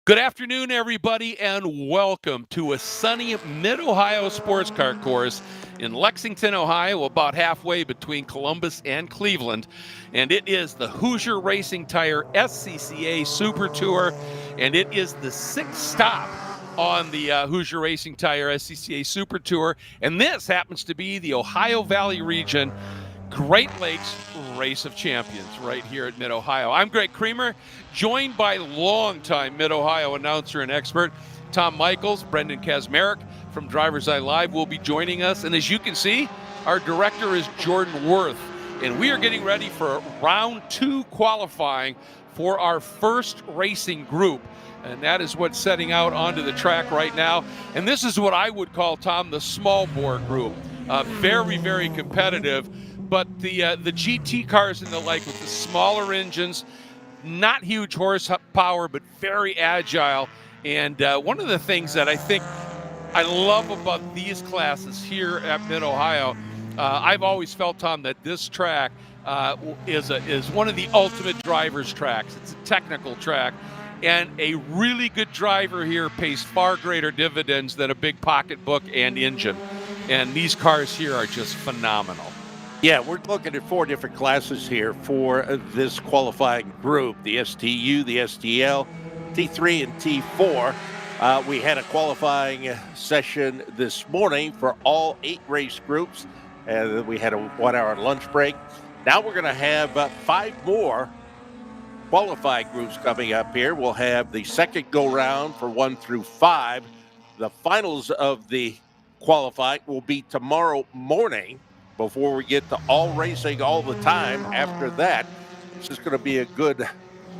Good afternoon, everybody, and welcome to a sunny Mid-Ohio sports car course in Lexington, Ohio, about halfway between Columbus and Cleveland. And it is the Hoosier Racing Tire SCCA Super Tour, and it is the sixth stop on the Hoosier Racing Tire SCCA Super Tour. And this happens to be the Ohio Valley region Great Lakes Race of Champions right here at Mid-Ohio. I'm Greg Creamer, joined by longtime Mid-Ohio announcer and expert Tom Michaels. Brendan Kaczmarek from DriversEye Live will be joining us. And as you can see, our director is Jordan Worth. And we are getting ready for round 2 qualifying for our first racing group. And that is what's setting out onto the track right now. And this is what I would call, Tom, the small bore group. Very, very competitive. But the GT cars and the like with the smaller engines, not huge horsepower, but very agile. And one of the things that I think I love about these classes here at Mid-Ohio, I've always felt, Tom, that this track is one of the ultimate driver's tracks. It's a technical track. And a really good driver here pays far greater dividends than a big pocketbook and engine. And these cars here are just phenomenal. Yeah, we're looking at 4 different classes here for this qualifying group, the STU, the STL, T3, and T4. We had a qualifying session this morning for all 8 race groups, and we had a 1-hour lunch break. Now we're going to have 5 more qualifying groups coming up here. We'll have the second go-round for 1 through 5. The finals of the qualifying will be tomorrow morning, before we get to all racing all the time. After that, it's just going to be a good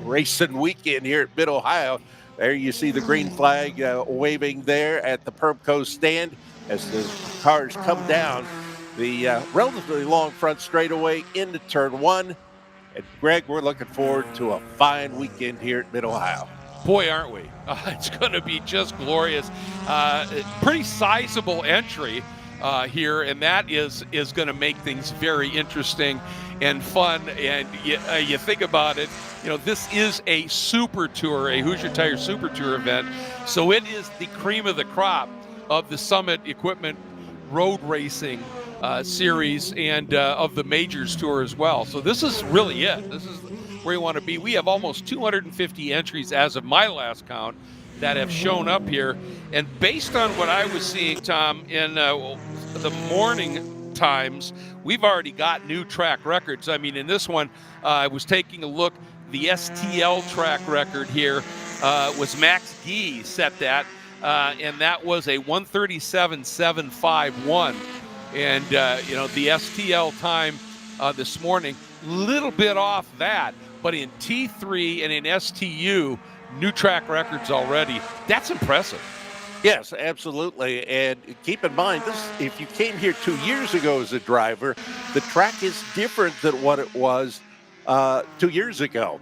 racing weekend here at Mid-Ohio. There you see the green flag waving there at the Permco stand as the cars come down the relatively long front straightaway into turn 1. And Greg, we're looking forward to a fine weekend here at Mid-Ohio. Boy, aren't we? It's going to be just glorious. Pretty sizable entry here, and that is going to make things very interesting and fun. And you think about it, this is a super tour, a Hoosier Tire Super Tour event, so it is the cream of the crop of the Summit Equipment Road Racing series and of the Majors Tour as well. So this is really it. This is where you want to be. We have almost 250 entries as of my last count that have shown up here. And based on what I was seeing, Tom, in the morning times, we've already got new track records. I mean, in this one, I was taking a look. The STL track record here was Max Gee set that, and that was a 1:37.751. And, the STL time this morning, little bit off that. But in T3 and in STU, new track records already. That's impressive. Yes, absolutely. And keep in mind, if you came here 2 years ago as a driver, the track is different than what it was 2 years ago.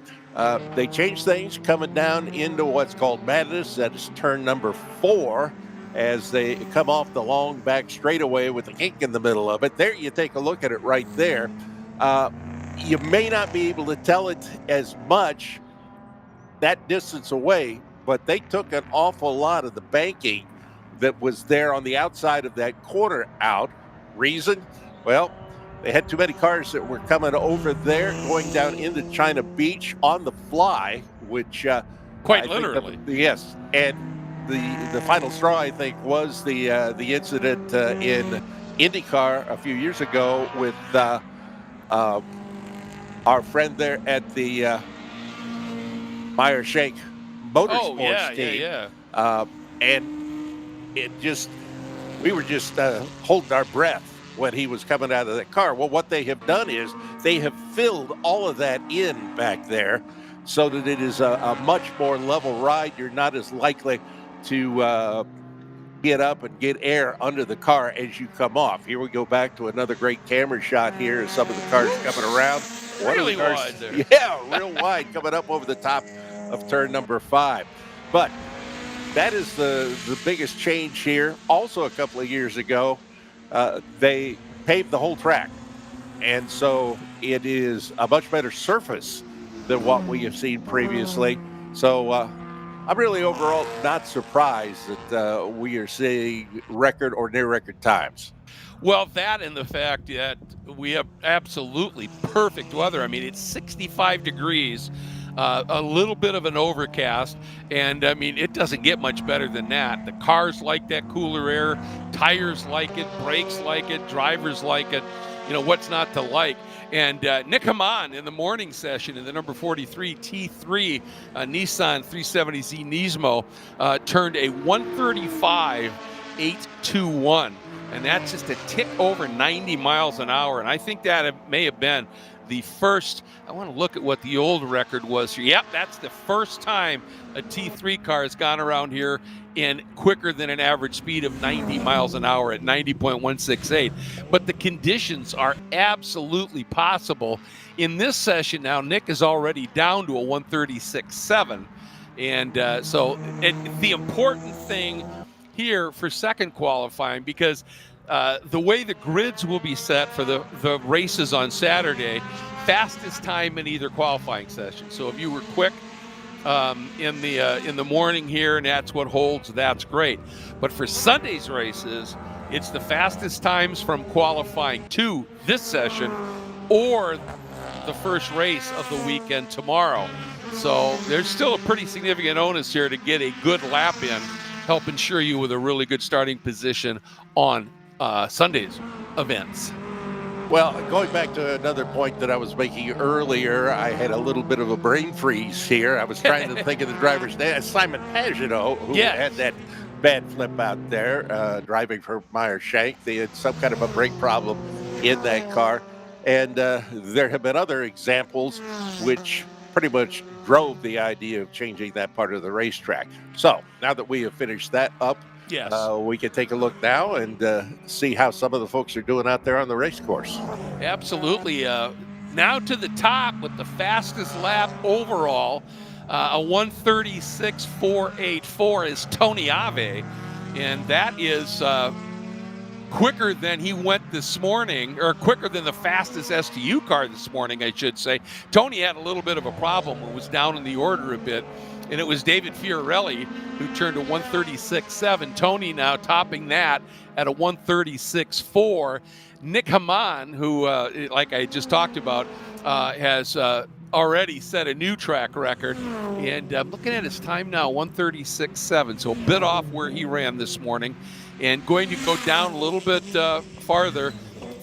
They changed things coming down into what's called Madness. That is turn number 4 as they come off the long back straightaway with the kink in the middle of it. There you take a look at it right there. You may not be able to tell it as much that distance away, but they took an awful lot of the banking that was there on the outside of that corner out. Reason? Well, they had too many cars that were coming over there, going down into China Beach on the fly, which quite literally. Yes, and the final straw, I think, was the incident in IndyCar a few years ago with our friend there at the Meyer Shank Motorsports team. Yeah. And we were just holding our breath when he was coming out of that car. Well, what they have done is they have filled all of that in back there so that it is a much more level ride. You're not as likely to get up and get air under the car as you come off. Here we go back to another great camera shot here as some of the cars coming around. Really wide there. Yeah, real wide coming up over the top of turn number 5. But that is the biggest change here. Also, a couple of years ago, they paved the whole track. And so it is a much better surface than what we have seen previously. So I'm really overall not surprised that we are seeing record or near record times. Well, that and the fact that we have absolutely perfect weather. I mean, it's 65 degrees, a little bit of an overcast, and I mean, it doesn't get much better than that. The cars like that cooler air, tires like it, brakes like it, drivers like it. You know, what's not to like? And Nick Hamann in the morning session in the number 43 T3 Nissan 370Z Nismo turned a 135.821. And that's just a tick over 90 miles an hour. And I think that may have been the first. I want to look at what the old record was here. Yep, that's the first time a T3 car has gone around here in quicker than an average speed of 90 miles an hour at 90.168. But the conditions are absolutely possible. In this session now, Nick is already down to a 136.7. And the important thing here for second qualifying, because the way the grids will be set for the races on Saturday, fastest time in either qualifying session. So if you were quick in the morning here and that's what holds, that's great. But for Sunday's races, it's the fastest times from qualifying to this session or the first race of the weekend tomorrow. So there's still a pretty significant onus here to get a good lap in, help ensure you with a really good starting position on Sunday's events. Well, going back to another point that I was making earlier, I had a little bit of a brain freeze here. I was trying to think of the driver's name, Simon Pagenaud, who had that bad flip out there, driving for Meyer Shank. They had some kind of a brake problem in that car. And there have been other examples which pretty much drove the idea of changing that part of the racetrack. So now that we have finished that up, we can take a look now and see how some of the folks are doing out there on the race course. Absolutely. Now to the top with the fastest lap overall, a 136.484 is Tony Ave, and that is quicker than he went this morning, or quicker than the fastest STU car this morning, I should say. Tony had a little bit of a problem and was down in the order a bit, and it was David Fiorelli who turned a 136.7. Tony now topping that at a 136.4. Nick Hamann, who, like I just talked about, has already set a new track record, and I'm looking at his time now, 136.7, so a bit off where he ran this morning. And going to go down a little bit farther,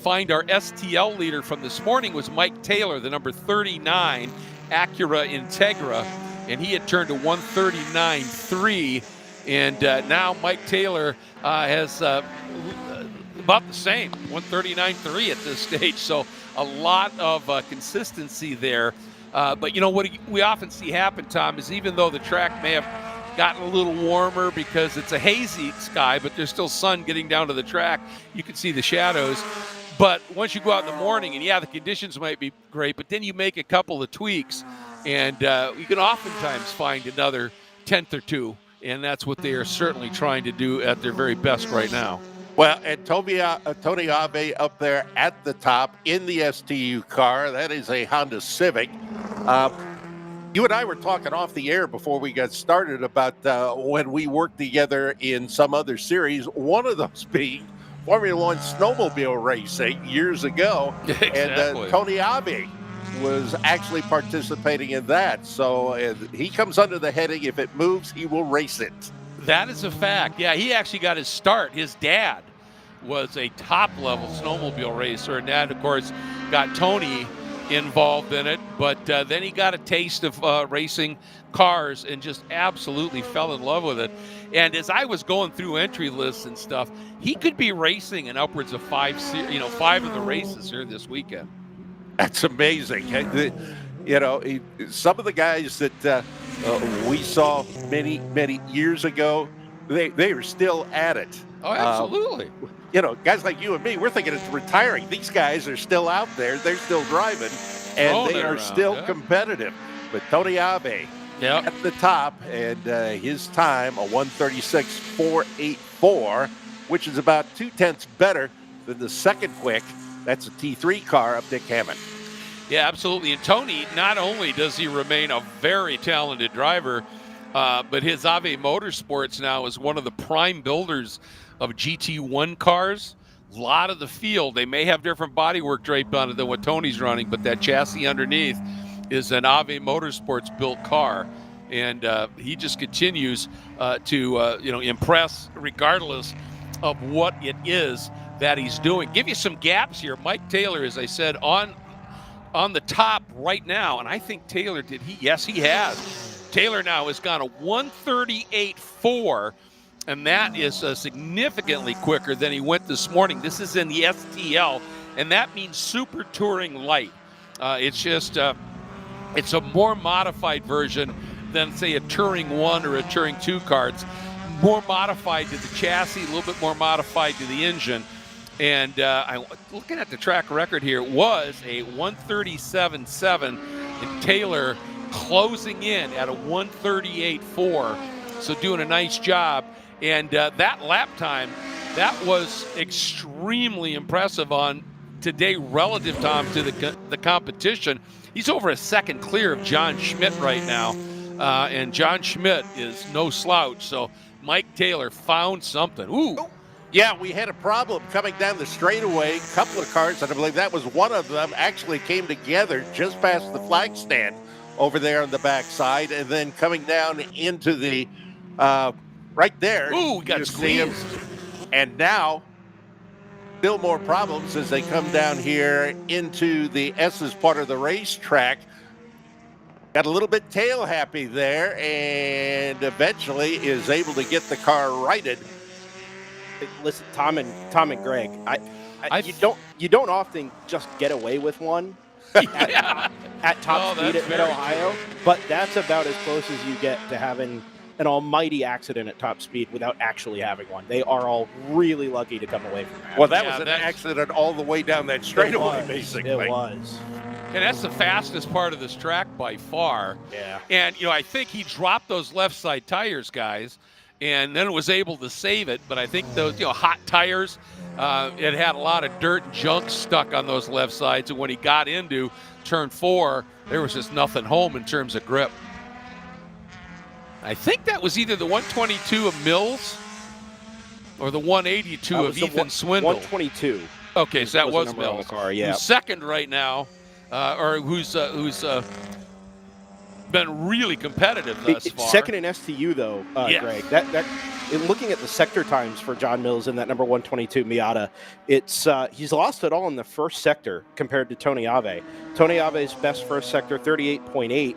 find our STL leader from this morning was Mike Taylor, the number 39 Acura Integra, and he had turned to 139.3, and now Mike Taylor has about the same, 139.3 at this stage, so a lot of consistency there. But you know what we often see happen, Tom, is even though the track may have gotten a little warmer because it's a hazy sky, but there's still sun getting down to the track, you can see the shadows. But once you go out in the morning, and the conditions might be great, but then you make a couple of tweaks, and you can oftentimes find another tenth or two, and that's what they are certainly trying to do at their very best right now. Well, and Tony Ave up there at the top in the STU car. That is a Honda Civic. You and I were talking off the air before we got started about when we worked together in some other series, one of those being Formula One snowmobile racing years ago. Exactly. And Tony Ave was actually participating in that. So he comes under the heading, if it moves, he will race it. That is a fact. Yeah, he actually got his start. His dad was a top-level snowmobile racer, and that, of course, got Tony involved in it, but then he got a taste of racing cars and just absolutely fell in love with it. And as I was going through entry lists and stuff, he could be racing in upwards of five of the races here this weekend. That's amazing. Some of the guys that we saw many years ago, they are still at it. Oh, absolutely. Guys like you and me, we're thinking it's retiring. These guys are still out there. They're still driving, and they are still competitive. But Tony Ave at the top, and his time, a 136.484, which is about 0.2 better than the second quick. That's a T3 car of Dick Hammond. Yeah, absolutely. And Tony, not only does he remain a very talented driver, But his Ave Motorsports now is one of the prime builders of GT1 cars. A lot of the field, they may have different bodywork draped on it than what Tony's running, but that chassis underneath is an Ave Motorsports built car. And he just continues to impress regardless of what it is that he's doing. Give you some gaps here. Mike Taylor, as I said, on the top right now, and I think Taylor did he? Yes, he has. Taylor now has gone a 138.4, and that is significantly quicker than he went this morning. This is in the STL, and that means Super Touring Light. It's just it's a more modified version than, say, a Touring 1 or a Touring 2 car. It's more modified to the chassis, a little bit more modified to the engine. And I'm looking at the track record here. It was a 137.7, and Taylor closing in at a 138.4, so doing a nice job. And that lap time, that was extremely impressive on today relative, Tom, to the competition. He's over a second clear of John Schmidt right now, and John Schmidt is no slouch. So Mike Taylor found something. Ooh. Yeah, we had a problem coming down the straightaway. A couple of cars, and I believe that was one of them, actually came together just past the flag stand over there on the backside, and then coming down into the right there. Ooh, we got squeezed. And now, still more problems as they come down here into the S's part of the racetrack. Got a little bit tail happy there, and eventually is able to get the car righted. Listen, Tom and Greg, you don't often just get away with one. At top speed at Mid-Ohio, but that's about as close as you get to having an almighty accident at top speed without actually having one. They are all really lucky to come away from that. Well, that was an accident all the way down that straightaway, basically. It was. And that's the fastest part of this track by far. Yeah. And, I think he dropped those left side tires, guys, and then was able to save it. But I think those, hot tires, it had a lot of dirt and junk stuck on those left sides. And when he got into turn 4, there was just nothing home in terms of grip. I think that was either the 122 of Mills or the 182 of Ethan Swindle. 122. Okay, so that was Mills. Car, yeah. Who's second right now, or who's been really competitive thus far. Second in STU, though, yes. Greg. That looking at the sector times for John Mills in that number 122 Miata, it's he's lost it all in the first sector compared to Tony Ave. Tony Ave's best first sector, 38.8.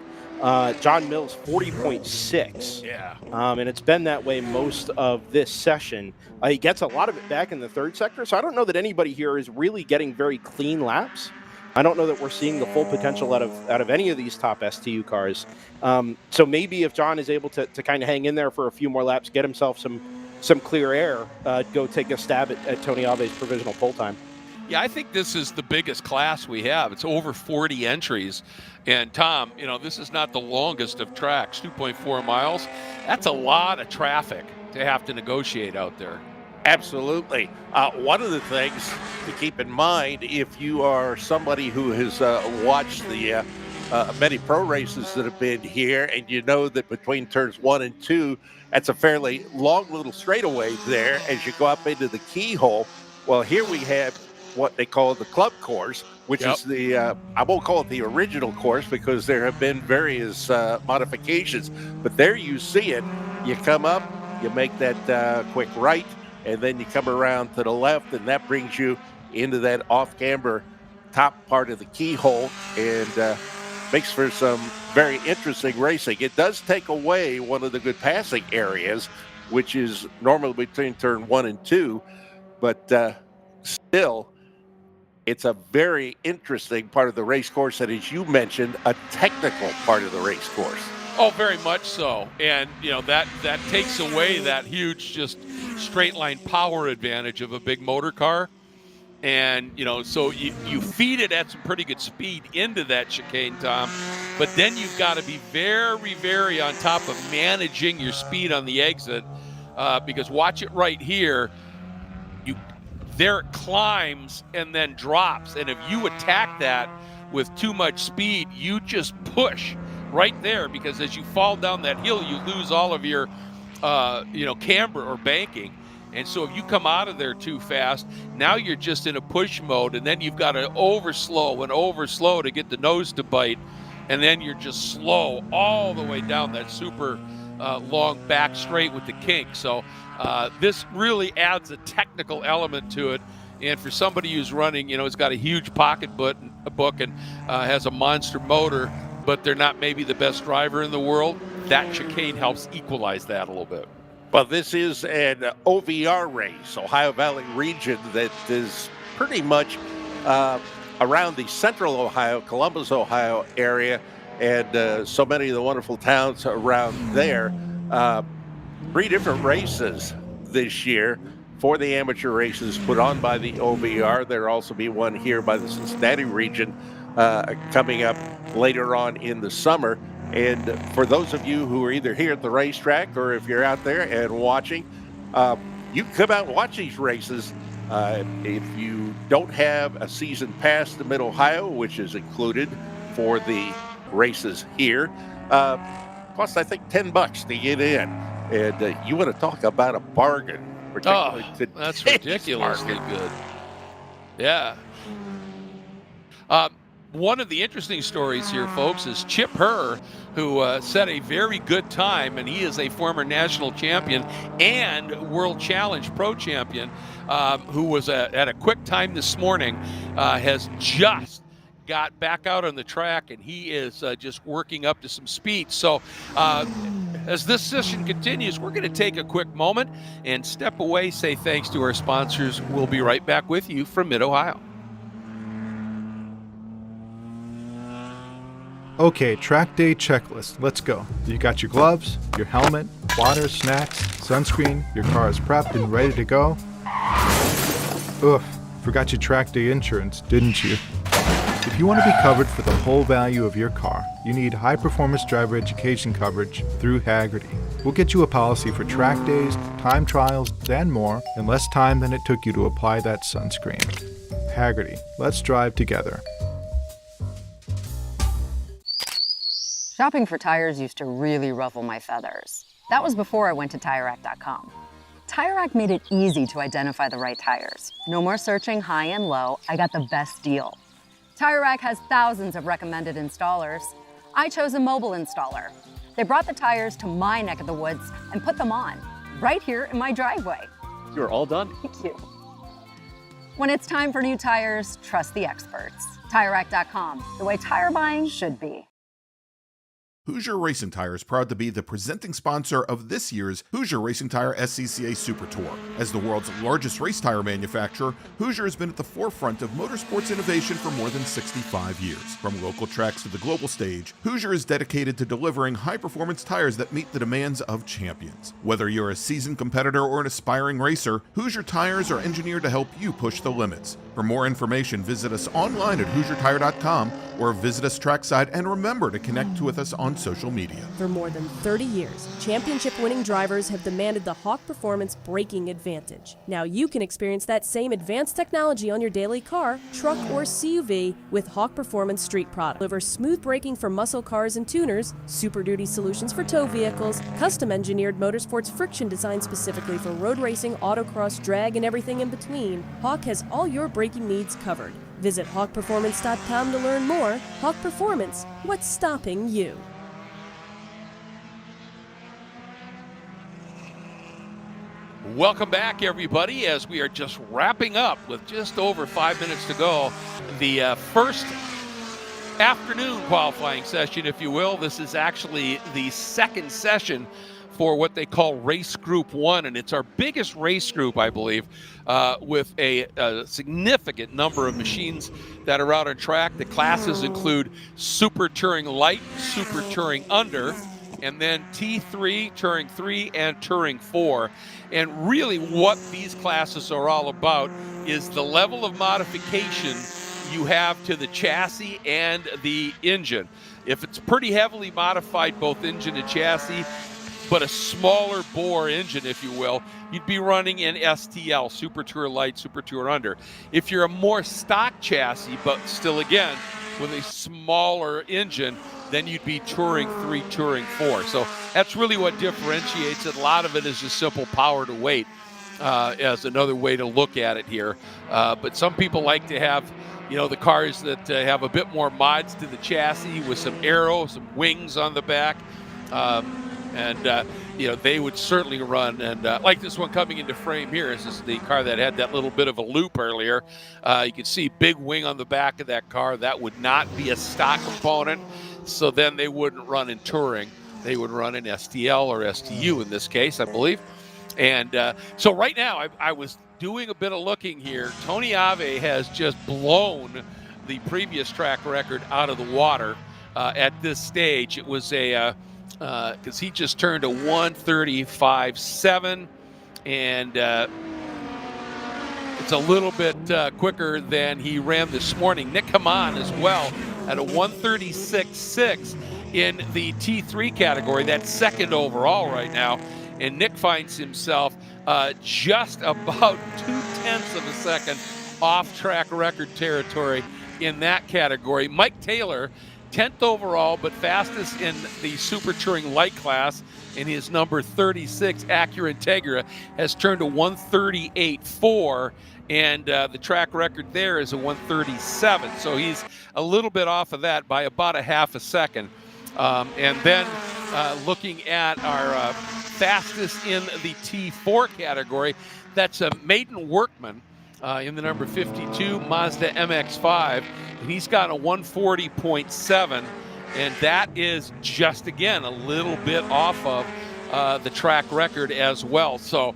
John Mills, 40.6. Yeah. And it's been that way most of this session. He gets a lot of it back in the third sector, so I don't know that anybody here is really getting very clean laps. I don't know that we're seeing the full potential out of any of these top STU cars. So maybe if John is able to kind of hang in there for a few more laps, get himself some clear air, go take a stab at Tony Ave's provisional pole time. Yeah, I think this is the biggest class we have. It's over 40 entries. And Tom, this is not the longest of tracks, 2.4 miles. That's a lot of traffic to have to negotiate out there. Absolutely. One of the things to keep in mind, if you are somebody who has watched the many pro races that have been here, and you know that between turns 1 and 2, that's a fairly long little straightaway there as you go up into the keyhole. Well, here we have what they call the club course, which is the, I won't call it the original course because there have been various modifications, but there you see it. You come up, you make that quick right, and then you come around to the left, and that brings you into that off-camber top part of the keyhole, and makes for some very interesting racing. It does take away one of the good passing areas, which is normally between turn 1 and 2, but still, it's a very interesting part of the race course, and as you mentioned, a technical part of the race course. Oh, very much so. And, that takes away that huge just straight line power advantage of a big motor car. And, so you feed it at some pretty good speed into that chicane, Tom. But then you've got to be very, very on top of managing your speed on the exit because watch it right here. There it climbs and then drops. And if you attack that with too much speed, you just push right there, because as you fall down that hill, you lose all of your, camber or banking. And so if you come out of there too fast, now you're just in a push mode, and then you've got to overslow to get the nose to bite, and then you're just slow all the way down that super long back straight with the kink. So this really adds a technical element to it. And for somebody who's running, it's got a huge pocketbook and has a monster motor, but they're not maybe the best driver in the world, that chicane helps equalize that a little bit. Well, this is an OVR race, Ohio Valley region, that is pretty much around the central Ohio, Columbus, Ohio area, and so many of the wonderful towns around there. 3 different races this year for the amateur races put on by the OVR. There'll also be one here by the Cincinnati region coming up later on in the summer. And for those of you who are either here at the racetrack or if you're out there and watching, you can come out and watch these races. If you don't have a season pass to Mid-Ohio, which is included for the races here, plus I think $10 to get in. And you want to talk about a bargain. That's ridiculously good. Yeah. One of the interesting stories here, folks, is Chip Herr, who set a very good time, and he is a former national champion and World Challenge Pro champion, who was at a quick time this morning, has just got back out on the track, and he is just working up to some speed. So as this session continues, we're going to take a quick moment and step away, say thanks to our sponsors. We'll be right back with you from Mid-Ohio. Okay, track day checklist. Let's go. You got your gloves, your helmet, water, snacks, sunscreen, your car is prepped and ready to go. Ugh, forgot your track day insurance, didn't you? If you want to be covered for the whole value of your car, you need high-performance driver education coverage through Hagerty. We'll get you a policy for track days, time trials, and more in less time than it took you to apply that sunscreen. Hagerty, let's drive together. Shopping for tires used to really ruffle my feathers. That was before I went to TireRack.com. TireRack made it easy to identify the right tires. No more searching high and low, I got the best deal. TireRack has thousands of recommended installers. I chose a mobile installer. They brought the tires to my neck of the woods and put them on, right here in my driveway. You're all done. Thank you. When it's time for new tires, trust the experts. TireRack.com, the way tire buying should be. Hoosier Racing Tire is proud to be the presenting sponsor of this year's Hoosier Racing Tire SCCA Super Tour. As the world's largest race tire manufacturer, Hoosier has been at the forefront of motorsports innovation for more than 65 years. From local tracks to the global stage, Hoosier is dedicated to delivering high-performance tires that meet the demands of champions. Whether you're a seasoned competitor or an aspiring racer, Hoosier tires are engineered to help you push the limits. For more information, visit us online at HoosierTire.com or visit us trackside, and remember to connect with us on social media. For more than 30 years, championship-winning drivers have demanded the Hawk Performance braking advantage. Now you can experience that same advanced technology on your daily car, truck, or CUV with Hawk Performance Street Product. Deliver smooth braking for muscle cars and tuners, Super Duty solutions for tow vehicles, custom-engineered motorsports friction designed specifically for road racing, autocross, drag, and everything in between. Hawk has all your braking needs covered. Visit hawkperformance.com to learn more. Hawk Performance, what's stopping you? Welcome back, everybody, as we are just wrapping up with just over 5 minutes to go. The first afternoon qualifying session, if you will. This is actually the second session for what they call Race Group 1, and it's our biggest race group, I believe, with a significant number of machines that are out on track. The classes include Super Touring Light, Super Touring Under, and then T3, Touring 3, and Touring 4. And really what these classes are all about is the level of modification you have to the chassis and the engine. If it's pretty heavily modified, both engine and chassis, but a smaller bore engine, if you will, you'd be running in STL, Super Tour Light, Super Tour Under. If you're a more stock chassis, but still again with a smaller engine, then you'd be touring 3, touring 4. So that's really what differentiates it. A lot of it is just simple power to weight as another way to look at it here. But some people like to have, the cars that have a bit more mods to the chassis with some aero, some wings on the back. They would certainly run. And like this one coming into frame here, this is the car that had that little bit of a loop earlier. You can see big wing on the back of that car. That would not be a stock component. So then they wouldn't run in touring. They would run in STL or STU in this case, I believe. And so right now, I was doing a bit of looking here. Tony Ave has just blown the previous track record out of the water at this stage. It was because he just turned a 1:35.7, and it's a little bit quicker than he ran this morning. Nick Haman as well at a 1:36.6 in the T3 category. That's second overall right now. And Nick finds himself just about 0.2 of a second off track record territory in that category. Mike Taylor, 10th overall, but fastest in the Super Touring Light class in his number 36 Acura Integra, has turned a 1:38.4, and the track record there is a 1:37. So he's a little bit off of that by about 0.5 seconds. And then looking at our fastest in the T4 category, that's a Maiden Workman in the number 52 Mazda MX-5, and he's got a 1:40.7, and that is just, again, a little bit off of the track record as well. So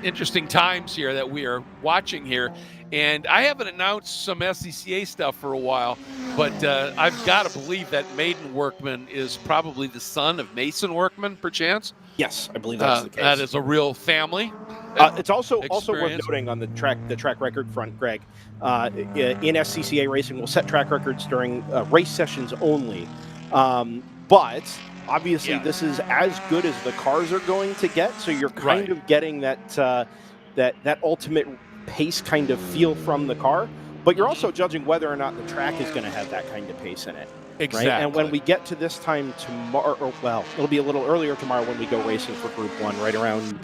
interesting times here that we are watching here. And I haven't announced some SCCA stuff for a while, but I've got to believe that Maiden Workman is probably the son of Mason Workman, perchance. Yes, I believe that's the case. That is a real family. It's also worth noting on the track record front, Greg. In SCCA racing, we'll set track records during race sessions only, but obviously this is as good as the cars are going to get. So you're kind of getting that ultimate pace kind of feel from the car, but you're also judging whether or not the track is going to have that kind of pace in it. Exactly. Right? And when we get to this time tomorrow, it'll be a little earlier tomorrow when we go racing for Group 1, right around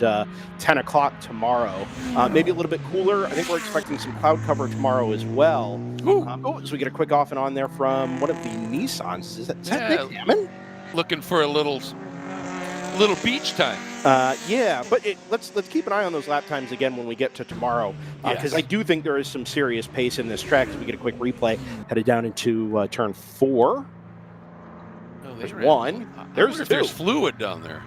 10 o'clock tomorrow. Maybe a little bit cooler. I think we're expecting some cloud cover tomorrow as well. So we get a quick off and on there from one of the Nissans. Is that Big Hammond? Looking for a little beach time. But let's keep an eye on those lap times again when we get to tomorrow, because I do think there is some serious pace in this track. As we get a quick replay, headed down into turn 4. There's one. There's two. There's fluid down there.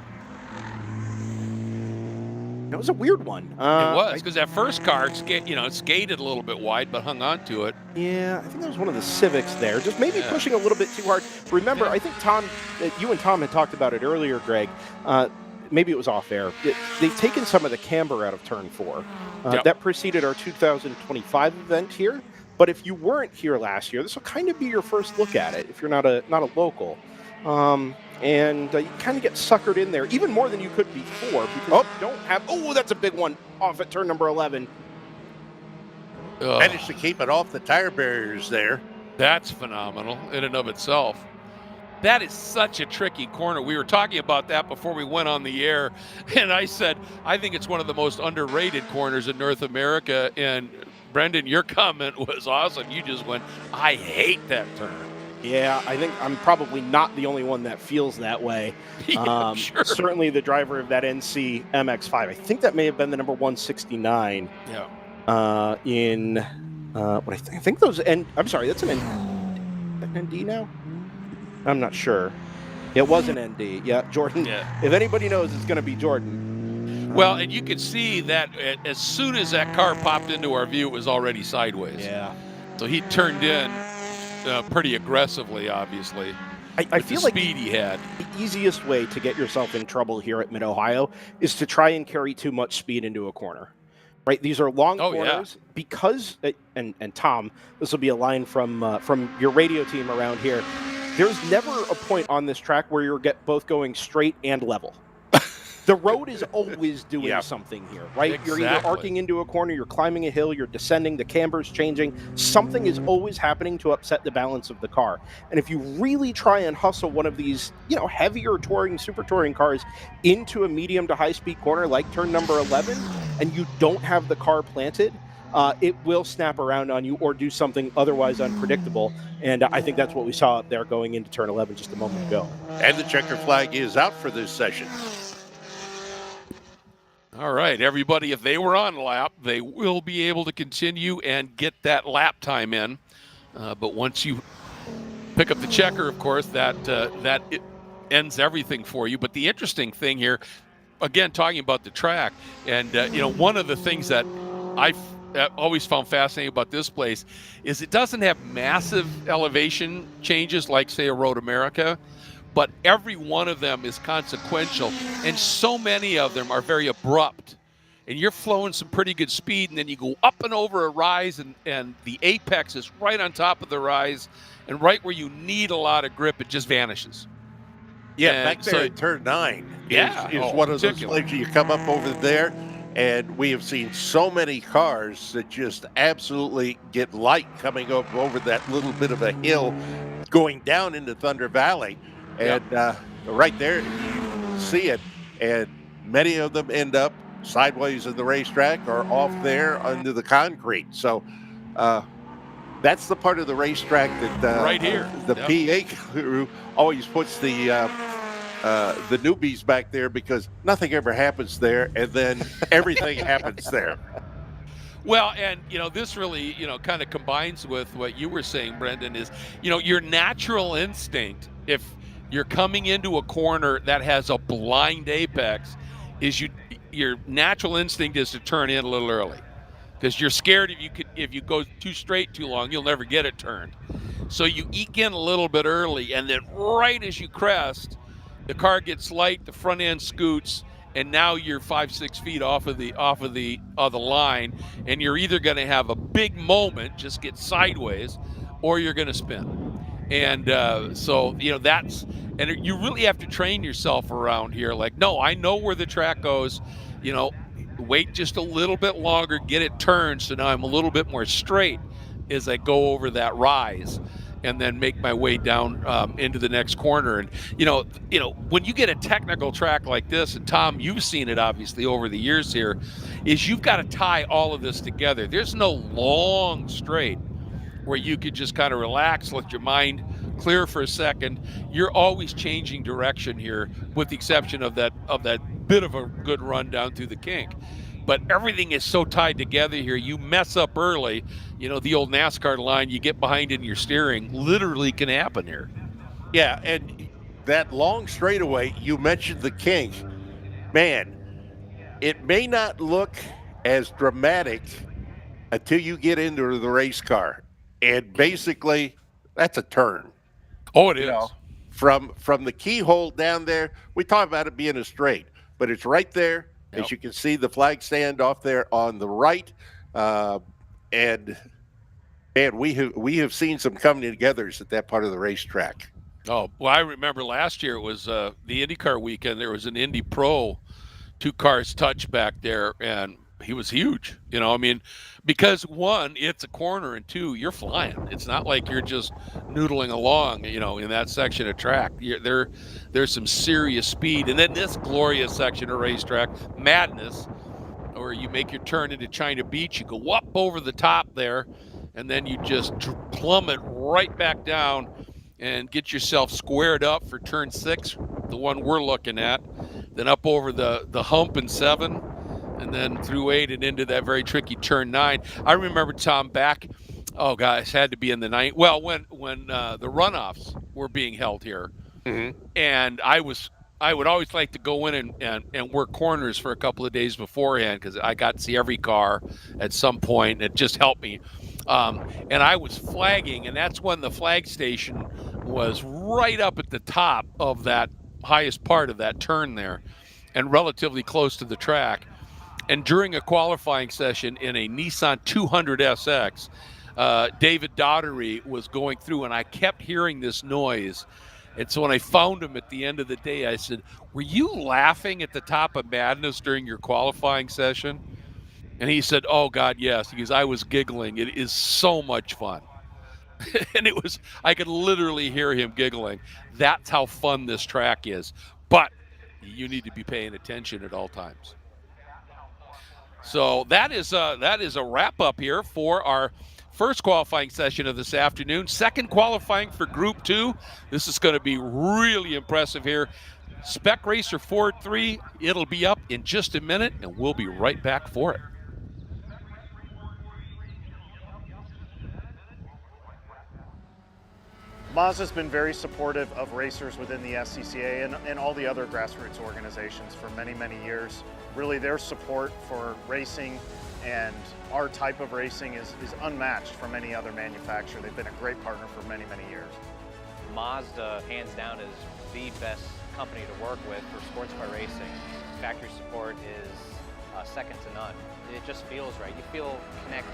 That was a weird one. It was, because that first car, skated a little bit wide, but hung on to it. Yeah, I think that was one of the Civics there. Just maybe pushing a little bit too hard. Remember, I think you and Tom had talked about it earlier, Greg. Maybe it was off air. They've taken some of the camber out of turn 4. That preceded our 2025 event here. But if you weren't here last year, this will kind of be your first look at it if you're not a local. And you kind of get suckered in there even more than you could before, because you don't have. Oh, that's a big one off at turn number 11. Managed to keep it off the tire barriers there. That's phenomenal in and of itself. That is such a tricky corner. We were talking about that before we went on the air, and I said I think it's one of the most underrated corners in North America. And Brendan, your comment was awesome. You just went, I hate that turn. Yeah, I think I'm probably not the only one that feels that way. Sure. Certainly the driver of that NC MX-5. I think that may have been the number 169. Yeah. I think those. I'm sorry, that's an ND now? I'm not sure. It was an ND. Yeah, Jordan. Yeah. If anybody knows, it's going to be Jordan. Well, and you could see that as soon as that car popped into our view, it was already sideways. Yeah. So he turned in pretty aggressively, obviously. I feel like speed he had. The easiest way to get yourself in trouble here at Mid-Ohio is to try and carry too much speed into a corner. Right? These are long corners because, and Tom, this will be a line from your radio team around here. There's never a point on this track where you're both going straight and level. The road is always doing Yeah. something here, right? You're either Exactly. arcing into a corner, you're climbing a hill, you're descending, the camber's changing. Something is always happening to upset the balance of the car. And if you really try and hustle one of these, heavier touring, super touring cars into a medium to high speed corner like turn number 11, and you don't have the car planted, it will snap around on you or do something otherwise unpredictable. And I think that's what we saw up there going into turn 11 just a moment ago. And the checker flag is out for this session. All right, everybody, if they were on lap, they will be able to continue and get that lap time in. But once you pick up the checker, of course, that it ends everything for you. But the interesting thing here, again, talking about the track, and one of the things that I've always found fascinating about this place is it doesn't have massive elevation changes like, say, a Road America, but every one of them is consequential, and so many of them are very abrupt. And you're flowing some pretty good speed, and then you go up and over a rise, and the apex is right on top of the rise, and right where you need a lot of grip, it just vanishes. Yeah, And back there so- at turn 9 Yeah. is Oh, one of those particular. places you come up over there, and we have seen so many cars that just absolutely get light coming up over that little bit of a hill going down into Thunder Valley. And right there, you see it, and many of them end up sideways in the racetrack or off there under the concrete. So that's the part of the racetrack that Right here. the PA crew always puts the newbies back there, because nothing ever happens there, and then everything happens there. Well, and this really kind of combines with what you were saying, Brendan, is your natural instinct, if you're coming into a corner that has a blind apex, is your natural instinct is to turn in a little early, because you're scared if you go too straight too long, you'll never get it turned. So you eke in a little bit early, and then right as you crest, the car gets light, the front end scoots, and now you're 5-6 feet off of the line, and you're either going to have a big moment, just get sideways, or you're going to spin. And so that's, and you really have to train yourself around here. Like, no, I know where the track goes. Wait just a little bit longer, get it turned, so now I'm a little bit more straight as I go over that rise, and then make my way down into the next corner. And when you get a technical track like this, and Tom, you've seen it obviously over the years here, is you've got to tie all of this together. There's no long straight where you could just kind of relax, let your mind clear for a second. You're always changing direction here, with the exception of that bit of a good run down through the kink. But everything is so tied together here. You mess up early, the old NASCAR line, you get behind in your steering, literally can happen here. Yeah, and that long straightaway, you mentioned the kink. Man, it may not look as dramatic until you get into the race car. And basically, that's a turn. Oh, it is. From the keyhole down there, we talk about it being a straight, but it's right there. Yep. As you can see, the flag stand off there on the right. And we have seen some coming togethers at that part of the racetrack. Oh, well, I remember last year it was the IndyCar weekend. There was an Indy Pro, 2 cars touch back there, and he was huge. Because one, it's a corner, and 2, you're flying. It's not like you're just noodling along, in that section of track. There's some serious speed. And then this glorious section of racetrack, Madness, where you make your turn into China Beach, you go up over the top there, and then you just plummet right back down and get yourself squared up for turn 6, the one we're looking at, then up over the hump in 7, and then through 8 and into that very tricky turn 9. I remember, Tom, back, oh gosh, had to be in the night. Well, when the runoffs were being held here, and I would always like to go in and work corners for a couple of days beforehand, because I got to see every car at some point, and it just helped me. And I was flagging, and that's when the flag station was right up at the top of that highest part of that turn there, and relatively close to the track. And during a qualifying session in a Nissan 200 SX, David Daugherty was going through, and I kept hearing this noise. And so when I found him at the end of the day, I said, "Were you laughing at the top of madness during your qualifying session?" And he said, "Oh God, yes." He goes, "I was giggling. It is so much fun." And I could literally hear him giggling. That's how fun this track is. But you need to be paying attention at all times. So that is a wrap up here for our first qualifying session of this afternoon. Second qualifying for Group 2. This is going to be really impressive here. Spec Racer Ford 3, it'll be up in just a minute, and we'll be right back for it. Mazda's been very supportive of racers within the SCCA and all the other grassroots organizations for many, many years. Really, their support for racing and our type of racing is unmatched from any other manufacturer. They've been a great partner for many, many years. Mazda, hands down, is the best company to work with for sports car racing. Factory support is second to none. It just feels right. You feel connected.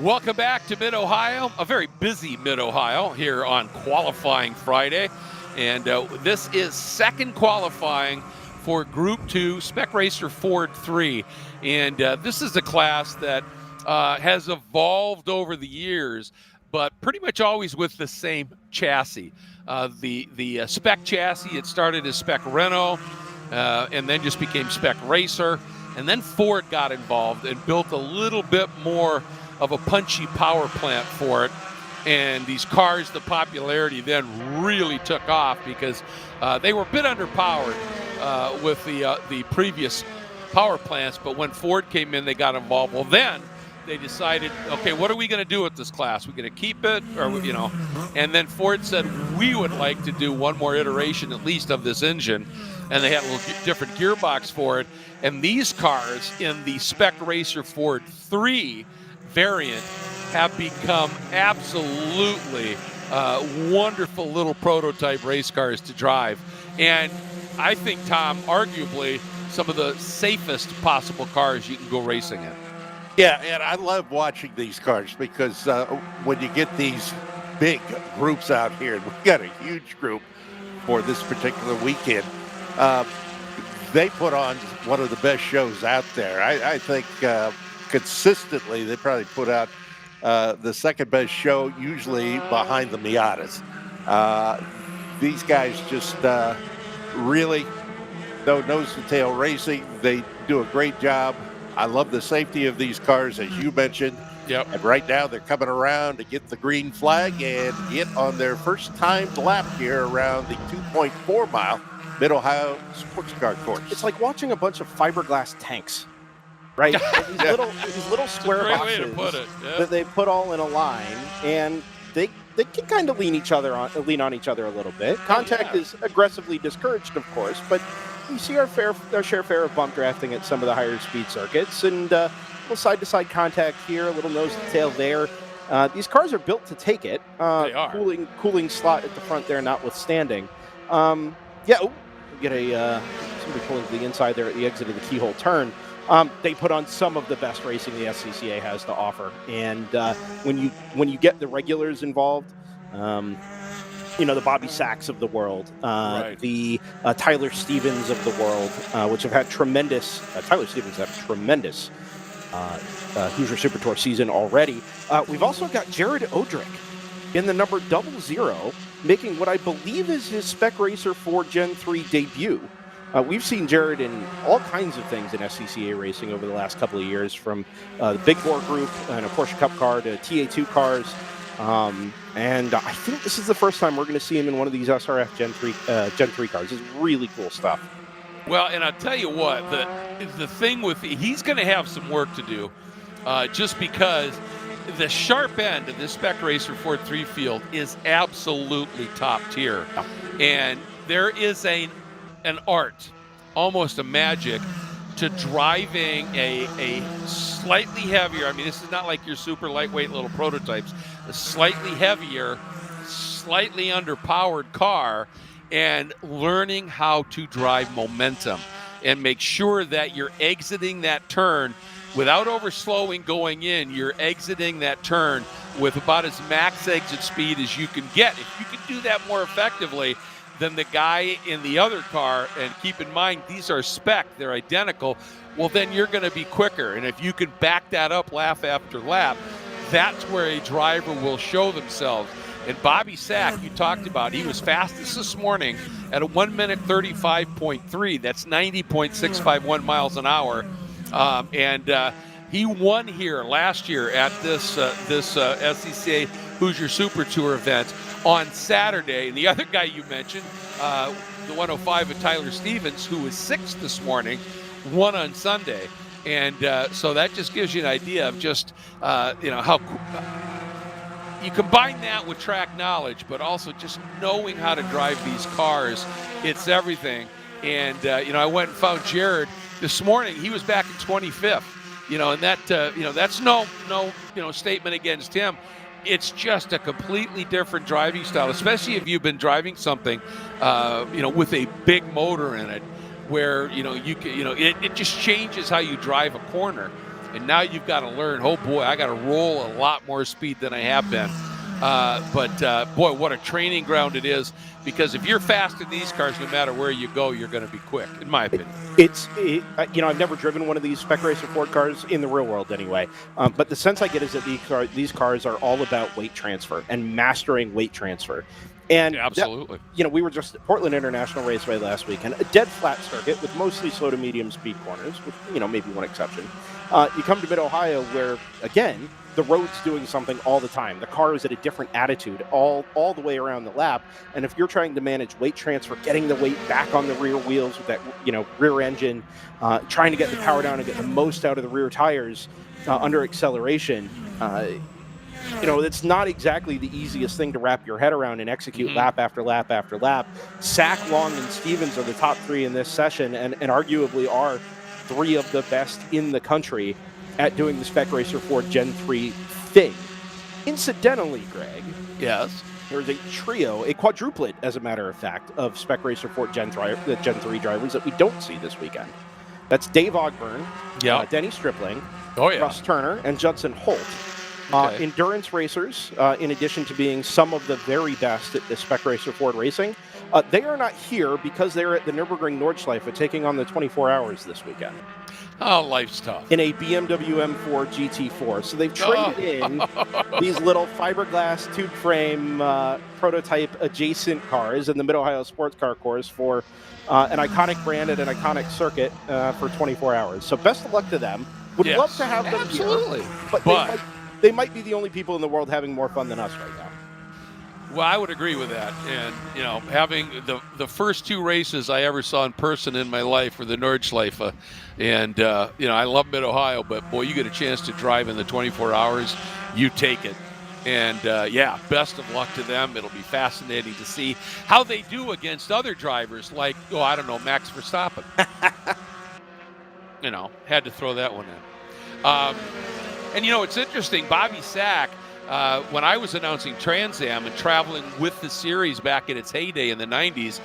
Welcome back to Mid-Ohio, a very busy Mid-Ohio here on qualifying Friday. And this is second qualifying for Group 2 Spec Racer Ford 3. And this is a class that has evolved over the years, but pretty much always with the same chassis. The Spec chassis, it started as Spec Renault and then just became Spec Racer. And then Ford got involved and built a little bit more of a punchy power plant for it. And these cars, the popularity then really took off because they were a bit underpowered with the previous power plants. But when Ford came in, they got involved. Well, then they decided, okay, what are we going to do with this class? We're going to keep it, or And then Ford said, we would like to do one more iteration at least of this engine. And they had a little different gearbox for it. And these cars in the Spec Racer Ford 3 variant have become absolutely wonderful little prototype race cars to drive. And I think, Tom, arguably some of the safest possible cars you can go racing in. Yeah, and I love watching these cars because when you get these big groups out here, and we've got a huge group for this particular weekend, they put on one of the best shows out there. I think consistently they probably put out the second best show, usually behind the Miatas. These guys just really know nose to tail racing. They do a great job. I love the safety of these cars, as you mentioned. Yep. And right now they're coming around to get the green flag and get on their first timed lap here around the 2.4 mile Mid-Ohio sports car course. It's like watching a bunch of fiberglass tanks, right? these little square Great boxes way to put it. Yeah. that they put all in a line, and they can kind of lean on each other a little bit. Contact is aggressively discouraged, of course, but you see our share of bump drafting at some of the higher speed circuits, and a little side-to-side contact here, a little nose to tail there. These cars are built to take it. They are. Cooling slot at the front there, notwithstanding. Get somebody pulling to the inside there at the exit of the keyhole turn. They put on some of the best racing the SCCA has to offer, and when you get the regulars involved, the Bobby Sacks of the world, Right. the Tyler Stevens of the world, which have had tremendous. Tyler Stevens had a tremendous Hoosier Super Tour season already. We've also got Jared Odrick in the number 00, making what I believe is his Spec Racer 4 Gen 3 debut. We've seen Jared in all kinds of things in SCCA racing over the last couple of years, from the Big Bore Group and a Porsche Cup car to TA2 cars. And I think this is the first time we're going to see him in one of these SRF Gen 3 cars. It's really cool stuff. Well, and I'll tell you what, the thing with he's going to have some work to do, just because the sharp end of this Spec Racer Ford 3 field is absolutely top tier. And there is an art, almost a magic, to driving a slightly heavier, I mean, this is not like your super lightweight little prototypes, a slightly heavier, slightly underpowered car, and learning how to drive momentum and make sure that you're exiting that turn without overslowing going in. You're exiting that turn with about as max exit speed as you can get. If you can do that more effectively than the guy in the other car, and keep in mind, these are Spec, they're identical, well, then you're going to be quicker. And if you can back that up lap after lap, that's where a driver will show themselves. And Bobby Sack, you talked about, he was fastest this morning at a 1 minute 35.3. That's 90.651 miles an hour. He won here last year at this SCCA Hoosier Super Tour event on Saturday. And the other guy you mentioned, the 105 of Tyler Stevens, who was sixth this morning, won on Sunday. And so that just gives you an idea of just, how you combine that with track knowledge, but also just knowing how to drive these cars. It's everything. And, I went and found Jared this morning. He was back in 25th, and that, that's no statement against him. It's just a completely different driving style, especially if you've been driving something, with a big motor in it, where, you can, it just changes how you drive a corner. And now you've got to learn, oh boy, I got to roll a lot more speed than I have been. Boy, what a training ground it is, because if you're fast in these cars, no matter where you go, you're going to be quick, in my opinion. I've never driven one of these Spec Racer Ford cars in the real world anyway. But the sense I get is that these cars are all about weight transfer and mastering weight transfer. And yeah, absolutely. We were just at Portland International Raceway last weekend, a dead flat circuit with mostly slow to medium speed corners, with, maybe one exception. You come to Mid-Ohio where, again, the road's doing something all the time. The car is at a different attitude all the way around the lap. And if you're trying to manage weight transfer, getting the weight back on the rear wheels with that, rear engine, trying to get the power down and get the most out of the rear tires under acceleration, it's not exactly the easiest thing to wrap your head around and execute lap after lap after lap. Sack, Long, and Stevens are the top three in this session, and arguably are three of the best in the country at doing the Spec Racer Ford Gen 3 thing. Incidentally, Greg. Yes. There's a trio, a quadruplet, as a matter of fact, of Spec Racer Ford Gen 3 drivers that we don't see this weekend. That's Dave Ogburn, Denny Stripling, Russ Turner, and Judson Holt. Endurance racers, in addition to being some of the very best at the Spec Racer Ford racing, they are not here because they're at the Nürburgring Nordschleife taking on the 24 hours this weekend. Oh, life's tough. In a BMW M4 GT4. So they've traded in these little fiberglass tube frame prototype adjacent cars in the Mid-Ohio Sports Car Course for an iconic brand at an iconic circuit for 24 hours. So best of luck to them. Would love to have them absolutely here. But they might be the only people in the world having more fun than us right now. Well, I would agree with that. And, having the first two races I ever saw in person in my life were the Nordschleife. And, I love Mid-Ohio, but, boy, you get a chance to drive in the 24 hours, you take it. And, best of luck to them. It'll be fascinating to see how they do against other drivers like, Max Verstappen. Had to throw that one in. And, it's interesting, Bobby Sack, when I was announcing Trans Am and traveling with the series back in its heyday in the 90s,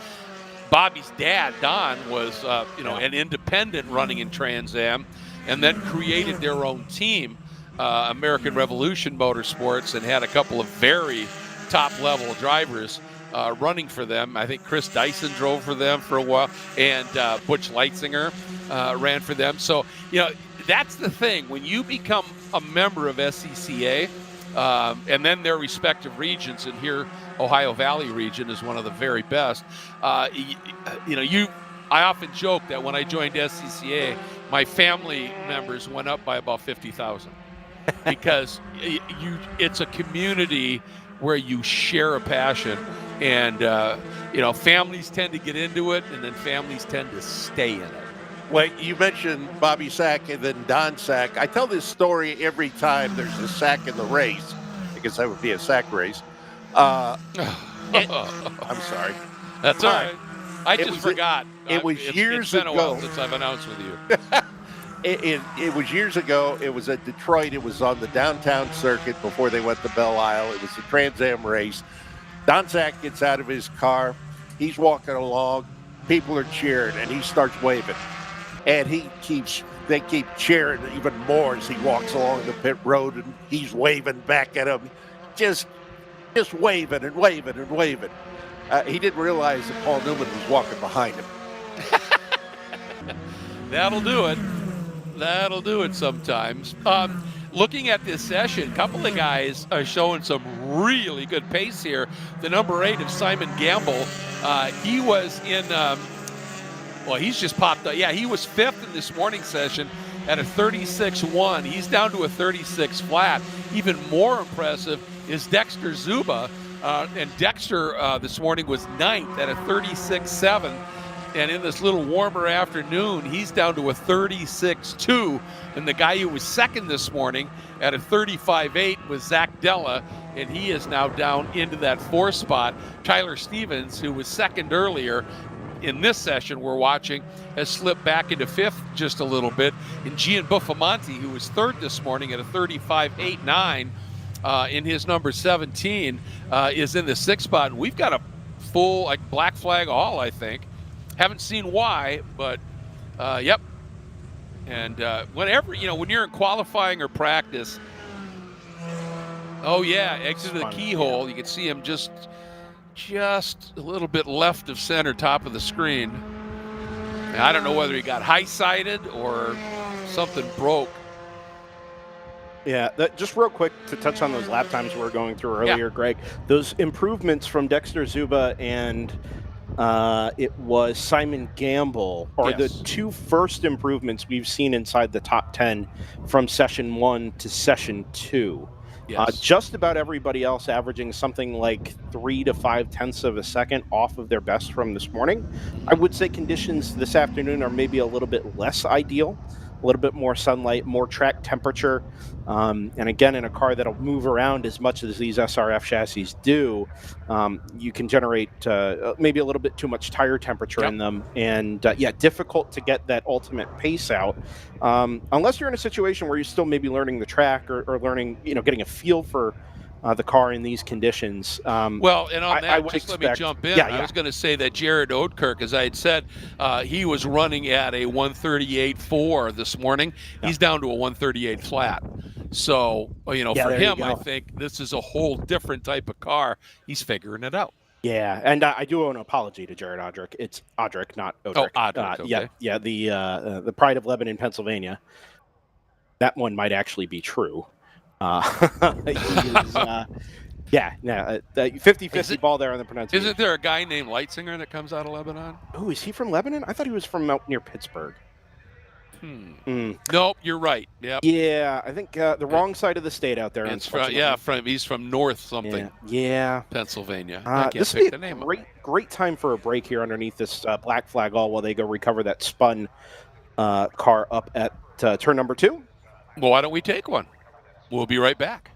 Bobby's dad, Don, was, an independent running in Trans Am, and then created their own team, American Revolution Motorsports, and had a couple of very top-level drivers running for them. I think Chris Dyson drove for them for a while, and Butch Leitzinger ran for them. So, that's the thing. When you become a member of SCCA, and then their respective regions, and here Ohio Valley region is one of the very best, I often joke that when I joined SCCA, my family members went up by about 50,000 because it's a community where you share a passion, and families tend to get into it, and then families tend to stay in it. Well, you mentioned Bobby Sack and then Don Sack. I tell this story every time there's a sack in the race. I guess that would be a sack race. I'm sorry. That's all right. I just forgot. It was years ago. It's been a while since I've announced with you. It was years ago. It was at Detroit. It was on the downtown circuit before they went to Belle Isle. It was a Trans Am race. Don Sack gets out of his car. He's walking along. People are cheering, and he starts waving. And they keep cheering even more as he walks along the pit road, and he's waving back at them, just waving and waving and waving. He didn't realize that Paul Newman was walking behind him. That'll do it. That'll do it sometimes. Looking at this session, a couple of guys are showing some really good pace here. The number 8 of Simon Gamble, he was in, he's just popped up. Yeah, he was 5th in this morning session at a 36.1. He's down to a 36 flat. Even more impressive is Dexter Zuba. And Dexter this morning was 9th at a 36.7. And in this little warmer afternoon, he's down to a 36.2. And the guy who was 2nd this morning at a 35.8 was Zach Della, and he is now down into that 4th spot. Tyler Stevens, who was 2nd earlier in this session we're watching, has slipped back into 5th just a little bit. And Gian Buffamonte, who was 3rd this morning at a 35.89 in his number 17, is in the 6th spot. And we've got a full black flag all, I think. Haven't seen why, but yep. And whenever, when you're in qualifying or practice, exit to the keyhole, you can see him just a little bit left of center, top of the screen. And I don't know whether he got high-sided or something broke. Yeah, just real quick to touch on those lap times we were going through earlier, Greg. Those improvements from Dexter Zuba and it was Simon Gamble are the 2 first improvements we've seen inside the top 10 from session 1 to session 2. Yes. Just about everybody else averaging something like 3 to 5 tenths of a second off of their best from this morning. I would say conditions this afternoon are maybe a little bit less ideal, a little bit more sunlight, more track temperature. And again, in a car that'll move around as much as these SRF chassis do, you can generate maybe a little bit too much tire temperature in them. And difficult to get that ultimate pace out unless you're in a situation where you're still maybe learning the track or learning, getting a feel for the car in these conditions. Well, and on that, let me jump in. I was going to say that Jared Oatkirk, as I had said, he was running at a 138.4 this morning. He's down to a 138 flat. So, for him, I think this is a whole different type of car. He's figuring it out. Yeah, and I do owe an apology to Jared Odrick. It's Odrick, not Odrick. Oh, Odrick, okay. The Pride of Lebanon, Pennsylvania. That one might actually be true. 50-50 ball there on the pronunciation. Isn't there a guy named Leitzinger that comes out of Lebanon? Oh, is he from Lebanon? I thought he was from out near Pittsburgh. Nope, you're right. Yep. Yeah, I think the wrong side of the state out there. He's from north something. Yeah. Pennsylvania. This would be a great time for a break here underneath this black flag all while they go recover that spun car up at turn number 2. Well, why don't we take one? We'll be right back.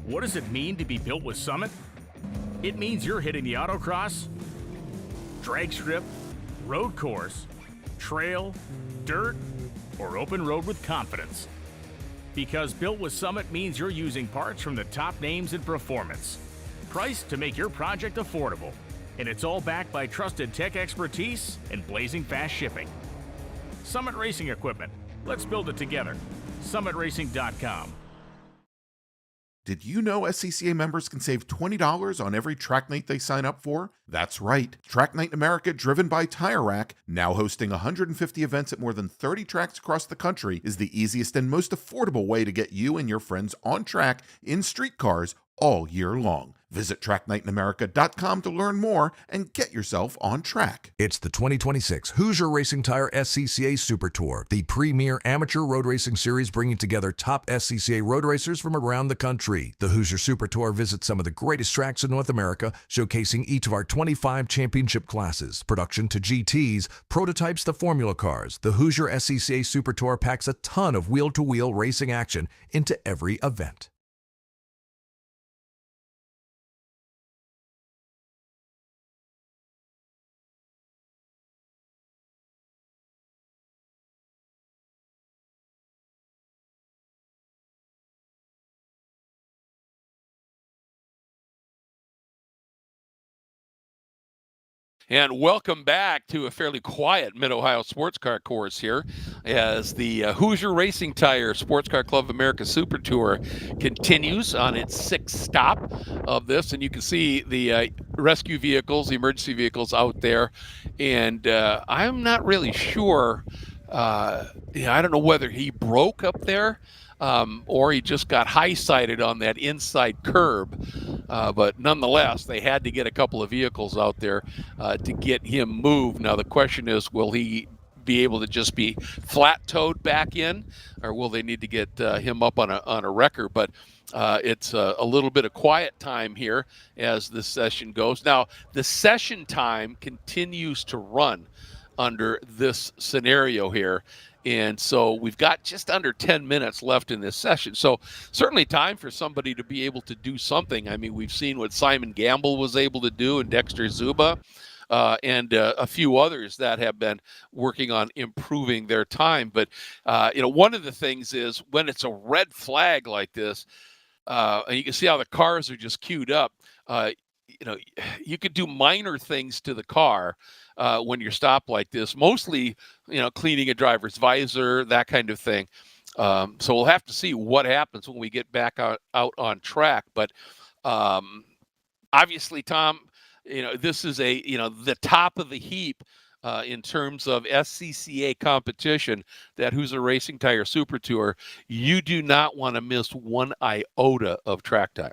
What does it mean to be built with Summit? It means you're hitting the autocross, drag strip, road course, trail, dirt, or open road with confidence. Because Built with Summit means you're using parts from the top names in performance. Priced to make your project affordable. And it's all backed by trusted tech expertise and blazing fast shipping. Summit Racing Equipment. Let's build it together. SummitRacing.com. Did you know SCCA members can save $20 on every track night they sign up for? That's right. Track Night in America, driven by Tire Rack, now hosting 150 events at more than 30 tracks across the country, is the easiest and most affordable way to get you and your friends on track in street cars all year long. Visit tracknightinamerica.com to learn more and get yourself on track. It's the 2026 Hoosier Racing Tire SCCA Super Tour, the premier amateur road racing series bringing together top SCCA road racers from around the country. The Hoosier Super Tour visits some of the greatest tracks in North America, showcasing each of our 25 championship classes, production to GTs, prototypes to Formula cars. The Hoosier SCCA Super Tour packs a ton of wheel-to-wheel racing action into every event. And welcome back to a fairly quiet Mid-Ohio sports car course here as the Hoosier Racing Tire Sports Car Club of America Super Tour continues on its sixth stop of this. And you can see the rescue vehicles, the emergency vehicles out there. And I'm not really sure. I don't know whether he broke up there or he just got high-sided on that inside curb. But nonetheless, they had to get a couple of vehicles out there to get him moved. Now, the question is, will he be able to just be flat-towed back in, or will they need to get him up on a wrecker? But it's a little bit of quiet time here as the session goes. Now, the session time continues to run under this scenario here. And so we've got just under 10 minutes left in this session. So certainly time for somebody to be able to do something. I mean, we've seen what Simon Gamble was able to do and Dexter Zuba and a few others that have been working on improving their time. But, one of the things is when it's a red flag like this, and you can see how the cars are just queued up, you could do minor things to the car when you're stopped like this, mostly, cleaning a driver's visor, that kind of thing. So we'll have to see what happens when we get back out on track. But obviously, Tom, this is the top of the heap in terms of SCCA competition, that Hoosier Racing Tire Super Tour. You do not want to miss one iota of track time.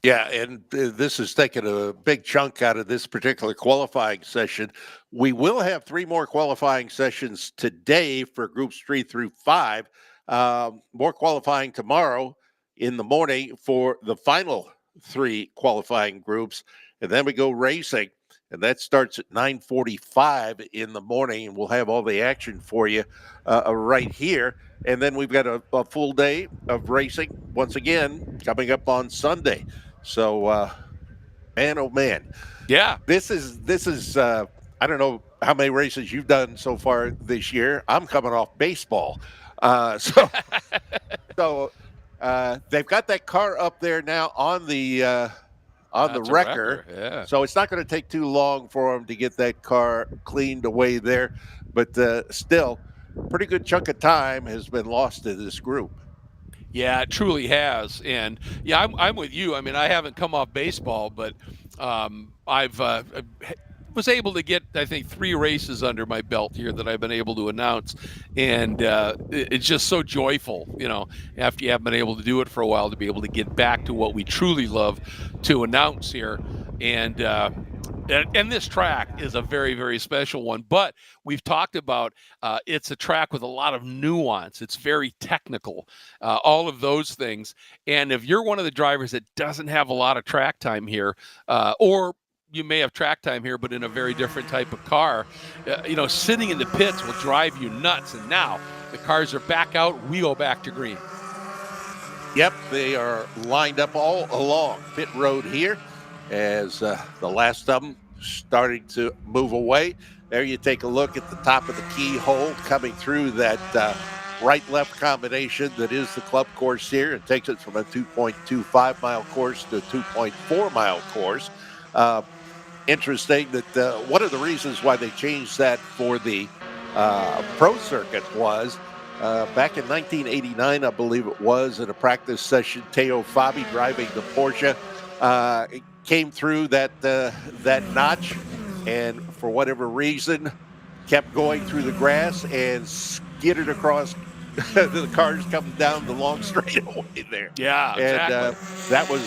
Yeah, and this is taking a big chunk out of this particular qualifying session. We will have 3 more qualifying sessions today for groups 3 through 5. More qualifying tomorrow in the morning for the final 3 qualifying groups. And then we go racing, and that starts at 9:45 in the morning. And we'll have all the action for you right here. And then we've got a full day of racing once again coming up on Sunday. So, man, oh man, yeah, this is. I don't know how many races you've done so far this year. I'm coming off baseball, so they've got that car up there now on the wrecker. Yeah. So it's not going to take too long for them to get that car cleaned away there, but still, a pretty good chunk of time has been lost to this group. Yeah, it truly has. And yeah, I'm with you. I mean, I haven't come off baseball, but I've was able to get, I think, 3 races under my belt here that I've been able to announce. And it's just so joyful, after you haven't been able to do it for a while, to be able to get back to what we truly love to announce here. And this track is a very, very special one. But we've talked about it's a track with a lot of nuance. It's very technical, all of those things. And if you're one of the drivers that doesn't have a lot of track time here, or you may have track time here, but in a very different type of car, sitting in the pits will drive you nuts. And now the cars are back out. We go back to green. Yep, they are lined up all along pit road here. as the last of them starting to move away. There you take a look at the top of the keyhole coming through that right-left combination that is the club course here. It takes it from a 2.25 mile course to a 2.4 mile course. Interesting that one of the reasons why they changed that for the pro circuit was back in 1989, I believe it was, in a practice session, Teo Fabi driving the Porsche came through that notch, and for whatever reason kept going through the grass and skidded across the cars coming down the long straightaway there. Yeah, and exactly.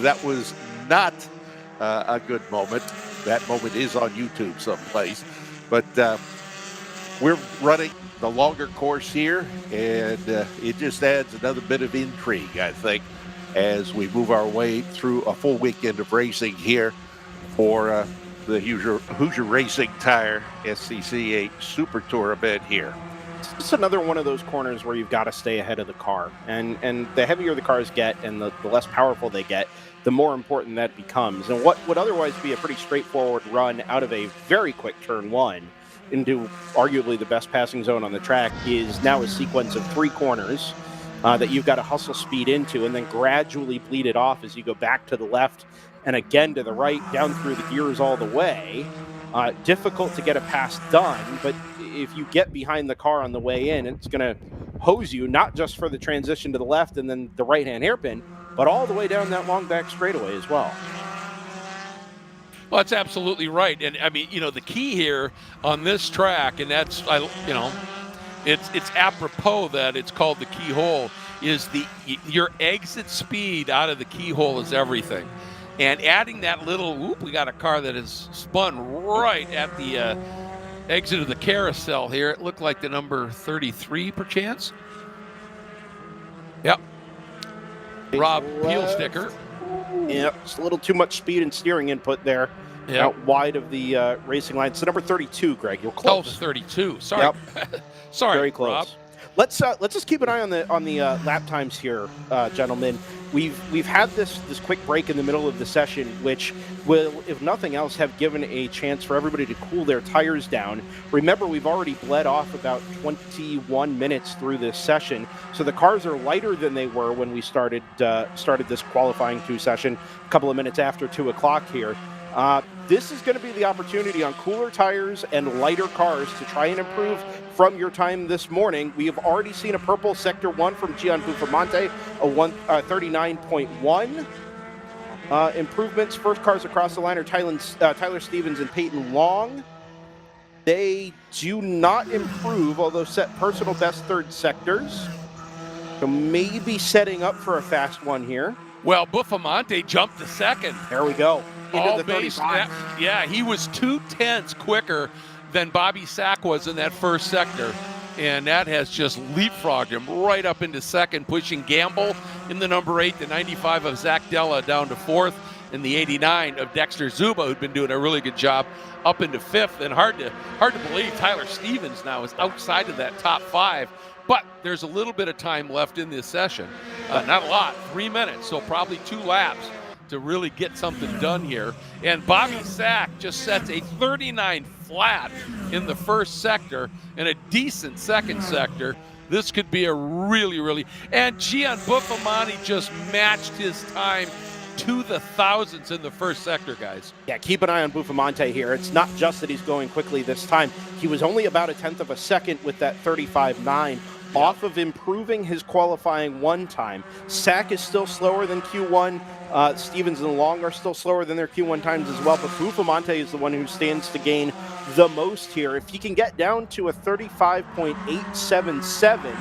that was not a good moment. That moment is on YouTube someplace, but we're running the longer course here, and it just adds another bit of intrigue, I think, as we move our way through a full weekend of racing here for the Hoosier Racing Tire SCCA Super Tour event here. It's another one of those corners where you've got to stay ahead of the car, and the heavier the cars get and the less powerful they get, the more important that becomes. And what would otherwise be a pretty straightforward run out of a very quick turn one into arguably the best passing zone on the track is now a sequence of 3 corners that you've got to hustle speed into and then gradually bleed it off as you go back to the left and again to the right, down through the gears all the way. Difficult to get a pass done, but if you get behind the car on the way in, it's going to hose you, not just for the transition to the left and then the right-hand hairpin, but all the way down that long back straightaway as well. Well, that's absolutely right. And I mean, the key here on this track, and that's, it's apropos that it's called the keyhole, is your exit speed out of the keyhole is everything. And adding that little, we got a car that is spun right at the exit of the carousel here. It looked like the number 33, perchance. Yep. Rob Peel sticker. Yep, it's a little too much speed and steering input there. Yep. Out wide of the racing line. It's number 32, Greg. You're close. Oh, 32. Sorry. Yep. Sorry, very close. Rob. Let's just keep an eye on the lap times here, gentlemen. We've had this quick break in the middle of the session, which will, if nothing else, have given a chance for everybody to cool their tires down. Remember, we've already bled off about 21 minutes through this session, so the cars are lighter than they were when we started this qualifying 2 session a couple of minutes after 2 o'clock here. This is going to be the opportunity on cooler tires and lighter cars to try and improve from your time this morning. We have already seen a purple Sector 1 from Gian Bufamonte, a 39.1. Improvements, first cars across the line are Tyler Stevens and Peyton Long. They do not improve, although set personal best third sectors. So maybe setting up for a fast one here. Well, Bufamonte jumped to second. There we go. All base, yeah, he was 2/10 quicker than Bobby Sack was in that first sector, and that has just leapfrogged him right up into second, pushing Gamble in the number 8, the 95 of Zach Della down to 4th, and the 89 of Dexter Zuba, who'd been doing a really good job, up into 5th. And hard to believe Tyler Stevens now is outside of that top 5. But there's a little bit of time left in this session. Not a lot, 3 minutes, so probably 2 laps to really get something done here. And Bobby Sack just sets a 39 flat in the first sector and a decent second sector. This could be a really, and Gian Bufamonte just matched his time to the thousandths in the first sector, guys. Yeah, keep an eye on Bufamonte here. It's not just that he's going quickly this time. He was only about a 1/10 of a second with that 35.9. Off of improving his qualifying 1 time. Sack is still slower than Q1. Stevens and Long are still slower than their Q1 times as well, but Bufamonte is the one who stands to gain the most here. If he can get down to a 35.877,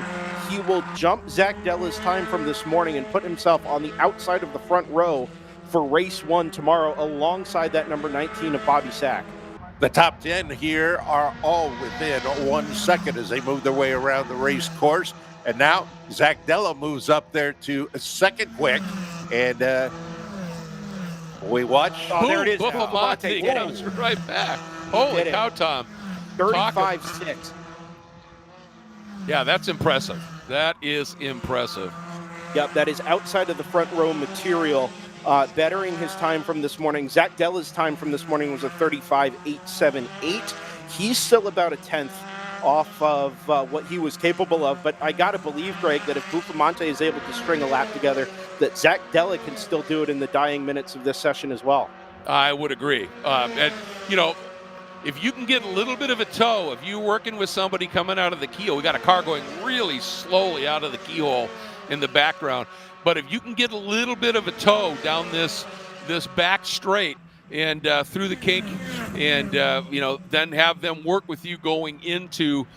he will jump Zach Della's time from this morning and put himself on the outside of the front row for race 1 tomorrow, alongside that number 19 of Bobby Sack. The top 10 here are all within 1 second as they move their way around the race course. And now Zach Della moves up there to second quick. And we watch. Oh, there it is. Bufamonte comes right back. Holy cow, Tom. 35.6. Yeah, that's impressive. That is impressive. Yep, that is outside of the front row material bettering his time from this morning. Zach Della's time from this morning was a 35.878. He's still about a tenth off of what he was capable of, but I got to believe, Greg, that if Bufamonte is able to string a lap together, that Zach Della can still do it in the dying minutes of this session as well. I would agree. And, you know, if you can get a little bit of a toe, if you're working with somebody coming out of the keyhole, we got a car going really slowly out of the keyhole in the background, but if you can get a little bit of a toe down this back straight and through the kink, and you know, then have them work with you going into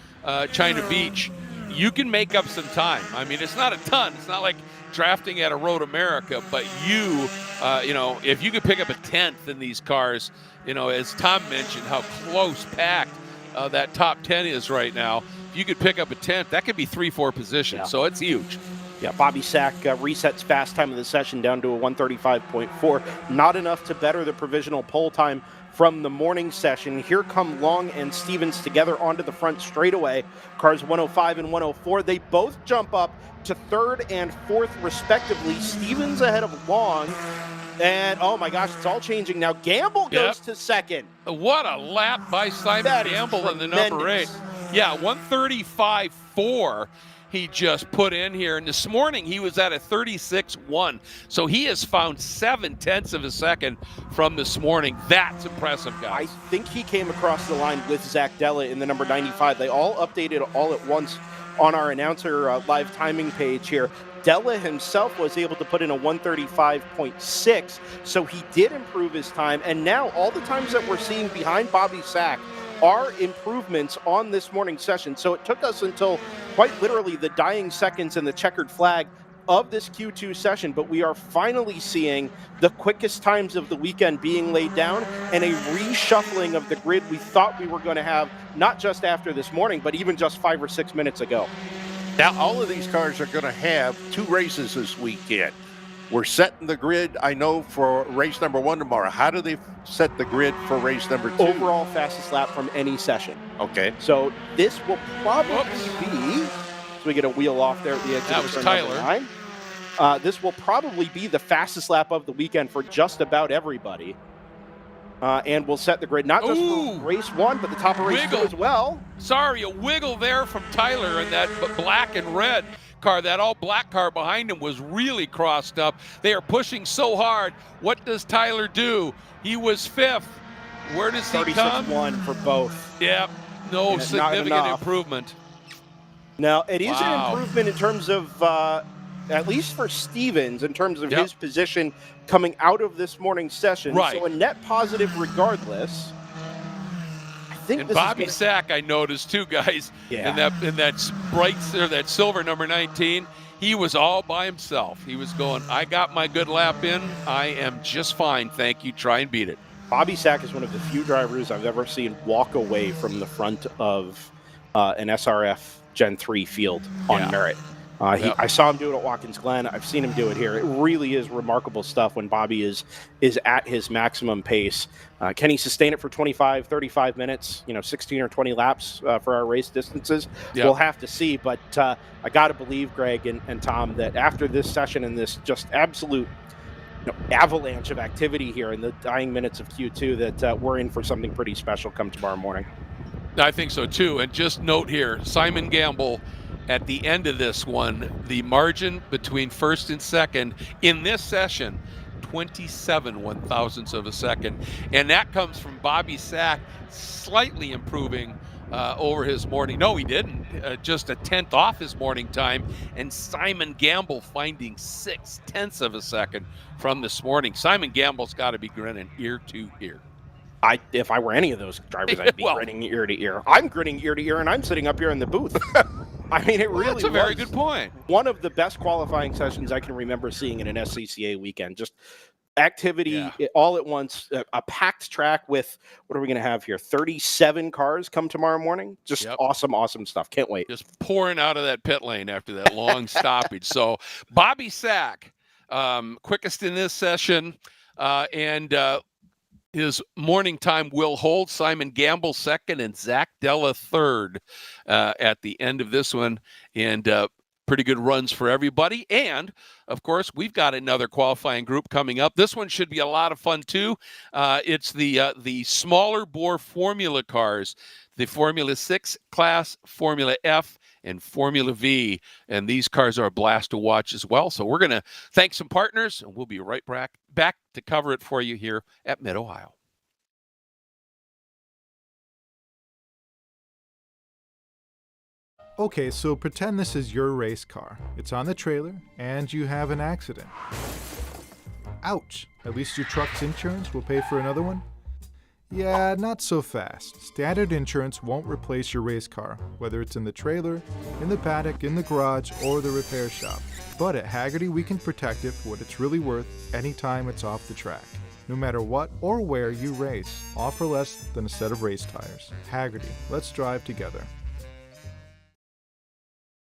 China Beach, you can make up some time. I mean, it's not a ton. It's not like drafting at a Road America, but you know, if you could pick up a 10th in these cars, you know, as Tom mentioned, how close packed that top 10 is right now. If you could pick up a 10th, that could be 3-4 positions. Yeah. So it's huge. Yeah, Bobby Sack resets fast time of the session down to a 135.4. Not enough to better the provisional pole time from the morning session. Here come Long and Stevens together onto the front straightaway. Cars 105 and 104. They both jump up to third and fourth respectively. Stevens ahead of Long. And, oh my gosh, it's all changing now. Gamble goes to second. What a lap by Simon Gamble in the number 8. Yeah, 135.4. He just put in here, and this morning he was at a 36.1, so he has found 0.7 of a second from this morning. That's impressive, guys. I think he came across the line with Zach Della in the number 95. They all updated all at once on our announcer live timing page here. Della himself was able to put in a 135.6, so he did improve his time, and now all the times that we're seeing behind Bobby Sack are improvements on this morning's session. So it took us until quite literally the dying seconds in the checkered flag of this Q2 session, but we are finally seeing the quickest times of the weekend being laid down and a reshuffling of the grid we thought we were going to have, not just after this morning, but even just 5 or 6 minutes ago. Now, all of these cars are going to have 2 races this weekend. We're setting the grid, I know, for race number 1 tomorrow. How do they set the grid for race number 2? Overall fastest lap from any session. Okay. So this will probably be, so we get a wheel off there at the exit. That was Tyler. This will probably be the fastest lap of the weekend for just about everybody. And we'll set the grid, not just for race 1, but the top of race 2 as well. Sorry, a wiggle there from Tyler in that black and red car. That all black car behind him was really crossed up. They are pushing so hard. What does Tyler do? He was 5th. Where does he come? 36.1 for both. Yep, no significant improvement. Now, it is an improvement in terms of, at least for Stevens, in terms of his position coming out of this morning's session. Right. So a net positive regardless. I think and Bobby Sack, I noticed too, guys, in that bright, or that silver number 19, he was all by himself. He was going, I got my good lap in. I am just fine. Thank you. Try and beat it. Bobby Sack is one of the few drivers I've ever seen walk away from the front of an SRF Gen 3 field on merit. I saw him do it at Watkins Glen. I've seen him do it here. It really is remarkable stuff when Bobby is at his maximum pace. Can he sustain it for 25, 35 minutes, 16 or 20 laps for our race distances? Yep. We'll have to see. But I got to believe, Greg and Tom, that after this session and this just absolute avalanche of activity here in the dying minutes of Q2, that we're in for something pretty special come tomorrow morning. I think so, too. And just note here, Simon Gamble, at the end of this one, the margin between first and second in this session, 27 1/1000ths of a second. And that comes from Bobby Sack slightly improving over his morning. No, he didn't. Just a 10th off his morning time. And Simon Gamble finding 0.6 of a second from this morning. Simon Gamble's got to be grinning ear to ear. If I were any of those drivers, I'd be grinning ear to ear. I'm grinning ear to ear, and I'm sitting up here in the booth. I mean, it really that's a very good point. One of the best qualifying sessions I can remember seeing in an SCCA weekend. Just activity all at once, a packed track with, what are we going to have here? 37 cars come tomorrow morning. Just awesome stuff. Can't wait. Just pouring out of that pit lane after that long stoppage. So Bobby Sack, quickest in this session, and his morning time will hold. Simon Gamble second and Zach Della third at the end of this one. And pretty good runs for everybody. And of course, we've got another qualifying group coming up. This one should be a lot of fun too. It's the smaller bore Formula cars, the Formula 6 class, Formula F, and Formula V. And these cars are a blast to watch as well. So we're going to thank some partners, and we'll be right back to cover it for you here at Mid-Ohio. Okay, so pretend this is your race car. It's on the trailer, and you have an accident. Ouch! At least your truck's insurance will pay for another one? Yeah, not so fast. Standard insurance won't replace your race car, whether it's in the trailer, in the paddock, in the garage, or the repair shop. But at Hagerty, we can protect it for what it's really worth anytime it's off the track. No matter what or where you race, offer less than a set of race tires. Hagerty, let's drive together.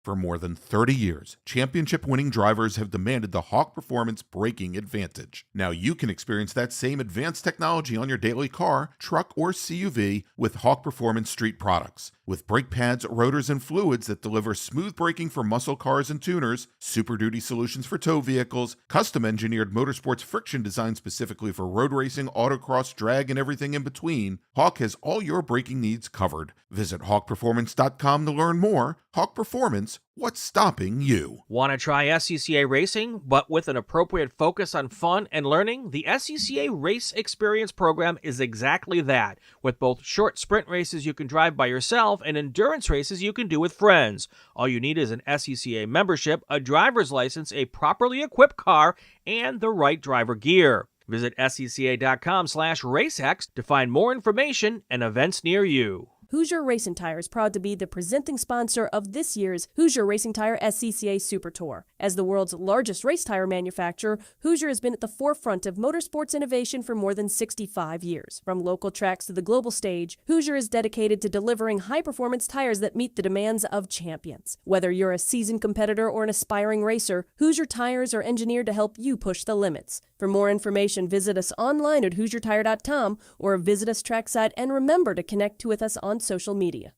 For more than 30 years, championship-winning drivers have demanded the Hawk Performance braking advantage. Now you can experience that same advanced technology on your daily car, truck, or CUV with Hawk Performance Street products. With brake pads, rotors, and fluids that deliver smooth braking for muscle cars and tuners, Super Duty solutions for tow vehicles, custom-engineered motorsports friction designed specifically for road racing, autocross, drag, and everything in between, Hawk has all your braking needs covered. Visit hawkperformance.com to learn more. Hawk Performance, what's stopping you? Want to try SCCA racing, but with an appropriate focus on fun and learning? The SCCA Race Experience program is exactly that, with both short sprint races you can drive by yourself and endurance races you can do with friends. All you need is an SCCA membership, a driver's license, a properly equipped car, and the right driver gear. Visit scca.com/racex to find more information and events near you. Hoosier Racing Tire is proud to be the presenting sponsor of this year's Hoosier Racing Tire SCCA Super Tour. As the world's largest race tire manufacturer, Hoosier has been at the forefront of motorsports innovation for more than 65 years. From local tracks to the global stage, Hoosier is dedicated to delivering high-performance tires that meet the demands of champions. Whether you're a seasoned competitor or an aspiring racer, Hoosier tires are engineered to help you push the limits. For more information, visit us online at HoosierTire.com or visit us trackside, and remember to connect with us on social media.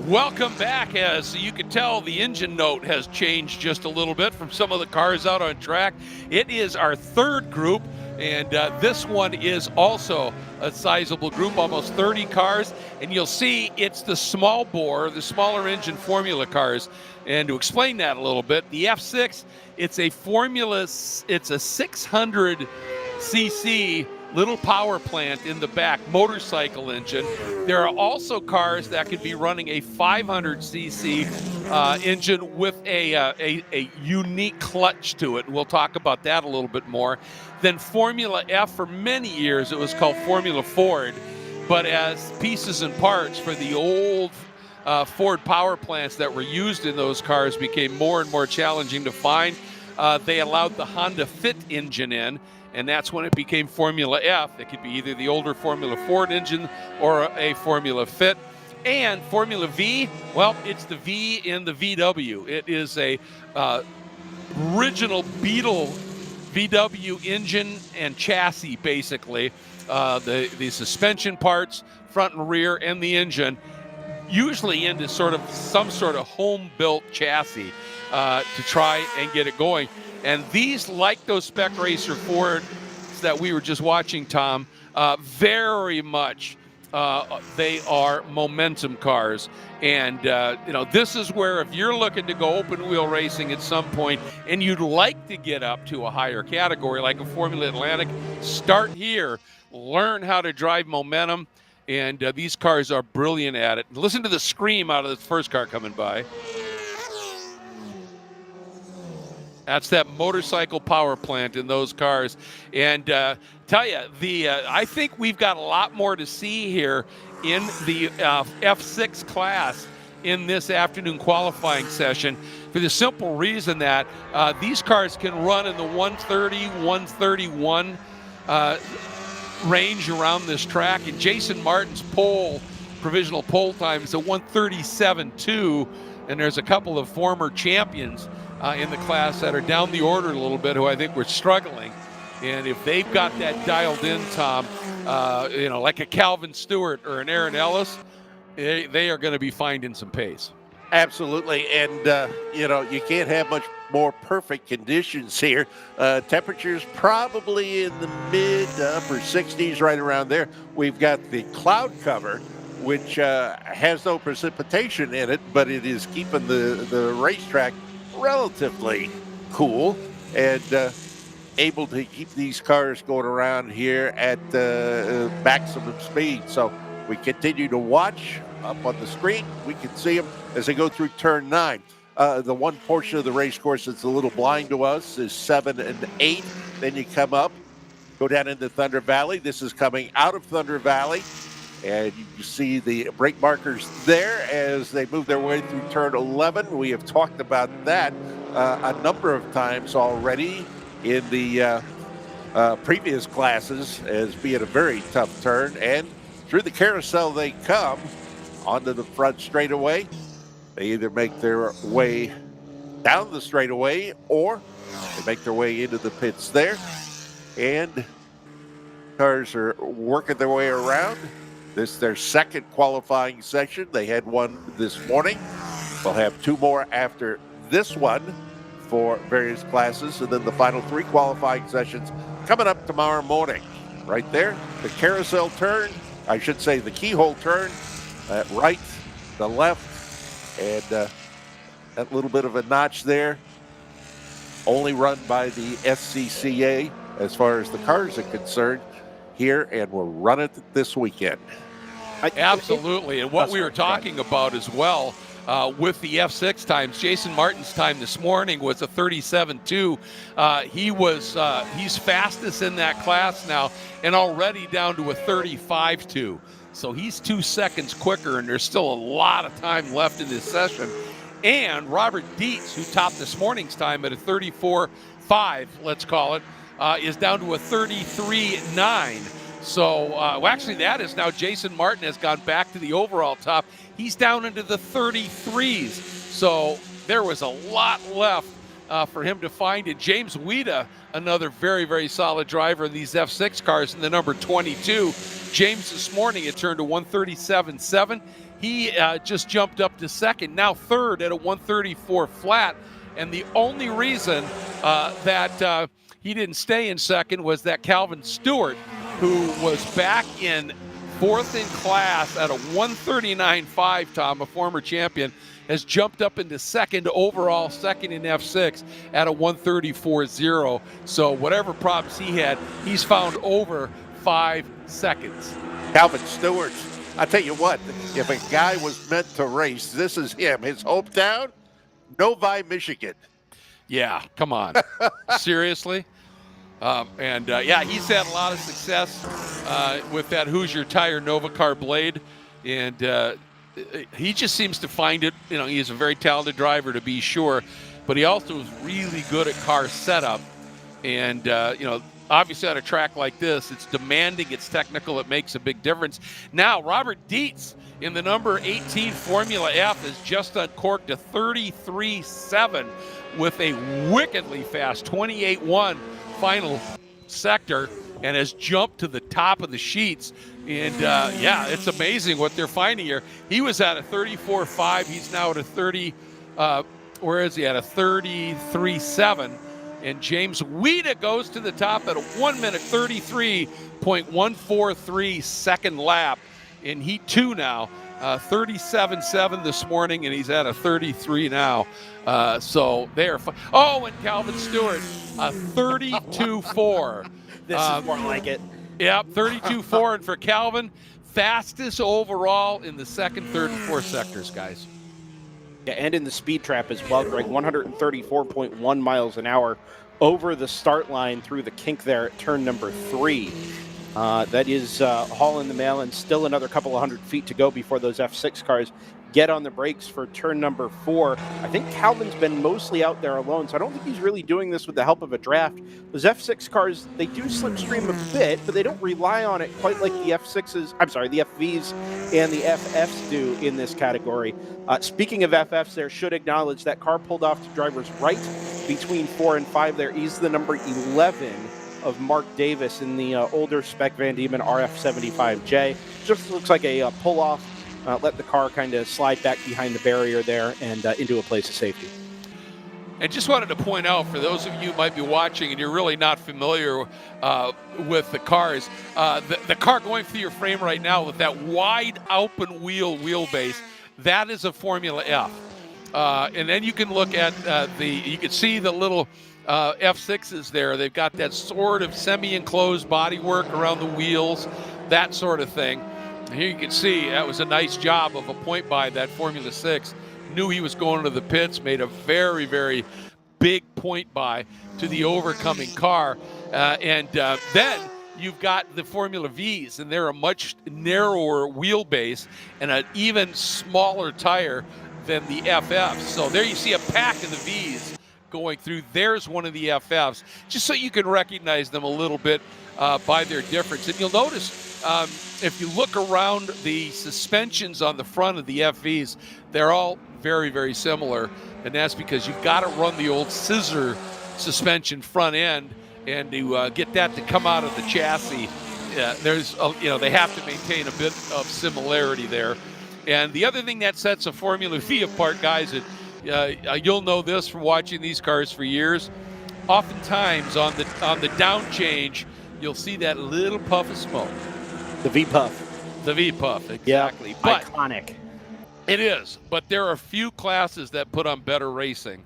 Welcome back. As you can tell, the engine note has changed just a little bit from some of the cars out on track. It is our third group, and this one is also a sizable group, almost 30 cars. And you'll see it's the small bore, the smaller engine Formula cars. And to explain that a little bit, the F6, it's a 600 cc little power plant in the back, motorcycle engine. There are also cars that could be running a 500 cc engine with a unique clutch to it. We'll talk about that a little bit more. Then Formula F, for many years it was called Formula Ford, but as pieces and parts for the old Ford power plants that were used in those cars became more and more challenging to find, they allowed the Honda Fit engine in, and that's when it became Formula F. It could be either the older Formula Ford engine or a Formula Fit. And Formula V, well, it's the V in the VW. It is a original Beetle VW engine and chassis, basically. The suspension parts, front and rear, and the engine, usually into some sort of home-built chassis to try and get it going. And these, like those Spec Racer Fords that we were just watching, Tom, very much they are momentum cars. And, this is where if you're looking to go open wheel racing at some point and you'd like to get up to a higher category like a Formula Atlantic, start here, learn how to drive momentum. And these cars are brilliant at it. Listen to the scream out of this first car coming by. That's that motorcycle power plant in those cars. And tell you, I think we've got a lot more to see here in the F6 class in this afternoon qualifying session, for the simple reason that these cars can run in the 130, 131 range around this track. And Jason Martin's provisional pole time is a 137.2, and there's a couple of former champions in the class that are down the order a little bit who I think were struggling. And if they've got that dialed in, Tom, like a Calvin Stewart or an Aaron Ellis, they are going to be finding some pace. Absolutely. And, you can't have much more perfect conditions here. Temperatures probably in the mid to upper 60s, right around there. We've got the cloud cover, which has no precipitation in it, but it is keeping the racetrack relatively cool and able to keep these cars going around here at maximum speed. So we continue to watch up on the screen. We can see them as they go through turn 9. The one portion of the race course that's a little blind to us is 7 and 8. Then you come up, go down into Thunder Valley. This is coming out of Thunder Valley. And you see the brake markers there as they move their way through turn 11. We have talked about that a number of times already in the previous classes as being a very tough turn. And through the carousel they come onto the front straightaway. They either make their way down the straightaway or they make their way into the pits there. And cars are working their way around. This is their second qualifying session. They had one this morning. They'll have 2 more after this one for various classes. And then the final 3 qualifying sessions coming up tomorrow morning. Right there, the carousel turn, I should say the keyhole turn, right, the left, and that little bit of a notch there, only run by the SCCA as far as the cars are concerned here, and we'll run it this weekend. Absolutely. And what we were talking about as well with the F6 times, Jason Martin's time this morning was a 37.2. He's fastest in that class now and already down to a 35.2. So he's 2 seconds quicker, and there's still a lot of time left in this session. And Robert Dietz, who topped this morning's time at a 34.5, let's call it, is down to a 33.9. So, actually, that is now Jason Martin has gone back to the overall top. He's down into the 33s. So there was a lot left for him to find it. James Weida, another very, very solid driver in these F6 cars in the number 22. James this morning, it turned to 137.7. He just jumped up to second, now third at a 134 flat. And the only reason that he didn't stay in second was that Calvin Stewart, who was back in fourth in class at a 139.5, Tom, a former champion, has jumped up into second overall, second in F6 at a 134.0. So whatever problems he had, he's found over 5 seconds. Calvin Stewart, I tell you what, if a guy was meant to race, this is him. His hometown, Novi, Michigan. Yeah, come on. Seriously? Yeah, he's had a lot of success with that Hoosier Tire Novacar blade, and he just seems to find it. You know, he's a very talented driver, to be sure, but he also is really good at car setup. And, you know, obviously on a track like this, it's demanding, it's technical, it makes a big difference. Now, Robert Dietz in the number 18 Formula F has just uncorked a 33.7 with a wickedly fast 28.1 final sector and has jumped to the top of the sheets. And yeah, it's amazing what they're finding here. He was at a 34.5. He's now at a 30, where is he at? A 33.7. And James Weeda goes to the top at a 1 minute 33.143 second lap in Heat 2 now. 37.7 this morning, and he's at a 33 now. So they're oh, and Calvin Stewart, a 32.4. This is more like it. Yep, 32.4. And for Calvin, fastest overall in the second, third, and fourth sectors, guys. Yeah, and in the speed trap as well, Greg, 134.1 miles an hour over the start line through the kink there at turn number 3. That is hauling the mail, and still another couple of hundred feet to go before those F6 cars get on the brakes for turn number 4. I think Calvin's been mostly out there alone, so I don't think he's really doing this with the help of a draft. Those F6 cars, they do slipstream a bit, but they don't rely on it quite like the F6s, I'm sorry, the FVs and the FFs do in this category. Speaking of FFs, there should acknowledge that car pulled off to driver's right between 4 and 5 there. He's the number 11 of Mark Davis in the older Spec Van Diemen RF75J. Just looks like a pull-off. Let the car kind of slide back behind the barrier there and into a place of safety. And just wanted to point out, for those of you who might be watching and you're really not familiar with the cars, the car going through your frame right now with that wide open wheelbase, that is a Formula F. And then you can look at you can see the little F6s there. They've got that sort of semi-enclosed bodywork around the wheels, that sort of thing. And here you can see that was a nice job of a point by that Formula 6. Knew he was going to the pits, made a very, very big point by to the overcoming car. And then you've got the Formula Vs, and they're a much narrower wheelbase and an even smaller tire than the FFs. So there you see a pack of the Vs going through. There's one of the FFs, just so you can recognize them a little bit by their difference. And you'll notice if you look around the suspensions on the front of the FVs, they're all very, very similar. And that's because you've got to run the old scissor suspension front end, and to get that to come out of the chassis, there's they have to maintain a bit of similarity there. And the other thing that sets a Formula V apart, guys, you'll know this from watching these cars for years. Oftentimes on the down change, you'll see that little puff of smoke. The V-puff. The V-puff, exactly. Yeah, but iconic. It is, but there are a few classes that put on better racing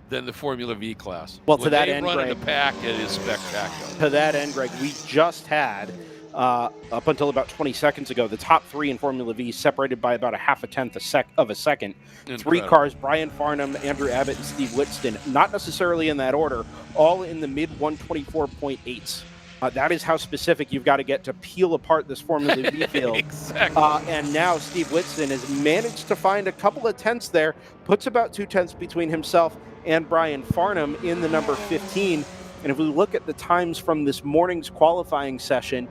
than the Formula V class. Well, when to that they end, run Greg, in a pack, it is spectacular. To that end, Greg, we just had, up until about 20 seconds ago, the top 3 in Formula V separated by about a half a tenth of a second. Incredible. 3 cars, Brian Farnham, Andrew Abbott, and Steve Whitston, not necessarily in that order, all in the mid 124.8s. That is how specific you've got to get to peel apart this Formula V field. Exactly. And now Steve Whitston has managed to find a couple of tenths there, puts about 2 tenths between himself and Brian Farnham in the number 15. And if we look at the times from this morning's qualifying session,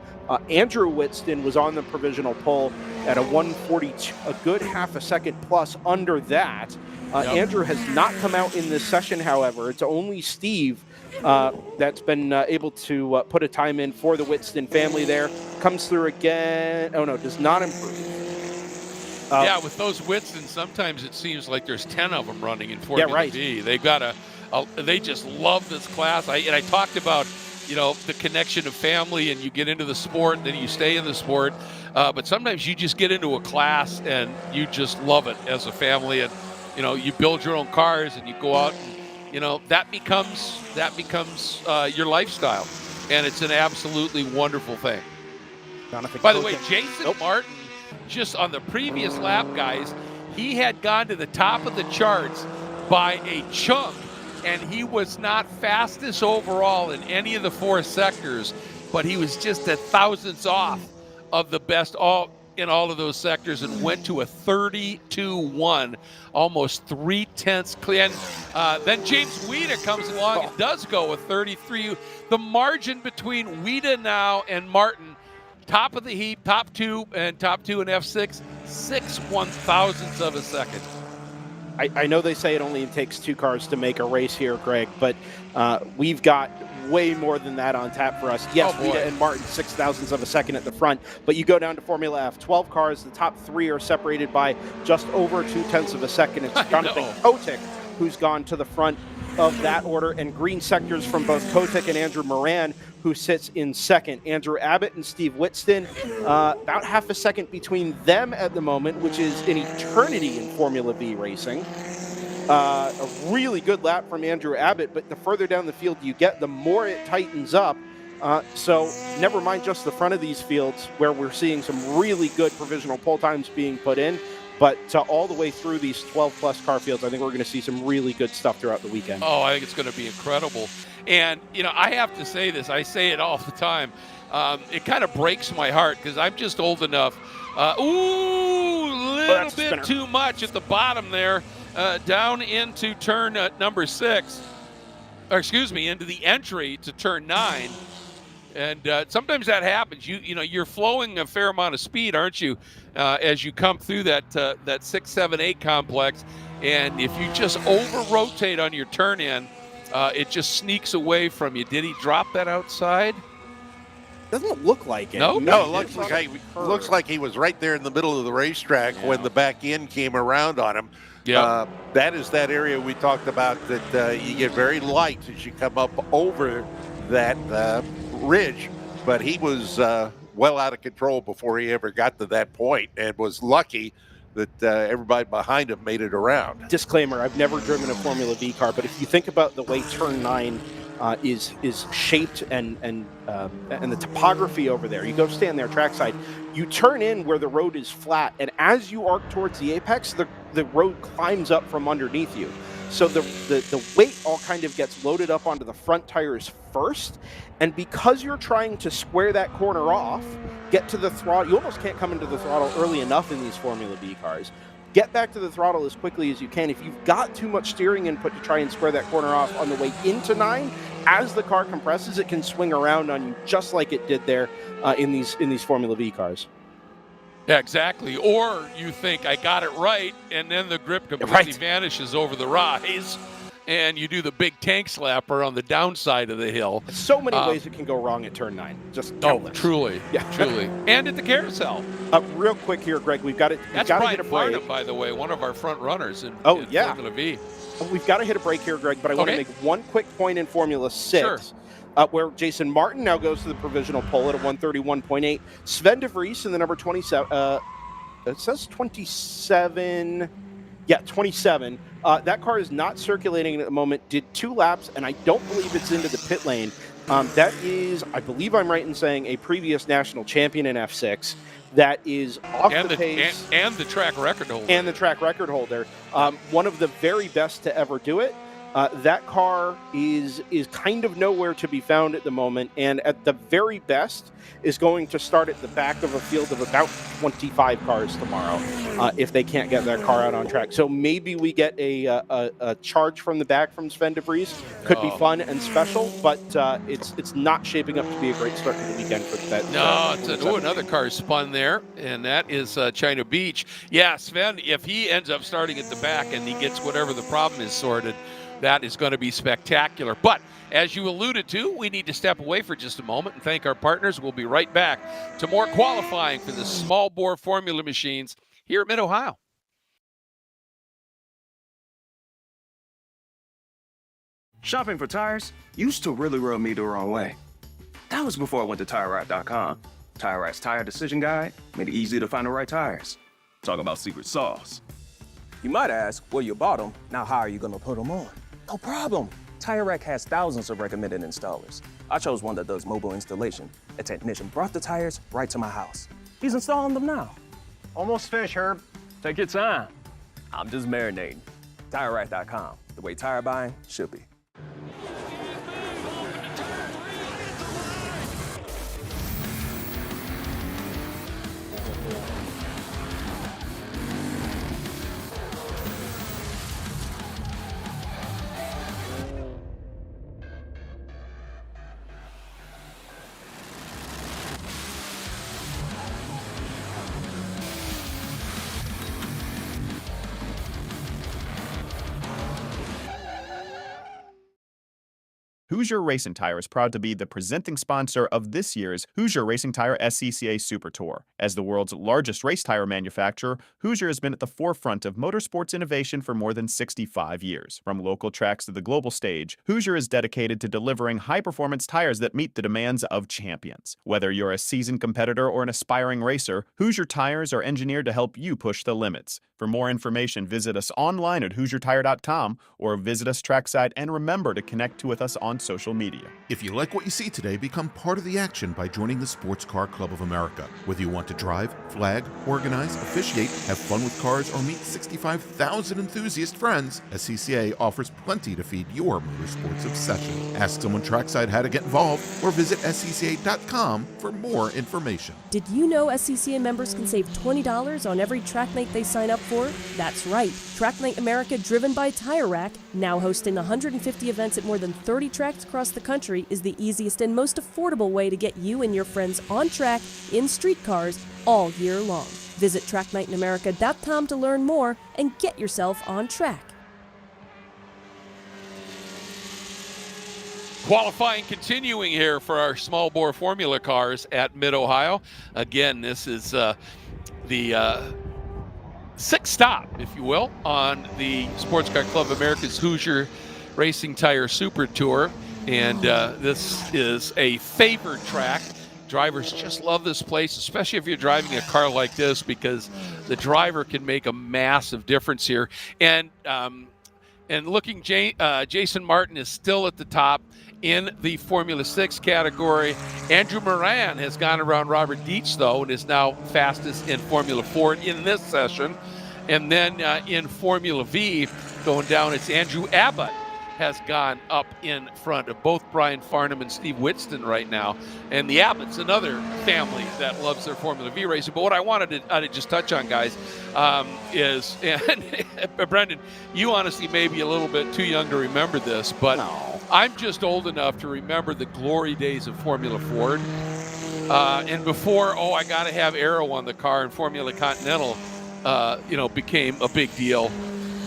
Andrew Whitston was on the provisional pole at a 142, a good half a second plus under that. Andrew has not come out in this session, however. It's only Steve that's been able to put a time in for the Whitston family there. Comes through again. Oh, no, does not improve. Yeah, with those Whitstons, sometimes it seems like there's 10 of them running in Formula V. They they just love this class. I talked about, the connection of family, and you get into the sport, then you stay in the sport. But sometimes you just get into a class and you just love it as a family, and you build your own cars and you go out, and that becomes your lifestyle, and it's an absolutely wonderful thing. By the way, Jason Martin, just on the previous lap, guys, he had gone to the top of the charts by a chunk, and he was not fastest overall in any of the 4 sectors, but he was just a thousandths off of the best in all of those sectors, and went to a 32-1, almost 3/10 clean. Then James Weida comes along and does go a 33. The margin between Weida now and Martin, top of the heap, top two in F6, 6/1000ths of a second. I know they say it only takes 2 cars to make a race here, Greg, but we've got way more than that on tap for us. Yes, Weida and Martin, 6/1000ths of a second at the front, but you go down to Formula F, 12 cars, the top 3 are separated by just over 0.2 of a second. It's Jonathan Kotick who's gone to the front of that order, and green sectors from both Kotick and Andrew Moran, who sits in second. Andrew Abbott and Steve Whitston, about half a second between them at the moment, which is an eternity in Formula V racing. A really good lap from Andrew Abbott, but the further down the field you get, the more it tightens up. So never mind just the front of these fields, where we're seeing some really good provisional pole times being put in, but all the way through these 12-plus car fields, I think we're going to see some really good stuff throughout the weekend. Oh, I think it's going to be incredible. And, I have to say this. I say it all the time. It kind of breaks my heart because I'm just old enough. Little bit too much at the bottom there. Down into turn number 6. Or excuse me, into the entry to turn 9. And sometimes that happens. You're flowing a fair amount of speed, aren't you, as you come through that 6, 7, 8 complex. And if you just over-rotate on your turn-in, it just sneaks away from you. Did he drop that outside? Doesn't look like it. No, it looks like he was right there in the middle of the racetrack when the back end came around on him. Yeah, that is that area we talked about that you get very light as you come up over that ridge, but he was well out of control before he ever got to that point, and was lucky that everybody behind him made it around. Disclaimer, I've never driven a Formula V car, but if you think about the way turn 9 is shaped and the topography over there, you go stand there trackside, you turn in where the road is flat, and as you arc towards the apex, the road climbs up from underneath you. So the weight all kind of gets loaded up onto the front tires first, and because you're trying to square that corner off, get to the throttle, you almost can't come into the throttle early enough in these Formula V cars. Get back to the throttle as quickly as you can. If you've got too much steering input to try and square that corner off on the way into 9, as the car compresses, it can swing around on you just like it did there in these Formula V cars. Yeah, exactly. Or you think, I got it right, and then the grip completely vanishes over the rise, and you do the big tank slapper on the downside of the hill. So many ways it can go wrong at turn 9. Just countless. Truly. Yeah, truly. And at the carousel. Real quick here, Greg, we've got to That's hit Brian a break. Farnham, by the way, one of our front runners in Formula V. We've got to hit a break here, Greg, but I want to make one quick point in Formula 6. Where Jason Martin now goes to the provisional pole at a 131.8. Sven de Vries in the number 27. It says 27. Yeah, 27. That car is not circulating at the moment. Did 2 laps, and I don't believe it's into the pit lane. That is, I believe I'm right in saying, a previous national champion in F6. That is off the pace. And the track record holder. And the track record holder. One of the very best to ever do it. That car is kind of nowhere to be found at the moment, and at the very best is going to start at the back of a field of about 25 cars tomorrow if they can't get that car out on track. So maybe we get a charge from the back from Sven de Vries. Could be fun and special, but it's not shaping up to be a great start to the weekend for that. No, another car spun there, and that is China Beach. Yeah, Sven, if he ends up starting at the back and he gets whatever the problem is sorted, that is going to be spectacular. But as you alluded to, we need to step away for just a moment and thank our partners. We'll be right back to more qualifying for the small bore formula machines here at Mid-Ohio. Shopping for tires used to really rub me the wrong way. That was before I went to TireRack.com. TireRack's tire decision guide made it easy to find the right tires. Talk about secret sauce. You might ask, well, you bought them. Now how are you going to put them on? No problem. TireRack has thousands of recommended installers. I chose one that does mobile installation. A technician brought the tires right to my house. He's installing them now. Almost finished, Herb. Take your time. I'm just marinating. TireRack.com, the way tire buying should be. Hoosier Racing Tire is proud to be the presenting sponsor of this year's Hoosier Racing Tire SCCA Super Tour. As the world's largest race tire manufacturer, Hoosier has been at the forefront of motorsports innovation for more than 65 years. From local tracks to the global stage, Hoosier is dedicated to delivering high-performance tires that meet the demands of champions. Whether you're a seasoned competitor or an aspiring racer, Hoosier tires are engineered to help you push the limits. For more information, visit us online at HoosierTire.com or visit us trackside, and remember to connect with us on social media. If you like what you see today, become part of the action by joining the Sports Car Club of America. Whether you want to drive, flag, organize, officiate, have fun with cars, or meet 65,000 enthusiast friends, SCCA offers plenty to feed your motorsports obsession. Ask someone trackside how to get involved or visit SCCA.com for more information. Did you know SCCA members can save $20 on every track night they sign up for? That's right. Track Night America, driven by Tire Rack, now hosting 150 events at more than 30 tracks across the country, is the easiest and most affordable way to get you and your friends on track in street cars all year long. Visit tracknightinamerica.com to learn more and get yourself on track. Qualifying continuing here for our small bore formula cars at Mid-Ohio. Again, this is the sixth stop, if you will, on the Sports Car Club of America's Hoosier Racing Tire Super Tour. And this is a favored track. Drivers just love this place, especially if you're driving a car like this, because the driver can make a massive difference here. And looking, Jason Martin is still at the top in the Formula 6 category. Andrew Moran has gone around Robert Dietz, though, and is now fastest in Formula 4 in this session. And then in Formula V, going down, it's Andrew Abbott has gone up in front of both Brian Farnham and Steve Whitston right now. And the Abbott's another family that loves their Formula V racing. But what I wanted to just touch on, guys, is, and Brendan, you honestly may be a little bit too young to remember this, but I'm just old enough to remember the glory days of Formula Ford. And before, I got to have Aero on the car, and Formula Continental, became a big deal.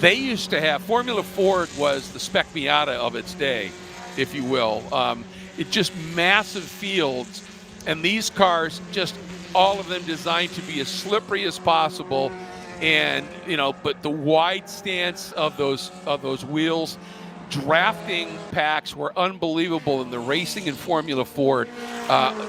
They used to have, Formula Ford was the Spec Miata of its day, if you will. It just massive fields, and these cars, just all of them designed to be as slippery as possible, and but the wide stance of those wheels. Drafting packs were unbelievable, and the racing in Formula Ford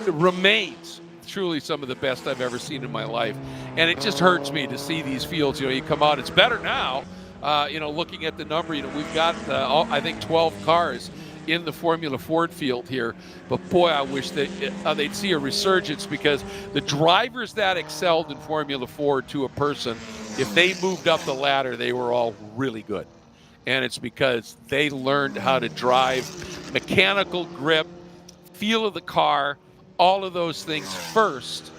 remains truly some of the best I've ever seen in my life. And it just hurts me to see these fields. You come out, it's better now. Looking at the number, we've got, I think, 12 cars in the Formula Ford field here. But boy, I wish that they'd see a resurgence, because the drivers that excelled in Formula Ford to a person, if they moved up the ladder, they were all really good. And it's because they learned how to drive, mechanical grip, feel of the car, all of those things first.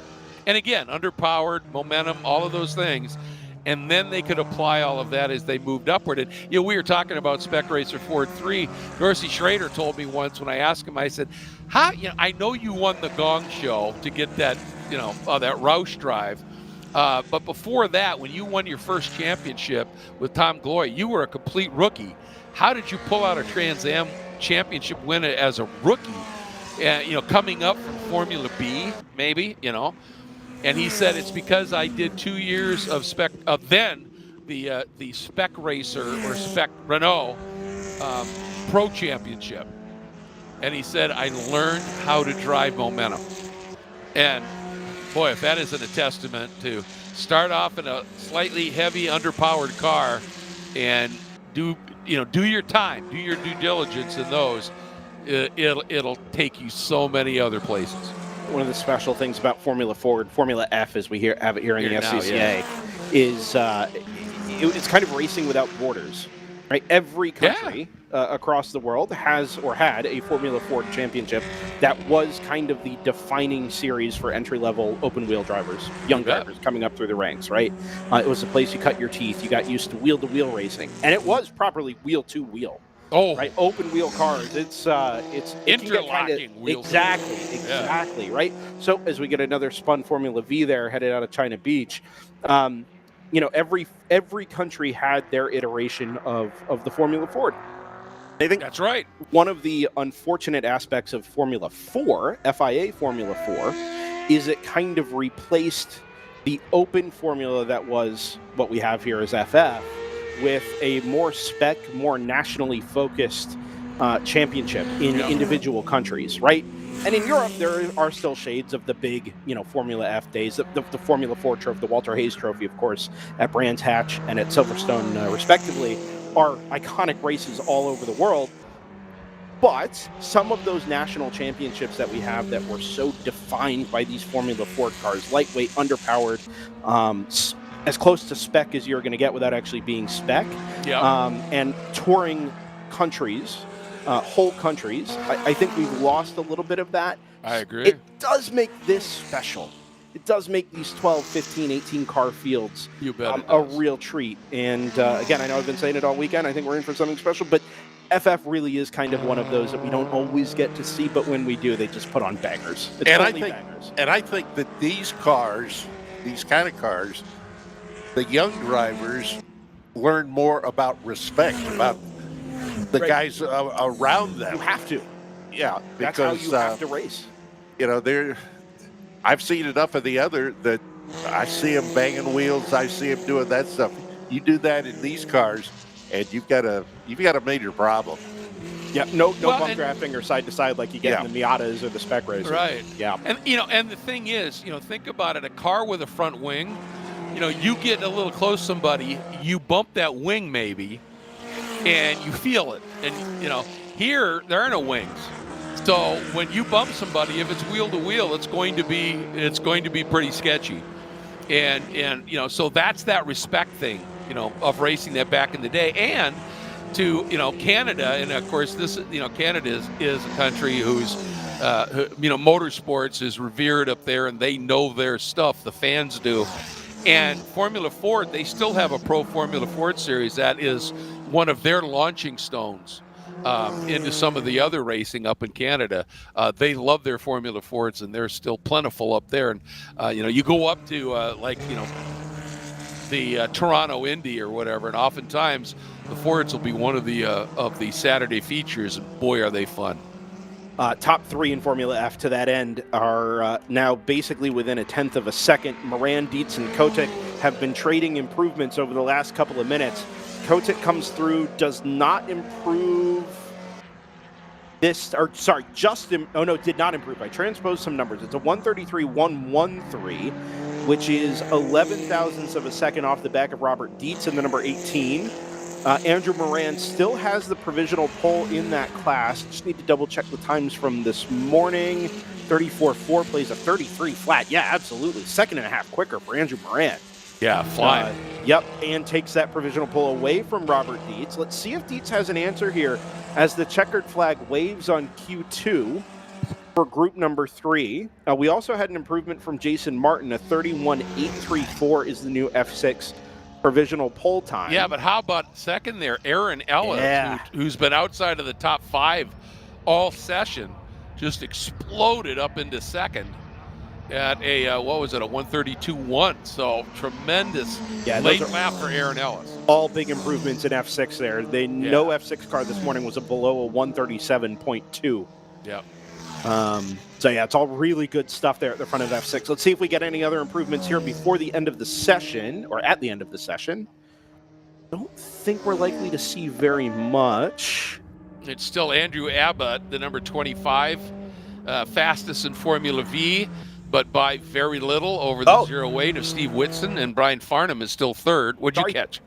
And again, underpowered, momentum, all of those things. And then they could apply all of that as they moved upward. And, we were talking about Spec Racer Ford 3. Dorsey Schrader told me once, when I asked him, I said, I know you won the Gong Show to get that, that Roush drive. But before that, when you won your first championship with Tom Glory, you were a complete rookie. How did you pull out a Trans Am championship winner as a rookie? Coming up from Formula B, maybe, And he said it's because I did 2 years of Spec, then the Spec Racer or Spec Renault Pro Championship. And he said, I learned how to drive momentum. And boy, if that isn't a testament to start off in a slightly heavy, underpowered car and do your time, do your due diligence in those, it'll take you so many other places. One of the special things about Formula Ford, Formula F, as we have it here in the SCCA, is it's kind of racing without borders, right? Every country across the world has or had a Formula Ford championship that was kind of the defining series for entry-level open-wheel drivers, young drivers coming up through the ranks, right? It was the place you cut your teeth. You got used to wheel-to-wheel racing, and it was properly wheel-to-wheel. Oh, right, open wheel cars. It's interlocking wheels. Exactly, right. So as we get another spun Formula V there headed out of China Beach, every country had their iteration of the Formula Ford. I think that's right. One of the unfortunate aspects of Formula 4, FIA Formula 4, is it kind of replaced the open formula that was what we have here as FF with a more spec, more nationally focused championship in individual countries, right? And in Europe, there are still shades of the big, Formula F days, the Formula 4 trophy, the Walter Hayes Trophy, of course, at Brands Hatch and at Silverstone, respectively, are iconic races all over the world. But some of those national championships that we have that were so defined by these Formula Ford cars, lightweight, underpowered, as close to spec as you're going to get without actually being spec, and touring countries, whole countries, I think we've lost a little bit of that. I agree. It does make this special. It does make these 12, 15, 18 car fields a real treat. And again, I know I've been saying it all weekend. I think we're in for something special, but FF really is kind of one of those that we don't always get to see, but when we do, they just put on bangers. I think that these cars, these kind of cars, the young drivers learn more about respect, about the guys around them. You have to. Yeah, that's how you have to race. I've seen enough of the other that I see them banging wheels. I see them doing that stuff. You do that in these cars, and you've got a major problem. Yeah, no bump drafting or side to side like you get in the Miatas or the Spec Racers. Right. Yeah. And and the thing is, think about it. A car with a front wing, you get a little close to somebody, you bump that wing maybe, and you feel it. And here there are no wings. So when you bump somebody, if it's wheel to wheel, it's going to be pretty sketchy. And so that's that respect thing, of racing that back in the day. And to Canada, and of course this Canada is a country whose motorsports is revered up there, and they know their stuff. The fans do. And Formula Ford, they still have a Pro Formula Ford series that is one of their launching stones into some of the other racing up in Canada. They love their Formula Fords, and they're still plentiful up there. And you go up to the Toronto Indy or whatever, and oftentimes the Fords will be one of the Saturday features, and boy, are they fun. Top three in Formula F to that end are now basically within a tenth of a second. Moran, Dietz, and Kotick have been trading improvements over the last couple of minutes. Kotick comes through, does not improve this, or sorry, did not improve. I transposed some numbers. It's a 133.113, which is 11 thousandths of a second off the back of Robert Dietz in the number 18. Andrew Moran still has the provisional pole in that class. Just need to double check the times from this morning. 34.4 plays a 33 flat. Yeah, absolutely. Second and a half quicker for Andrew Moran. Yeah, flying. Yep, and takes that provisional pole away from Robert Dietz. Let's see if Dietz has an answer here as the checkered flag waves on Q2 for group number 3. We also had an improvement from Jason Martin. A 31.834 is the new F6 provisional pole time. Yeah, but how about second there, Aaron Ellis, who's been outside of the top 5 all session, just exploded up into second at a, a 132.1. So tremendous late lap for Aaron Ellis. All big improvements in F6 there. No F6 car this morning was below a 137.2. Yep. So yeah, it's all really good stuff there at the front of F6. Let's see if we get any other improvements here before the end of the session, or at the end of the session. Don't think we're likely to see very much. It's still Andrew Abbott, the number 25, fastest in Formula V, but by very little over the zero weight of Steve Whitson, and Brian Farnham is still third. What'd you catch?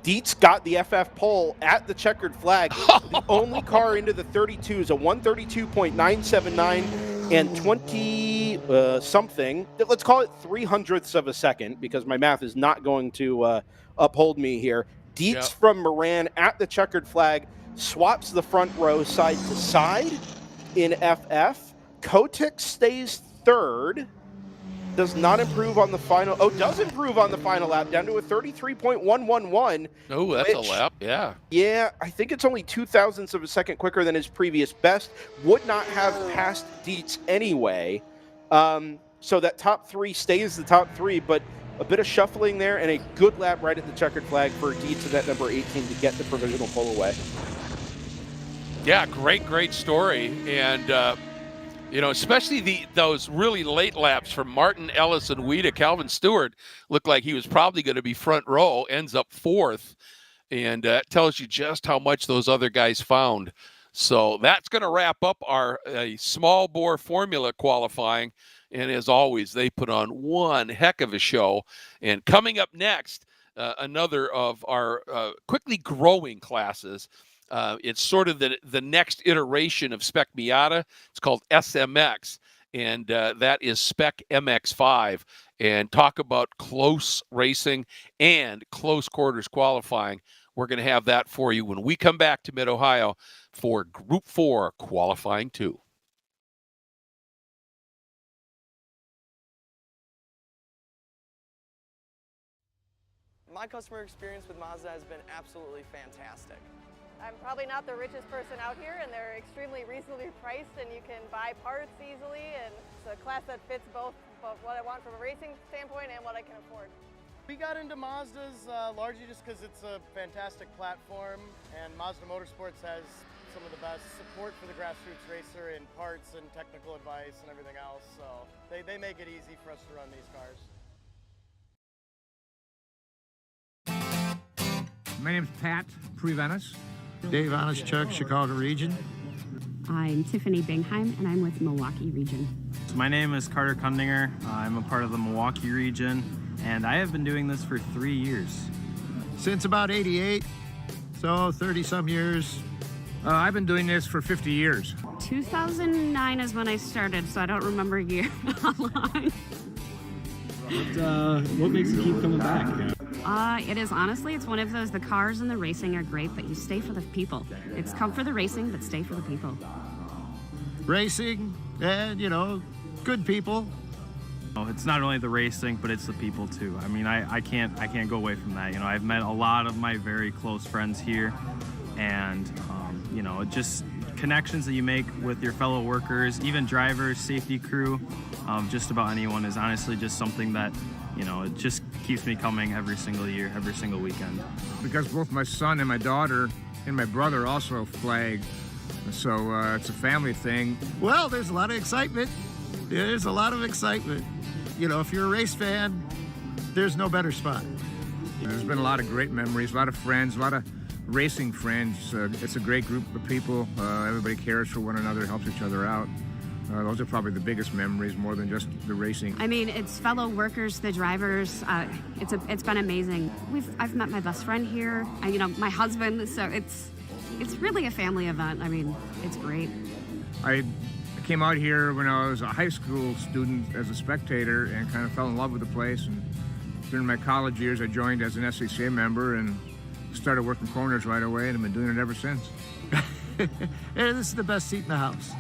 Dietz got the FF pole at the checkered flag. The only car into the 32 is a 132.979 and 20 something. Let's call it 0.03 of a second, because my math is not going to uphold me here. Dietz from Moran at the checkered flag swaps the front row side to side in FF. Kotick stays third. Does not improve on the final. Oh, does improve on the final lap, down to a 33.111. Oh, that's a lap, yeah. Yeah, I think it's only 0.02 of a second quicker than his previous best. Would not have passed Dietz anyway. So that top three stays the top three, but a bit of shuffling there and a good lap right at the checkered flag for Dietz at that number 18 to get the provisional pole away. Yeah, great story. And, you know, especially those really late laps from Martin, Ellis, and Weida. Calvin Stewart looked like he was probably going to be front row, ends up fourth. And that tells you just how much those other guys found. So that's going to wrap up our small bore formula qualifying. And as always, they put on one heck of a show. And coming up next, another of our quickly growing classes. It's sort of the next iteration of Spec Miata. It's called SMX, and that is Spec MX5. And talk about close racing and close quarters qualifying. We're going to have that for you when we come back to Mid-Ohio for Group 4 Qualifying 2. My customer experience with Mazda has been absolutely fantastic. I'm probably not the richest person out here, and they're extremely reasonably priced, and you can buy parts easily, and it's a class that fits both what I want from a racing standpoint and what I can afford. We got into Mazdas largely just because it's a fantastic platform, and Mazda Motorsports has some of the best support for the grassroots racer in parts and technical advice and everything else, so they make it easy for us to run these cars. My name's Pat Prevenus. Dave Onischuk, Chicago region. I'm Tiffany Bingheim, and I'm with Milwaukee region. So my name is Carter Kundinger. I'm a part of the Milwaukee region, and I have been doing this for 3 years. Since about 88, so 30-some years. I've been doing this for 50 years. 2009 is when I started, so I don't remember year how long. What makes you keep coming back? It is honestly, it's one of those, the cars and the racing are great, but you stay for the people. It's come for the racing, but stay for the people. Racing and, good people. It's not only the racing, but it's the people too. I mean, I can't go away from that. I've met a lot of my very close friends here, and just connections that you make with your fellow workers, even drivers, safety crew, just about anyone is honestly just something that, it just keeps me coming every single year, every single weekend. Because both my son and my daughter and my brother also flag, so it's a family thing. Well, there's a lot of excitement. There's a lot of excitement. If you're a race fan, there's no better spot. There's been a lot of great memories, a lot of friends, a lot of racing friends. It's a great group of people. Everybody cares for one another, helps each other out. Those are probably the biggest memories, more than just the racing. I mean, it's fellow workers, the drivers. It's been amazing. I've met my best friend here. My husband. So it's really a family event. I mean, it's great. I came out here when I was a high school student as a spectator and kind of fell in love with the place. And during my college years, I joined as an SCCA member and started working corners right away, and I've been doing it ever since. This is the best seat in the house.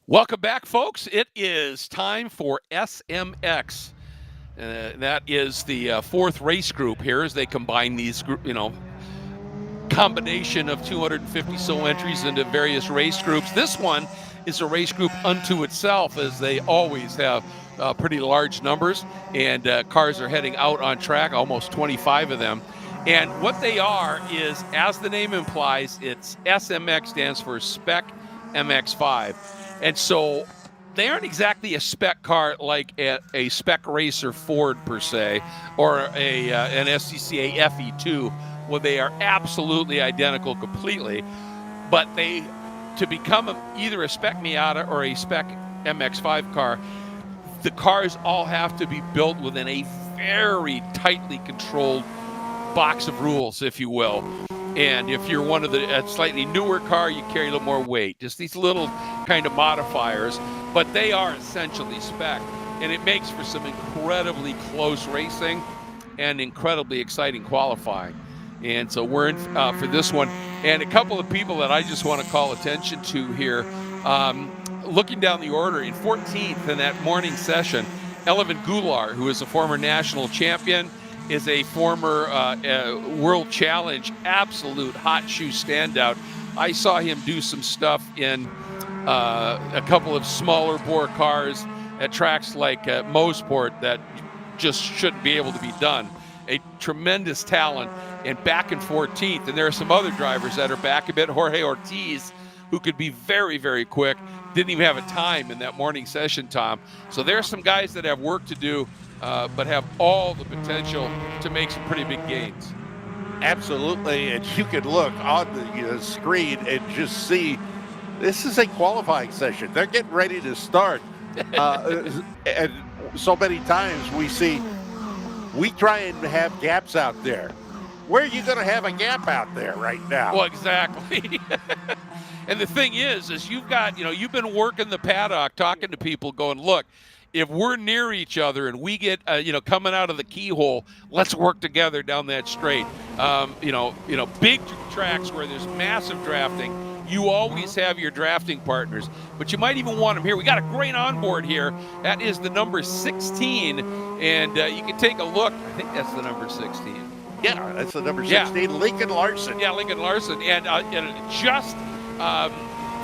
Welcome back, folks. It is time for SMX. That is the fourth race group here as they combine these combination of 250 so entries into various race groups. This one is a race group unto itself, as they always have pretty large numbers, and cars are heading out on track, almost 25 of them. And what they are is, as the name implies, it's SMX stands for Spec MX-5. And so they aren't exactly a spec car like a spec racer Ford per se, or an SCCA FE2, where they are absolutely identical completely. But to become either a spec Miata or a spec MX-5 car, the cars all have to be built within a very tightly controlled box of rules, if you will. And if you're one of a slightly newer car, you carry a little more weight. Just these little kind of modifiers, but they are essentially spec. And it makes for some incredibly close racing and incredibly exciting qualifying. And so we're in for this one. And a couple of people that I just want to call attention to here, looking down the order, in 14th in that morning session, Elevin Goulart, who is a former national champion, is a former World Challenge absolute hot shoe standout. I saw him do some stuff in a couple of smaller bore cars at tracks like Mossport that just shouldn't be able to be done. A tremendous talent, and back in 14th. And there are some other drivers that are back a bit. Jorge Ortiz, who could be very, very quick, didn't even have a time in that morning session, Tom. So there are some guys that have work to do, but have all the potential to make some pretty big gains. Absolutely, and you can look on the screen and just see this is a qualifying session. They're getting ready to start. And so many times we try and have gaps out there. Where are you going to have a gap out there right now? Well, exactly. And the thing is you've got, you've been working the paddock, talking to people, going, look, if we're near each other and we get, coming out of the keyhole, let's work together down that straight. Big tracks where there's massive drafting, you always have your drafting partners, but you might even want them here. We got a great onboard here. That is the number 16, and you can take a look. I think that's the number 16. Yeah, that's the number 16, yeah. Lincoln Larson. Yeah, Lincoln Larson. And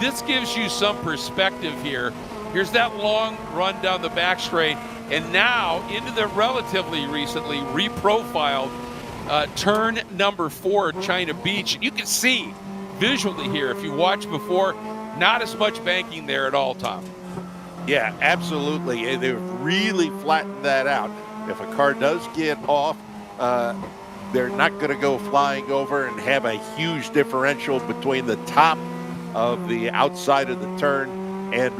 this gives you some perspective here. Here's that long run down the back straight, and now into the relatively recently reprofiled turn number 4, China Beach. You can see visually here, if you watched before, not as much banking there at all, Tom. Yeah, absolutely. And they've really flattened that out. If a car does get off, they're not going to go flying over and have a huge differential between the top of the outside of the turn and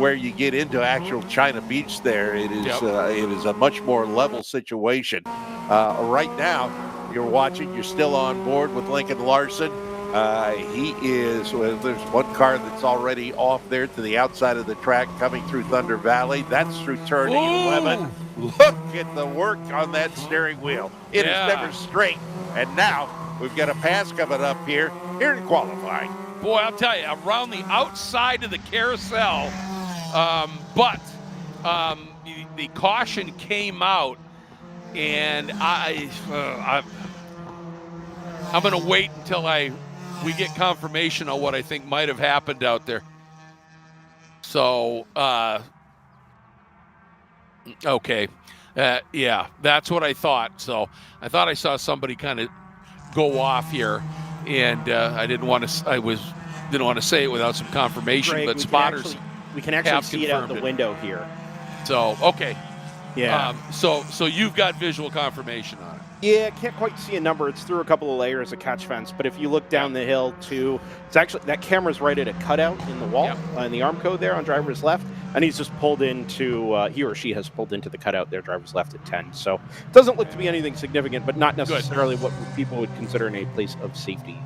where you get into actual China Beach there. It is a much more level situation. Right now, you're still on board with Lincoln Larson. There's one car that's already off there to the outside of the track coming through Thunder Valley. That's through turn 11. Look at the work on that steering wheel. It is never straight. And now we've got a pass coming up here in qualifying. Boy, I'll tell you, around the outside of the carousel, but the caution came out, and I'm going to wait until we get confirmation on what I think might have happened out there. So, okay. Yeah, that's what I thought. So I thought I saw somebody kind of go off here, and I didn't want to say it without some confirmation, Greg, but spotters we can actually see it out the window here. So, okay. Yeah. So you've got visual confirmation on it. Yeah, can't quite see a number. It's through a couple of layers of catch fence. But if you look down the hill too, it's actually, that camera's right at a cutout in the wall, in the arm code there on driver's left. And he's just pulled into, he or she has pulled into the cutout there, driver's left at 10. So it doesn't look to be anything significant, but not necessarily what people would consider in a place of safety.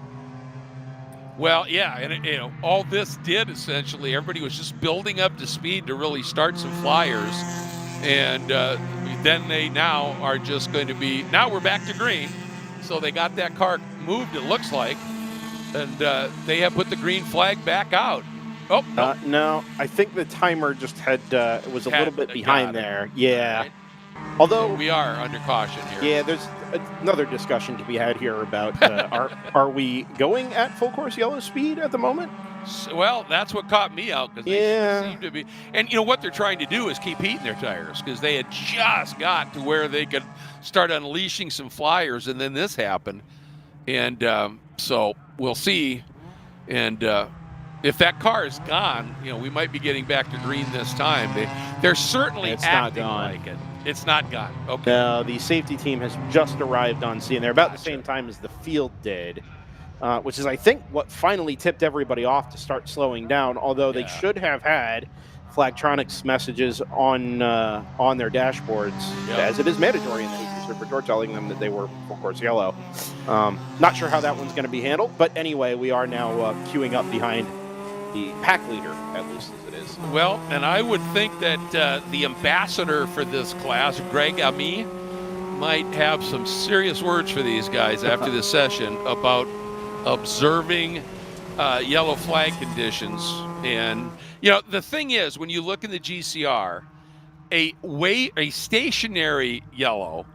Well, yeah, and all this did essentially, everybody was just building up to speed to really start some flyers. And then they now are just going to be, now we're back to green. So they got that car moved, it looks like, and they have put the green flag back out. Oh, no. No, I think the timer just was a little bit behind there. All Yeah. right. Although So we are under caution here. Yeah, there's another discussion to be had here about are we going at full course yellow speed at the moment? Well, that's what caught me out because Yeah. they seem to be. And you know what they're trying to do is keep heating their tires because they had just got to where they could start unleashing some flyers, and then this happened. And so we'll see. And if that car is gone, we might be getting back to green this time. They're certainly acting like it. It's not gone. Okay. No, the safety team has just arrived on scene. They're about the same time as the field did, which is, I think, what finally tipped everybody off to start slowing down, although they should have had Flagtronics messages on their dashboards, as it is mandatory in the Hoosier Super Tour, telling them that they were full course yellow. Not sure how that one's going to be handled, but anyway, we are now queuing up behind the pack leader, at least as it is. Well, and I would think that the ambassador for this class, Greg Ami, might have some serious words for these guys after this session about observing yellow flag conditions. And, the thing is, when you look in the GCR, a stationary yellow,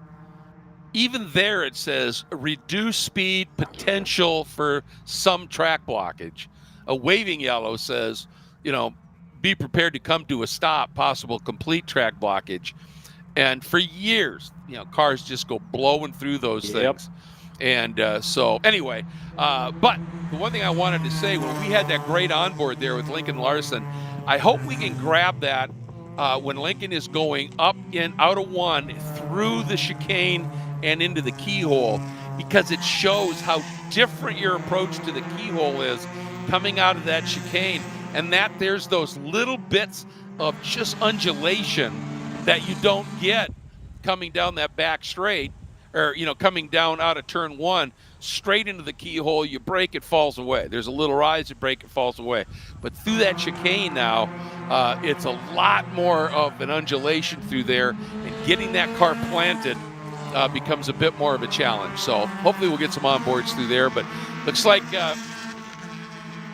even there it says reduce speed, potential for some track blockage. A waving yellow says, be prepared to come to a stop, possible complete track blockage. And for years, cars just go blowing through those things. And so anyway, but the one thing I wanted to say, when we had that great onboard there with Lincoln Larson, I hope we can grab that when Lincoln is going up and out of one through the chicane and into the keyhole, because it shows how different your approach to the keyhole is coming out of that chicane, and that there's those little bits of just undulation that you don't get coming down that back straight, or coming down out of turn one straight into the keyhole. You brake, it falls away. There's a little rise, you brake, it falls away. But through that chicane now, it's a lot more of an undulation through there, and getting that car planted becomes a bit more of a challenge. So hopefully we'll get some onboards through there, but looks like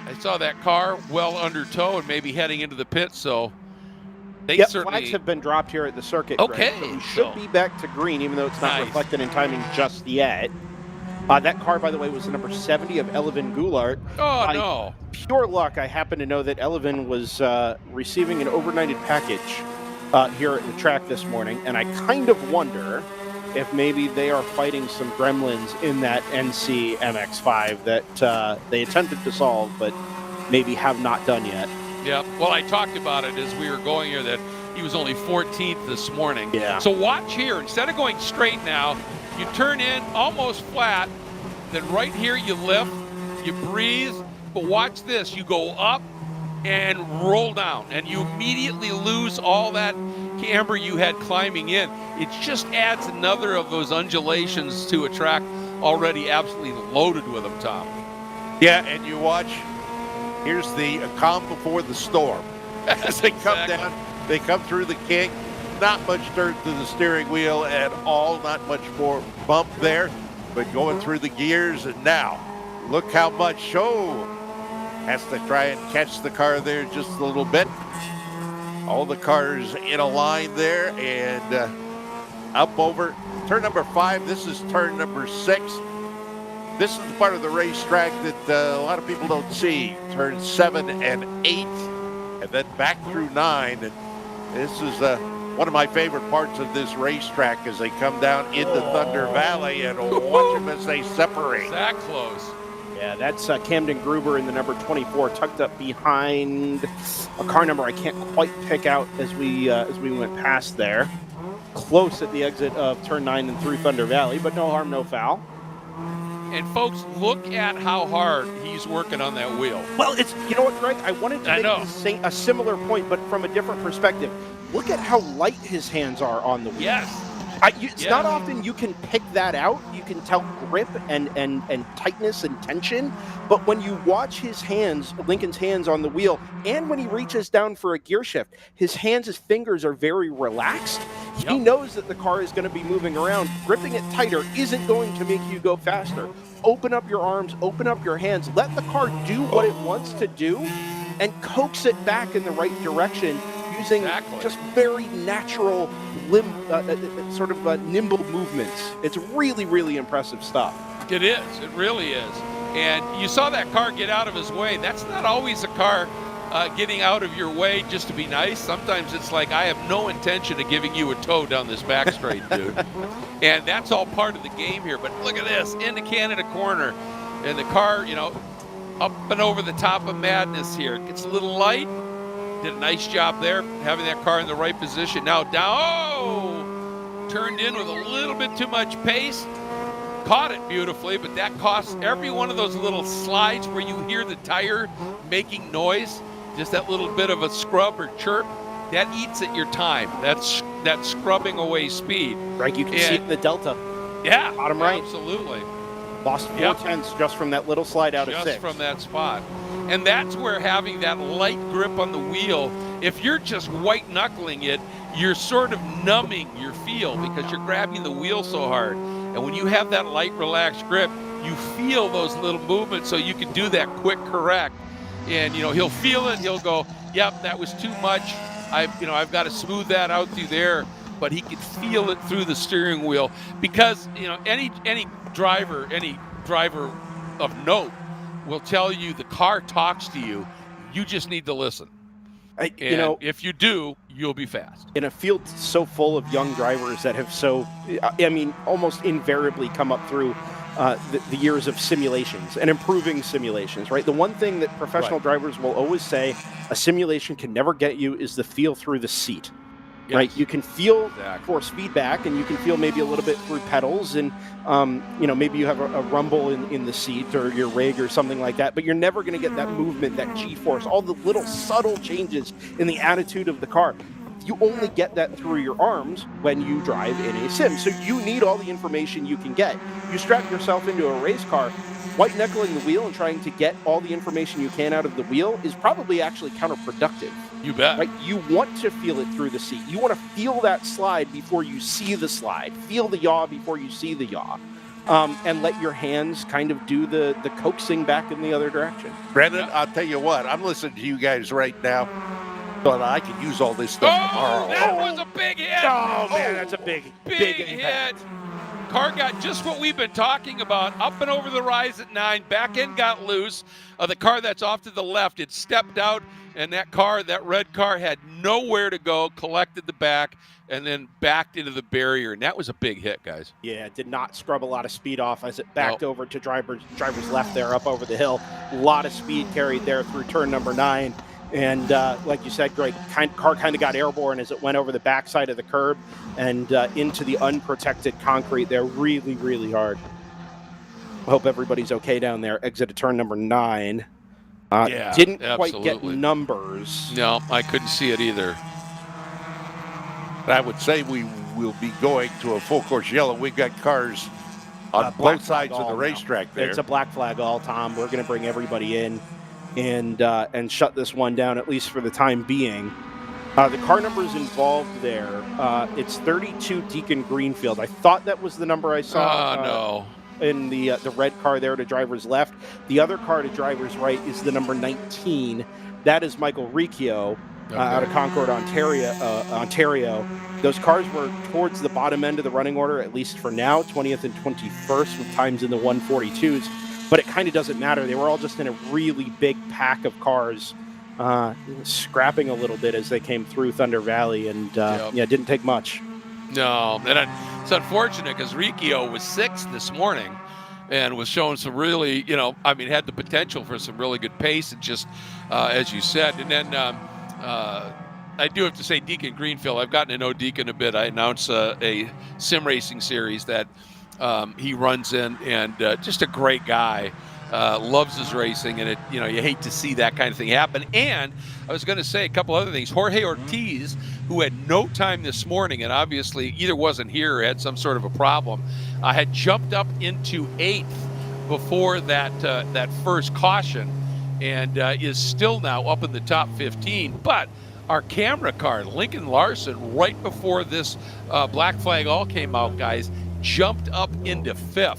I saw that car well under tow and maybe heading into the pit, so they certainly... flags have been dropped here at the circuit. Okay. So we should be back to green, even though it's not reflected in timing just yet. That car, by the way, was the number 70 of Elevin Goulart. Oh, no. Pure luck, I happen to know that Elevin was receiving an overnighted package here at the track this morning, and I kind of wonder if maybe they are fighting some gremlins in that NC MX-5 that they attempted to solve, but maybe have not done yet. Yeah, well, I talked about it as we were going here, that he was only 14th this morning. Yeah. So watch here. Instead of going straight now, you turn in almost flat, then right here you lift, you breathe, but watch this. You go up and roll down, and you immediately lose all that camber you had climbing in. It just adds another of those undulations to a track already absolutely loaded with them, Tom. Yeah, and you watch, here's the calm before the storm. As they come down, they come through the kink, not much dirt to the steering wheel at all, not much more bump there, but going through the gears, and now look how much has to try and catch the car there just a little bit. All the cars in a line there, and up over turn number 5. This is turn number 6. This is the part of the racetrack that a lot of people don't see. Turn 7 and 8, and then back through 9. And this is one of my favorite parts of this racetrack as they come down into Thunder Valley, and watch them as they separate. That close. Yeah, that's Camden Gruber in the number 24, tucked up behind a car number I can't quite pick out as we went past there. Close at the exit of turn 9 and through Thunder Valley, but no harm, no foul. And folks, look at how hard he's working on that wheel. Well, you know what, Greg? I wanted to make a similar point, but from a different perspective. Look at how light his hands are on the wheel. Yes. It's not often you can pick that out. You can tell grip and tightness and tension. But when you watch his hands, Lincoln's hands on the wheel, and when he reaches down for a gear shift, his fingers are very relaxed. He knows that the car is going to be moving around. Gripping it tighter isn't going to make you go faster. Open up your arms, open up your hands, let the car do what it wants to do, and coax it back in the right direction using just very natural, nimble movements. It's really, really impressive stuff. It is. It really is. And you saw that car get out of his way. That's not always a car getting out of your way just to be nice. Sometimes it's like, I have no intention of giving you a tow down this back straight, dude. And that's all part of the game here. But look at this, into Canada corner. And the car, up and over the top of madness here. Gets a little light. Did a nice job there, having that car in the right position. Now down, turned in with a little bit too much pace. Caught it beautifully, but that costs every one of those little slides where you hear the tire making noise. Just that little bit of a scrub or chirp, that eats at your time. That's scrubbing away speed. Right, you can see it in the delta. Yeah, bottom right. Absolutely. Lost 4 tenths just from that little slide out of 6. Just from that spot. And that's where having that light grip on the wheel, if you're just white knuckling it, you're sort of numbing your feel because you're grabbing the wheel so hard. And when you have that light, relaxed grip, you feel those little movements so you can do that quick correct. And, he'll feel it. He'll go, yep, that was too much. I've got to smooth that out through there. But he can feel it through the steering wheel because, any driver of note will tell you the car talks to you. You just need to listen. If you do, you'll be fast. In a field so full of young drivers that have almost invariably come up through the years of simulations and improving simulations, right? The one thing that professional drivers will always say a simulation can never get you is the feel through the seat. Yes. Right, you can feel force feedback, and you can feel maybe a little bit through pedals, and maybe you have a rumble in the seat or your rig or something like that. But you're never going to get that movement, that G-force, all the little subtle changes in the attitude of the car. You only get that through your arms when you drive in a sim. So you need all the information you can get. You strap yourself into a race car, white knuckling the wheel and trying to get all the information you can out of the wheel is probably actually counterproductive. You bet. Right? You want to feel it through the seat. You want to feel that slide before you see the slide. Feel the yaw before you see the yaw. And let your hands kind of do the coaxing back in the other direction. Brendan, I'll tell you what, I'm listening to you guys right now, but I could use all this stuff tomorrow. That was a big hit. Oh, man, that's a big hit. Car got just what we've been talking about, up and over the rise at 9. Back end got loose. The car that's off to the left, it stepped out, and that red car had nowhere to go, collected the back, and then backed into the barrier. And that was a big hit, guys. Yeah, it did not scrub a lot of speed off as it backed over to driver's left there up over the hill. A lot of speed carried there through turn number 9. And like you said, Greg, car kind of got airborne as it went over the backside of the curb and into the unprotected concrete there really, really hard. I hope everybody's okay down there. Exit at turn number 9. Didn't quite get numbers. No, I couldn't see it either. I would say we will be going to a full course yellow. We've got cars on both sides of the racetrack there. It's a black flag all, Tom. We're going to bring everybody in and shut this one down, at least for the time being. The car numbers involved there, it's 32 Deacon Greenfield. I thought that was the number I saw. No. In the red car there to driver's left. The other car to driver's right is the number 19. That is Michael Riccio out of Concord, Ontario. Those cars were towards the bottom end of the running order, at least for now, 20th and 21st with times in the 142s. But it kind of doesn't matter. They were all just in a really big pack of cars, scrapping a little bit as they came through Thunder Valley, and it didn't take much. No, and it's unfortunate because Riccio was 6th this morning and was showing some really, had the potential for some really good pace, and just as you said. And then I do have to say Deacon Greenfield, I've gotten to know Deacon a bit. I announced a sim racing series that he runs in, and just a great guy. Loves his racing, and you hate to see that kind of thing happen. And I was going to say a couple other things. Jorge Ortiz, who had no time this morning and obviously either wasn't here or had some sort of a problem, had jumped up into 8th before that first caution, and is still now up in the top 15. But our camera car, Lincoln Larson, right before this black flag all came out, guys, jumped up into 5th.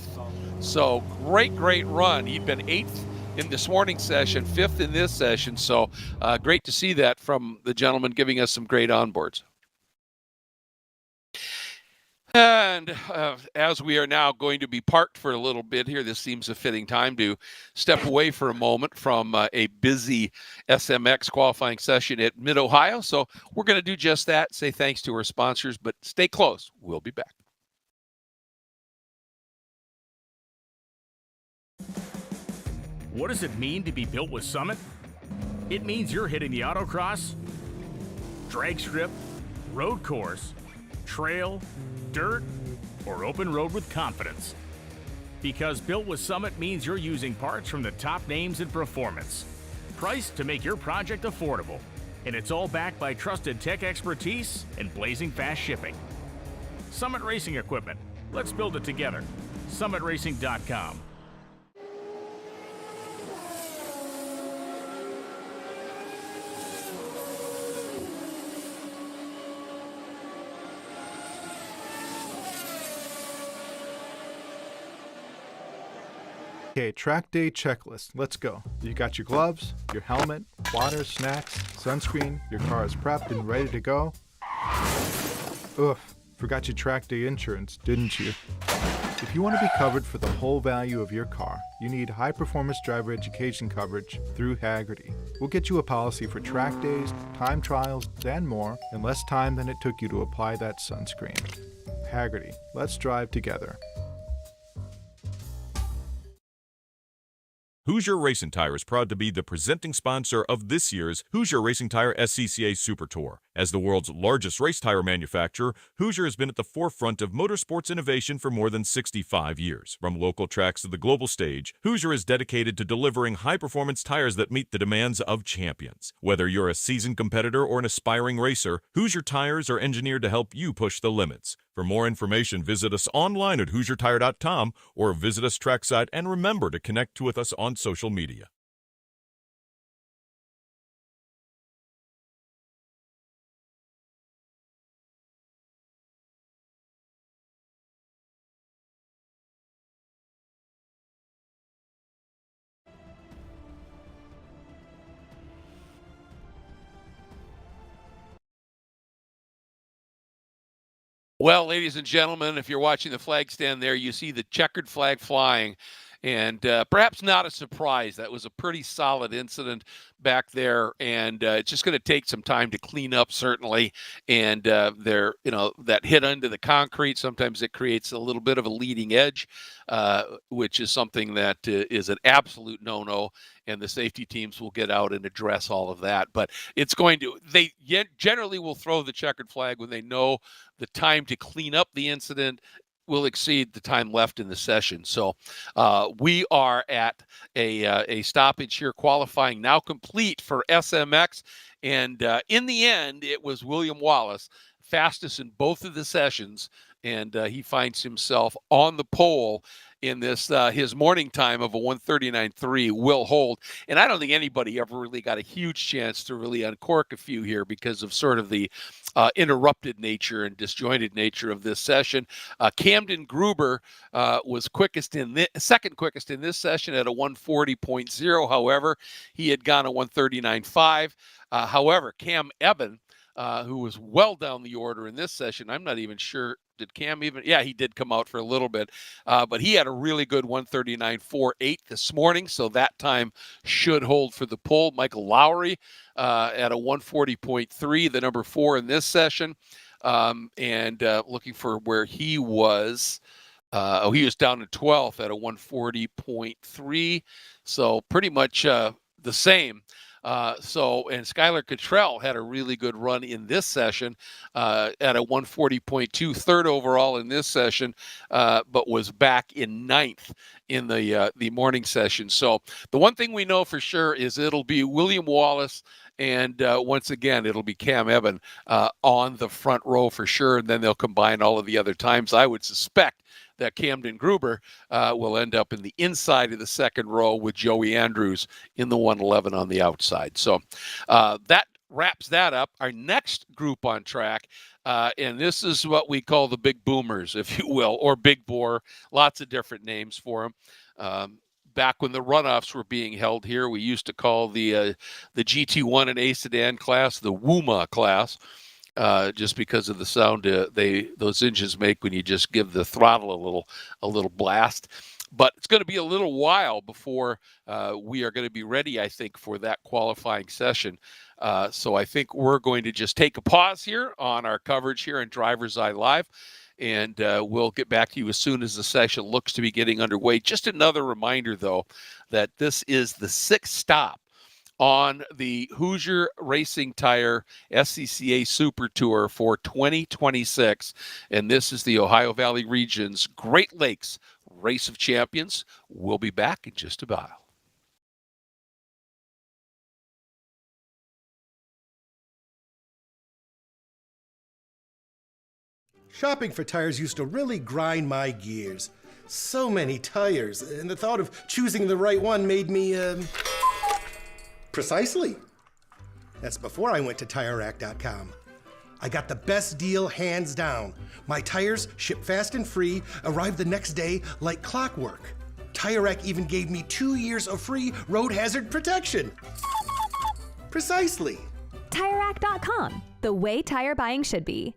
So great run. He'd been 8th in this morning session, 5th in this session. So great to see that from the gentleman giving us some great onboards. And as we are now going to be parked for a little bit here, this seems a fitting time to step away for a moment from a busy SMX qualifying session at Mid-Ohio. So we're going to do just that, say thanks to our sponsors, but stay close. We'll be back. What does it mean to be built with Summit? It means you're hitting the autocross, drag strip, road course, trail, dirt, or open road with confidence. Because built with Summit means you're using parts from the top names in performance, priced to make your project affordable. And it's all backed by trusted tech expertise and blazing fast shipping. Summit Racing Equipment. Let's build it together. SummitRacing.com. Okay, track day checklist. Let's go. You got your gloves, your helmet, water, snacks, sunscreen, your car is prepped and ready to go. Oof, forgot your track day insurance, didn't you? If you want to be covered for the whole value of your car, you need high-performance driver education coverage through Haggerty. We'll get you a policy for track days, time trials, and more in less time than it took you to apply that sunscreen. Haggerty, let's drive together. Hoosier Racing Tire is proud to be the presenting sponsor of this year's Hoosier Racing Tire SCCA Super Tour. As the world's largest race tire manufacturer, Hoosier has been at the forefront of motorsports innovation for more than 65 years. From local tracks to the global stage, Hoosier is dedicated to delivering high-performance tires that meet the demands of champions. Whether you're a seasoned competitor or an aspiring racer, Hoosier tires are engineered to help you push the limits. For more information, visit us online at HoosierTire.com or visit us trackside, and remember to connect with us on social media. Well, ladies and gentlemen, if you're watching the flag stand there, you see the checkered flag flying. And perhaps not a surprise. That was a pretty solid incident back there, and it's just going to take some time to clean up, certainly. And that hit under the concrete, sometimes it creates a little bit of a leading edge, which is something that is an absolute no-no. And the safety teams will get out and address all of that. But they generally will throw the checkered flag when they know the time to clean up the incident will exceed the time left in the session. So we are at a stoppage here, qualifying now complete for SMX. And in the end, it was William Wallace, fastest in both of the sessions. And he finds himself on the pole in this, his morning time of a 1:39.3 will hold. And I don't think anybody ever really got a huge chance to really uncork a few here because of sort of the interrupted nature and disjointed nature of this session. Camden Gruber was second quickest in this session at a 1:40.0. However, he had gone a 1:39.5. However, Cam Eben, who was well down the order in this session, I'm not even sure. Did Cam even? Yeah, he did come out for a little bit, but he had a really good 1:39.48 this morning, so that time should hold for the pole. Michael Lowry at a 1:40.3, the number 4 in this session, and looking for where he was. He was down to 12th at a 1:40.3, so pretty much the same. And Skylar Cottrell had a really good run in this session at a 1:40.2, third overall in this session, but was back in 9th in the morning session. So the one thing we know for sure is it'll be William Wallace, and once again, it'll be Cam Eben on the front row for sure, and then they'll combine all of the other times. I would suspect that Camden Gruber will end up in the inside of the second row with Joey Andrews in the 111 on the outside. So that wraps that up. Our next group on track, and this is what we call the big boomers, if you will, or big bore, lots of different names for them. back when the runoffs were being held here, we used to call the GT1 and A sedan class the WUMA class, just because of the sound those engines make when you just give the throttle a little blast. But it's going to be a little while before we are going to be ready, I think, for that qualifying session. So I think we're going to just take a pause here on our coverage here in DriversEye Live, and we'll get back to you as soon as the session looks to be getting underway. Just another reminder, though, that this is the 6th stop on the Hoosier Racing Tire SCCA Super Tour for 2026. And this is the Ohio Valley region's Great Lakes Race of Champions. We'll be back in just a while. Shopping for tires used to really grind my gears. So many tires, and the thought of choosing the right one made me, Precisely. That's before I went to TireRack.com. I got the best deal hands down. My tires ship fast and free, arrive the next day like clockwork. TireRack even gave me 2 years of free road hazard protection. Precisely. TireRack.com, the way tire buying should be.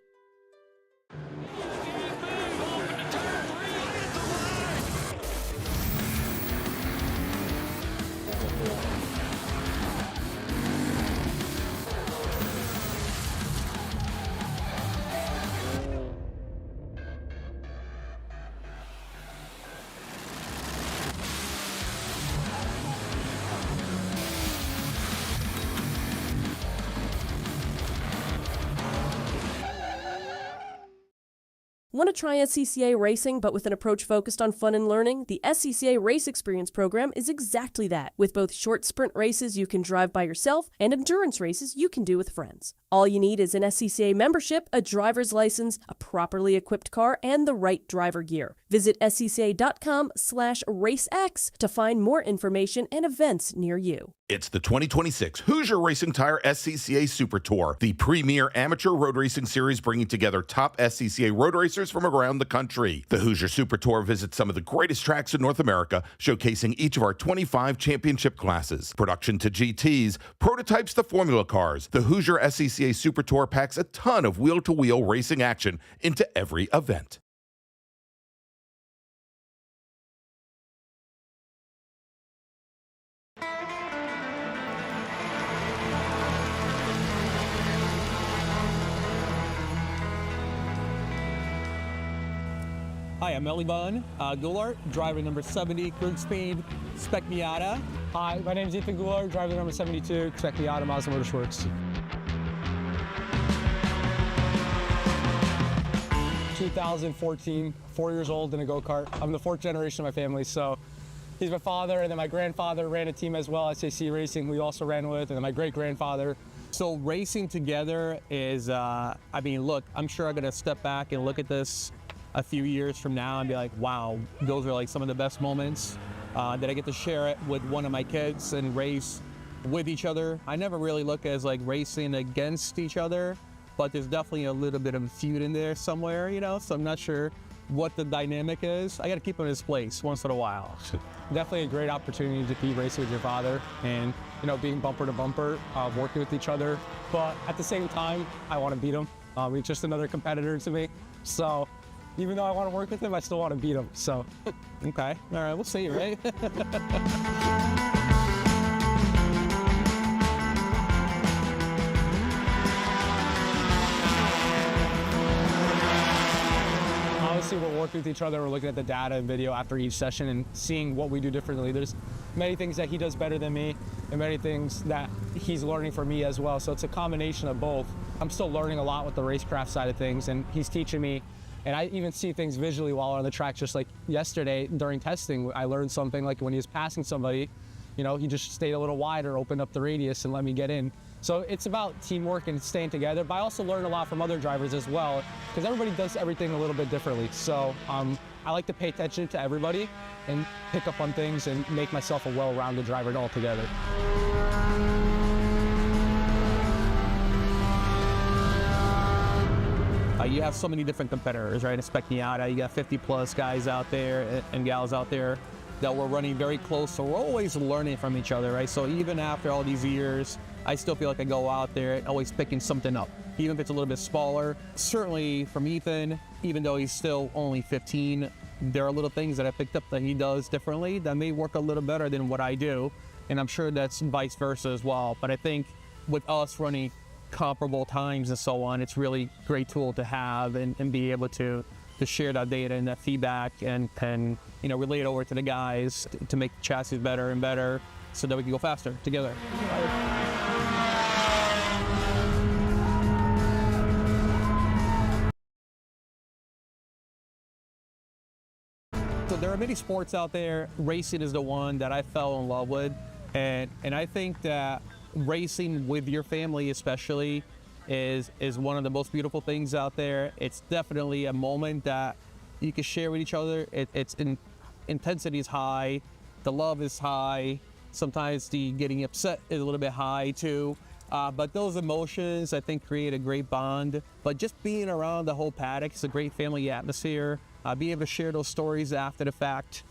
Want to try SCCA racing, but with an approach focused on fun and learning? The SCCA Race Experience program is exactly that, with both short sprint races you can drive by yourself and endurance races you can do with friends. All you need is an SCCA membership, a driver's license, a properly equipped car, and the right driver gear. Visit scca.com/racex to find more information and events near you. It's the 2026 Hoosier Racing Tire SCCA Super Tour, the premier amateur road racing series bringing together top SCCA road racers from around the country. The Hoosier Super Tour visits some of the greatest tracks in North America, showcasing each of our 25 championship classes. Production to GTs, prototypes to Formula cars, the Hoosier SCCA Super Tour packs a ton of wheel-to-wheel racing action into every event. Hi, I'm Eliban Goulart, driver number 70, Krug Speed, Spec Miata. Hi, my name is Ethan Goulart, driver number 72, Spec Miata, Mazda Motorsports. 2014, 4 years old in a go-kart. I'm the 4th generation of my family, so he's my father, and then my grandfather ran a team as well, SCCA Racing, we also ran with, and then my great-grandfather. So racing together is, I mean, look, I'm sure I'm gonna step back and look at this a few years from now and be like, wow, those are like some of the best moments that I get to share it with one of my kids and race with each other. I never really look as like racing against each other, but there's definitely a little bit of a feud in there somewhere, you know, so I'm not sure what the dynamic is. I got to keep him in his place once in a while. Definitely a great opportunity to be racing with your father and, you know, being bumper to bumper, working with each other. But at the same time, I want to beat him. He's just another competitor to me. So even though I want to work with him, I still want to beat him, so. Okay, all right, we'll see, right? Obviously, we're working with each other, we're looking at the data and video after each session and seeing what we do differently. There's many things that he does better than me and many things that he's learning from me as well, so it's a combination of both. I'm still learning a lot with the racecraft side of things, and he's teaching me. And I even see things visually while on the track, just like yesterday during testing. I learned something like when he was passing somebody, you know, he just stayed a little wider, opened up the radius and let me get in. So it's about teamwork and staying together, but I also learn a lot from other drivers as well, because everybody does everything a little bit differently. So I like to pay attention to everybody and pick up on things and make myself a well-rounded driver altogether. You have so many different competitors, right? In Spec Miata, you got 50 plus guys out there and gals out there. that we're running very close, so we're always learning from each other, right? So even after all these years, I still feel like I go out there always picking something up, even if it's a little bit smaller. Certainly from Ethan, even though he's still only 15, there are little things that I picked up that he does differently that may work a little better than what I do, and I'm sure that's vice versa as well. But I think with us running comparable times and so on, it's really a great tool to have and be able to share that data and that feedback and relay it over to the guys to make the chassis better and better so that we can go faster together. So there are many sports out there. Racing is the one that I fell in love with, and I think that racing with your family especially is one of the most beautiful things out there. It's definitely a moment that you can share with each other. Intensity is high, the love is high, sometimes the getting upset is a little bit high too. But those emotions, I think, create a great bond. But just being around the whole paddock is a great family atmosphere. Being able to share those stories after the fact,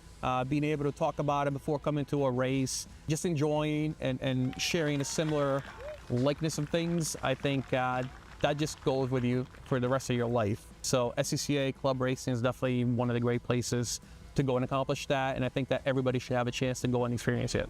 being able to talk about it before coming to a race, just enjoying and sharing a similar likeness of things, I think that just goes with you for the rest of your life. So SCCA Club Racing is definitely one of the great places to go and accomplish that, and I think that everybody should have a chance to go and experience it.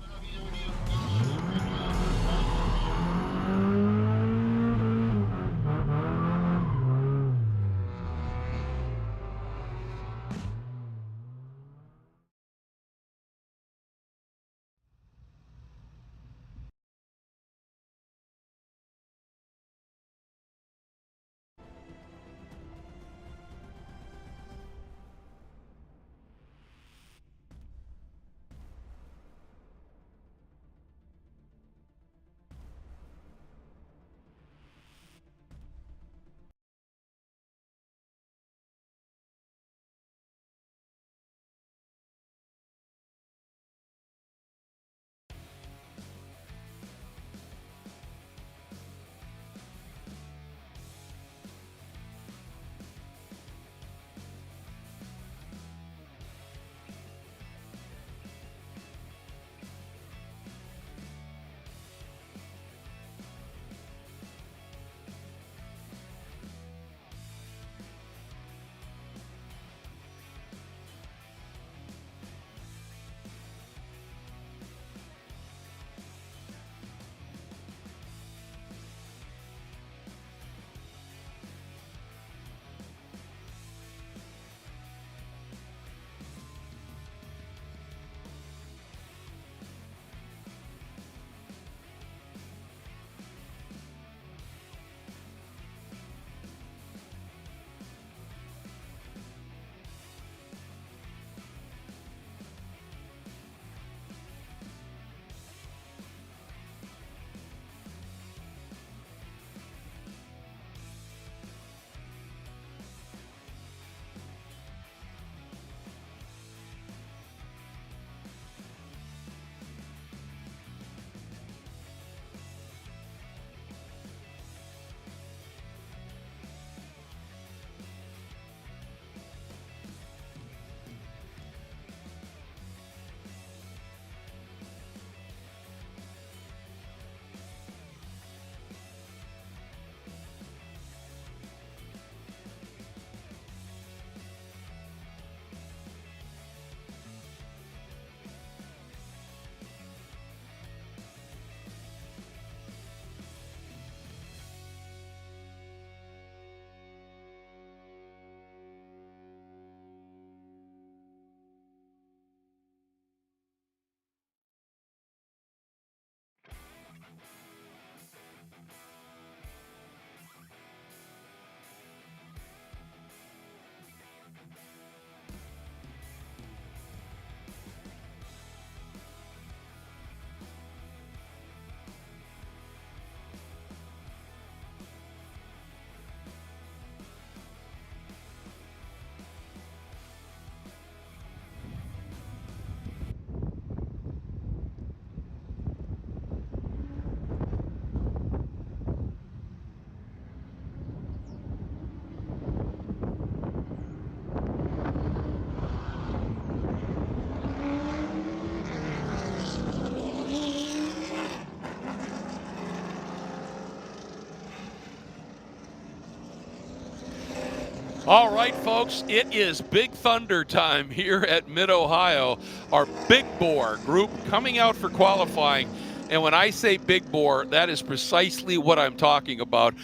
All right, folks, it is Big Thunder time here at Mid-Ohio. Our big bore group coming out for qualifying. And when I say big bore, that is precisely what I'm talking about.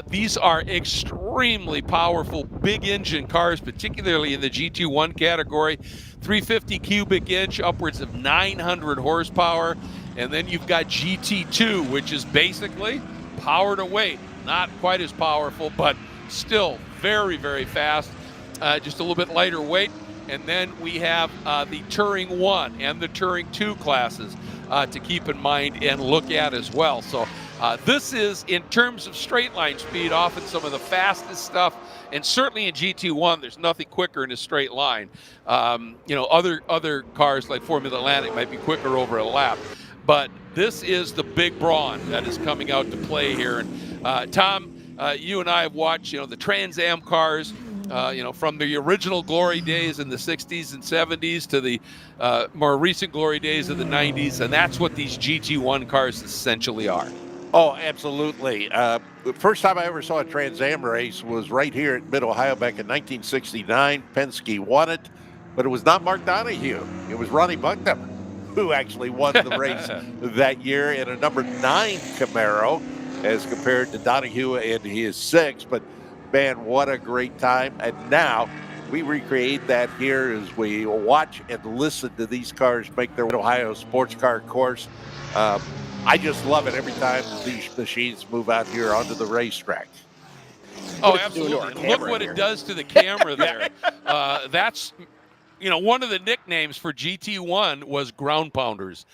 These are extremely powerful, big engine cars, particularly in the GT1 category. 350 cubic inch, upwards of 900 horsepower. And then you've got GT2, which is basically power to weight. Not quite as powerful, but still very, very fast. Just a little bit lighter weight. And then we have the Touring 1 and the Touring 2 classes to keep in mind and look at as well. So this is, in terms of straight line speed, often some of the fastest stuff. And certainly in GT1, there's nothing quicker in a straight line. Other cars like Formula Atlantic might be quicker over a lap. But this is the big brawn that is coming out to play here. And Tom, you and I have watched, the Trans Am cars, from the original glory days in the 60s and 70s to the more recent glory days of the 90s, and that's what these GT1 cars essentially are. Oh, absolutely. The first time I ever saw a Trans Am race was right here at Mid-Ohio back in 1969. Penske won it, but it was not Mark Donohue. It was Ronnie Bucknam who actually won the race that year in a number 9 Camaro as compared to Donohue in his 6. But man, what a great time. And now we recreate that here as we watch and listen to these cars make their Ohio sports car course. I just love it every time these machines move out here onto the racetrack. Oh, absolutely. Look what it does to the camera there. That's, one of the nicknames for GT1 was ground pounders.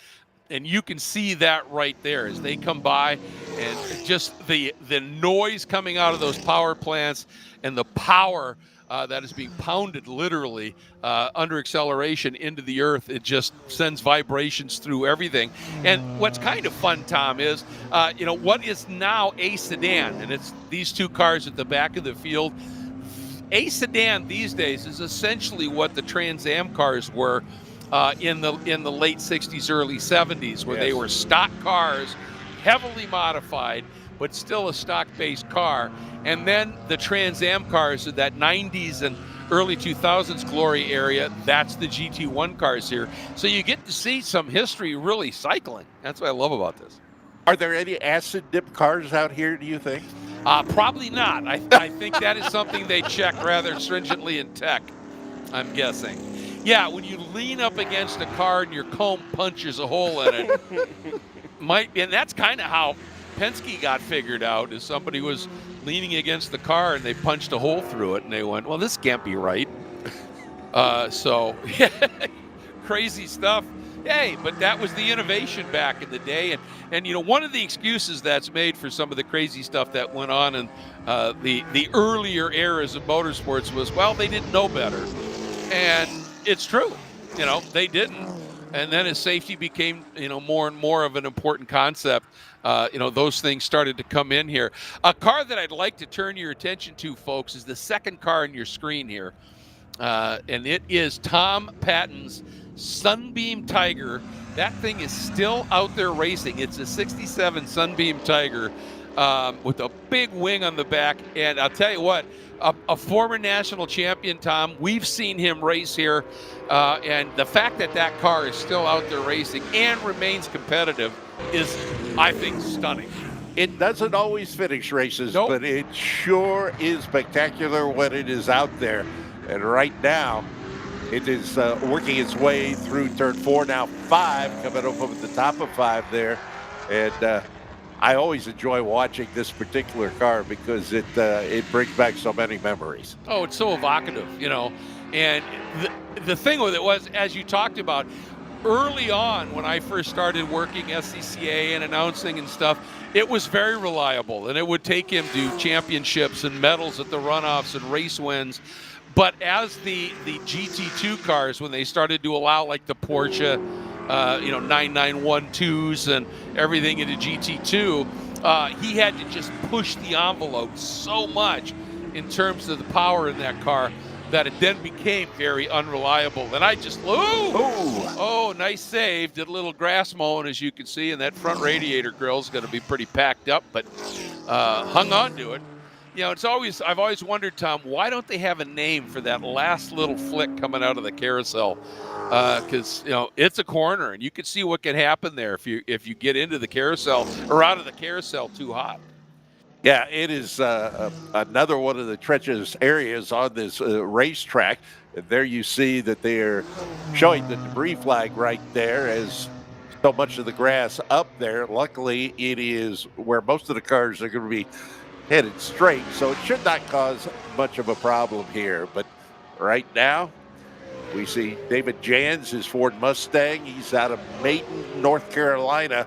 And you can see that right there as they come by, and just the noise coming out of those power plants and the power that is being pounded literally under acceleration into the earth. It just sends vibrations through everything. And what's kind of fun, Tom, is, what is now a sedan, and it's these two cars at the back of the field. A sedan these days is essentially what the Trans Am cars were in the late 60s, early 70s, where they were stock cars, heavily modified, but still a stock-based car. And then the Trans Am cars of that 90s and early 2000s glory area, that's the GT1 cars here. So you get to see some history really cycling. That's what I love about this. Are there any acid dip cars out here, do you think? Probably not. I think that is something they check rather stringently in tech, I'm guessing. Yeah, when you lean up against a car and your comb punches a hole in it, and that's kind of how Penske got figured out, is somebody was leaning against the car and they punched a hole through it and they went, well, this can't be right. Crazy stuff. Hey, but that was the innovation back in the day. And one of the excuses that's made for some of the crazy stuff that went on in the earlier eras of motorsports was, well, they didn't know better. And it's true. They didn't. And then as safety became, more and more of an important concept, those things started to come in here. A car that I'd like to turn your attention to, folks, is the second car on your screen here. And it is Tom Patton's Sunbeam Tiger. That thing is still out there racing. It's a 67 Sunbeam Tiger with a big wing on the back. And I'll tell you what, a former national champion, Tom, we've seen him race here. And the fact that that car is still out there racing and remains competitive is, I think, stunning. It doesn't always finish races, but it sure is spectacular when it is out there. And right now, it is working its way through turn 4, now 5, coming up over the top of 5 there. And I always enjoy watching this particular car because it brings back so many memories. Oh, it's so evocative, And the thing with it was, as you talked about, early on when I first started working SCCA and announcing and stuff, it was very reliable. And it would take him to championships and medals at the runoffs and race wins. But as the GT2 cars, when they started to allow like the Porsche, 9912s and everything into GT2, he had to just push the envelope so much in terms of the power in that car that it then became very unreliable. And I just, nice save. Did a little grass mowing, as you can see, and that front radiator grill is going to be pretty packed up, but hung on to it. I've always wondered, Tom, why don't they have a name for that last little flick coming out of the carousel? Because it's a corner, and you can see what can happen there if you get into the carousel or out of the carousel too hot. Yeah, it is another one of the treacherous areas on this racetrack. There you see that they are showing the debris flag right there as so much of the grass up there. Luckily, it is where most of the cars are going to be headed straight, so it should not cause much of a problem here. But right now, we see David Jans, his Ford Mustang. He's out of Maiden, North Carolina,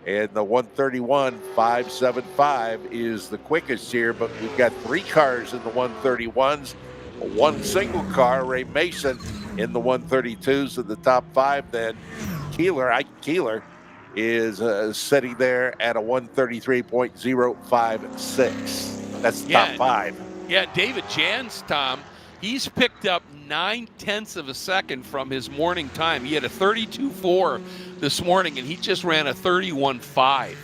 and the 131.575 is the quickest here. But we've got 3 cars in the 131s, one single car, Ray Mason, in the 132s in the top 5. Then Ike Keeler is sitting there at a 133.056. That's the top 5. Yeah, David Jans, Tom, he's picked up 9/10 of a second from his morning time. He had a 32.4 this morning, and he just ran a 31.5.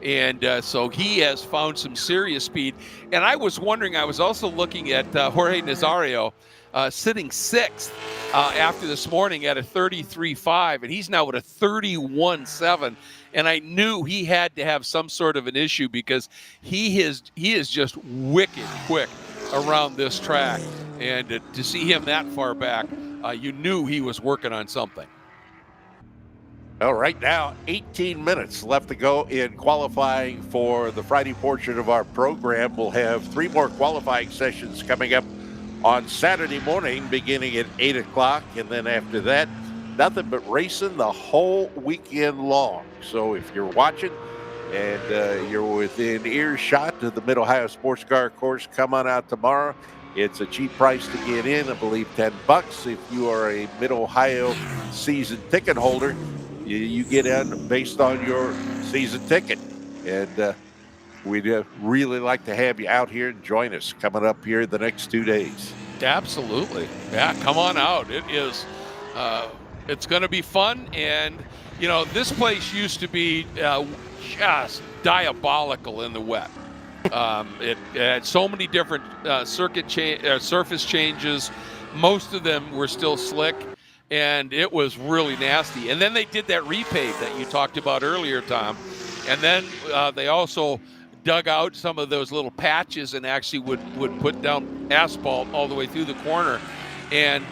And so he has found some serious speed. And I was wondering, I was also looking at Jorge Nazario, sitting 6th after this morning at a 33.5, and he's now at a 31.7. And I knew he had to have some sort of an issue because he is just wicked quick around this track. And to see him that far back, you knew he was working on something. Well, right now, 18 minutes left to go in qualifying for the Friday portion of our program. We'll have 3 more qualifying sessions coming up on Saturday morning beginning at 8 o'clock. And then after that, nothing but racing the whole weekend long. So if you're watching and you're within earshot of the Mid-Ohio Sports Car Course, come on out tomorrow. It's a cheap price to get in, I believe $10. If you are a Mid-Ohio season ticket holder, you get in based on your season ticket. And we'd really like to have you out here and join us coming up here the next 2 days. Absolutely. Yeah, come on out. It is, it's going to be fun. And, this place used to be just diabolical in the wet. It had so many different surface changes. Most of them were still slick, and it was really nasty. And then they did that repave that you talked about earlier, Tom. And then they also dug out some of those little patches and actually would put down asphalt all the way through the corner. And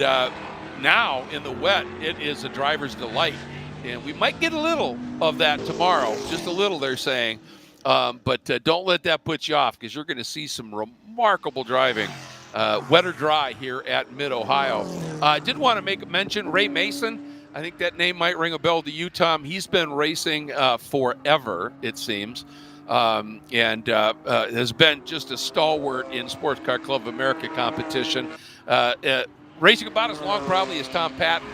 now in the wet, it is a driver's delight. And we might get a little of that tomorrow, just a little, they're saying. But don't let that put you off, because you're going to see some remarkable driving, wet or dry, here at Mid-Ohio. I did want to make a mention, Ray Mason. I think that name might ring a bell to you, Tom. He's been racing forever, it seems, and has been just a stalwart in Sports Car Club of America competition. Racing about as long probably as Tom Patton.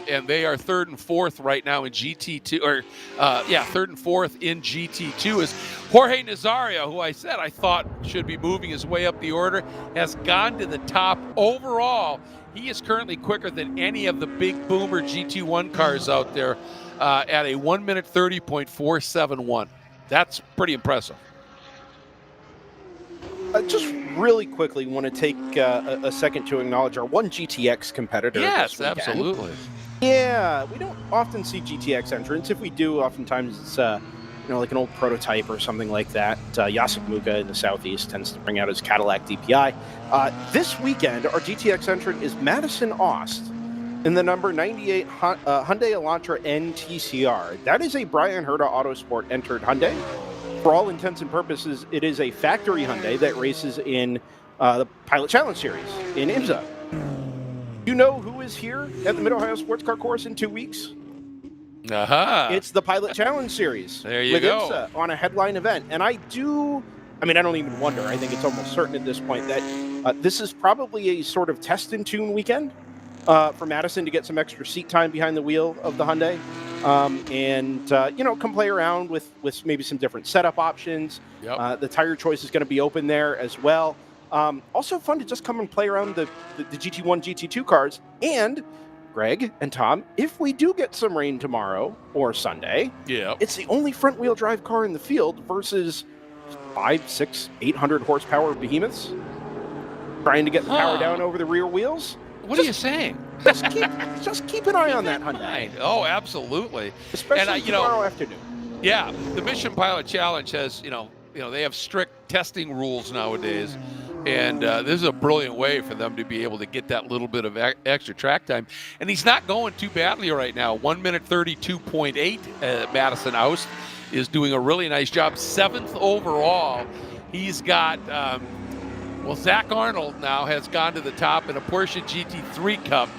And they are 3rd and 4th right now in GT2, 3rd and 4th in GT2 is Jorge Nazario, who I said I thought should be moving his way up the order, has gone to the top overall. He is currently quicker than any of the big boomer GT1 cars out there at a 1 minute 30.471. That's pretty impressive. Just really quickly want to take a second to acknowledge our one GTX competitor. Yes, absolutely. Yeah, we don't often see GTX entrants. If we do, oftentimes it's like an old prototype or something like that. Jacek Muka in the Southeast tends to bring out his Cadillac DPI. This weekend, our GTX entrant is Madison Ost in the number 98 Hyundai Elantra NTCR. That is a Brian Herta Autosport entered Hyundai. For all intents and purposes, it is a factory Hyundai that races in the Pilot Challenge Series in IMSA. You know who is here at the Mid-Ohio Sports Car Course in 2 weeks? It's the Pilot Challenge Series. There you with go. IMSA on a headline event. And I don't even wonder. I think it's almost certain at this point that this is probably a sort of test and tune weekend for Madison to get some extra seat time behind the wheel of the Hyundai. Come play around with maybe some different setup options. Yep. The tire choice is going to be open there as well. Also fun to just come and play around the GT1, GT2 cars. And Greg and Tom, if we do get some rain tomorrow or Sunday, it's the only front-wheel drive car in the field versus 5, 6, 800 horsepower behemoths trying to get the power down over the rear wheels. What are you saying? Just keep an eye on that Hyundai. Oh, absolutely. Especially tomorrow afternoon. Yeah, the Mission Pilot Challenge has, they have strict testing rules nowadays. And this is a brilliant way for them to be able to get that little bit of extra track time. And he's not going too badly right now. 1 minute 32.8. Madison Oust is doing a really nice job. 7th overall. He's got, Zach Arnold now has gone to the top in a Porsche GT3 Cup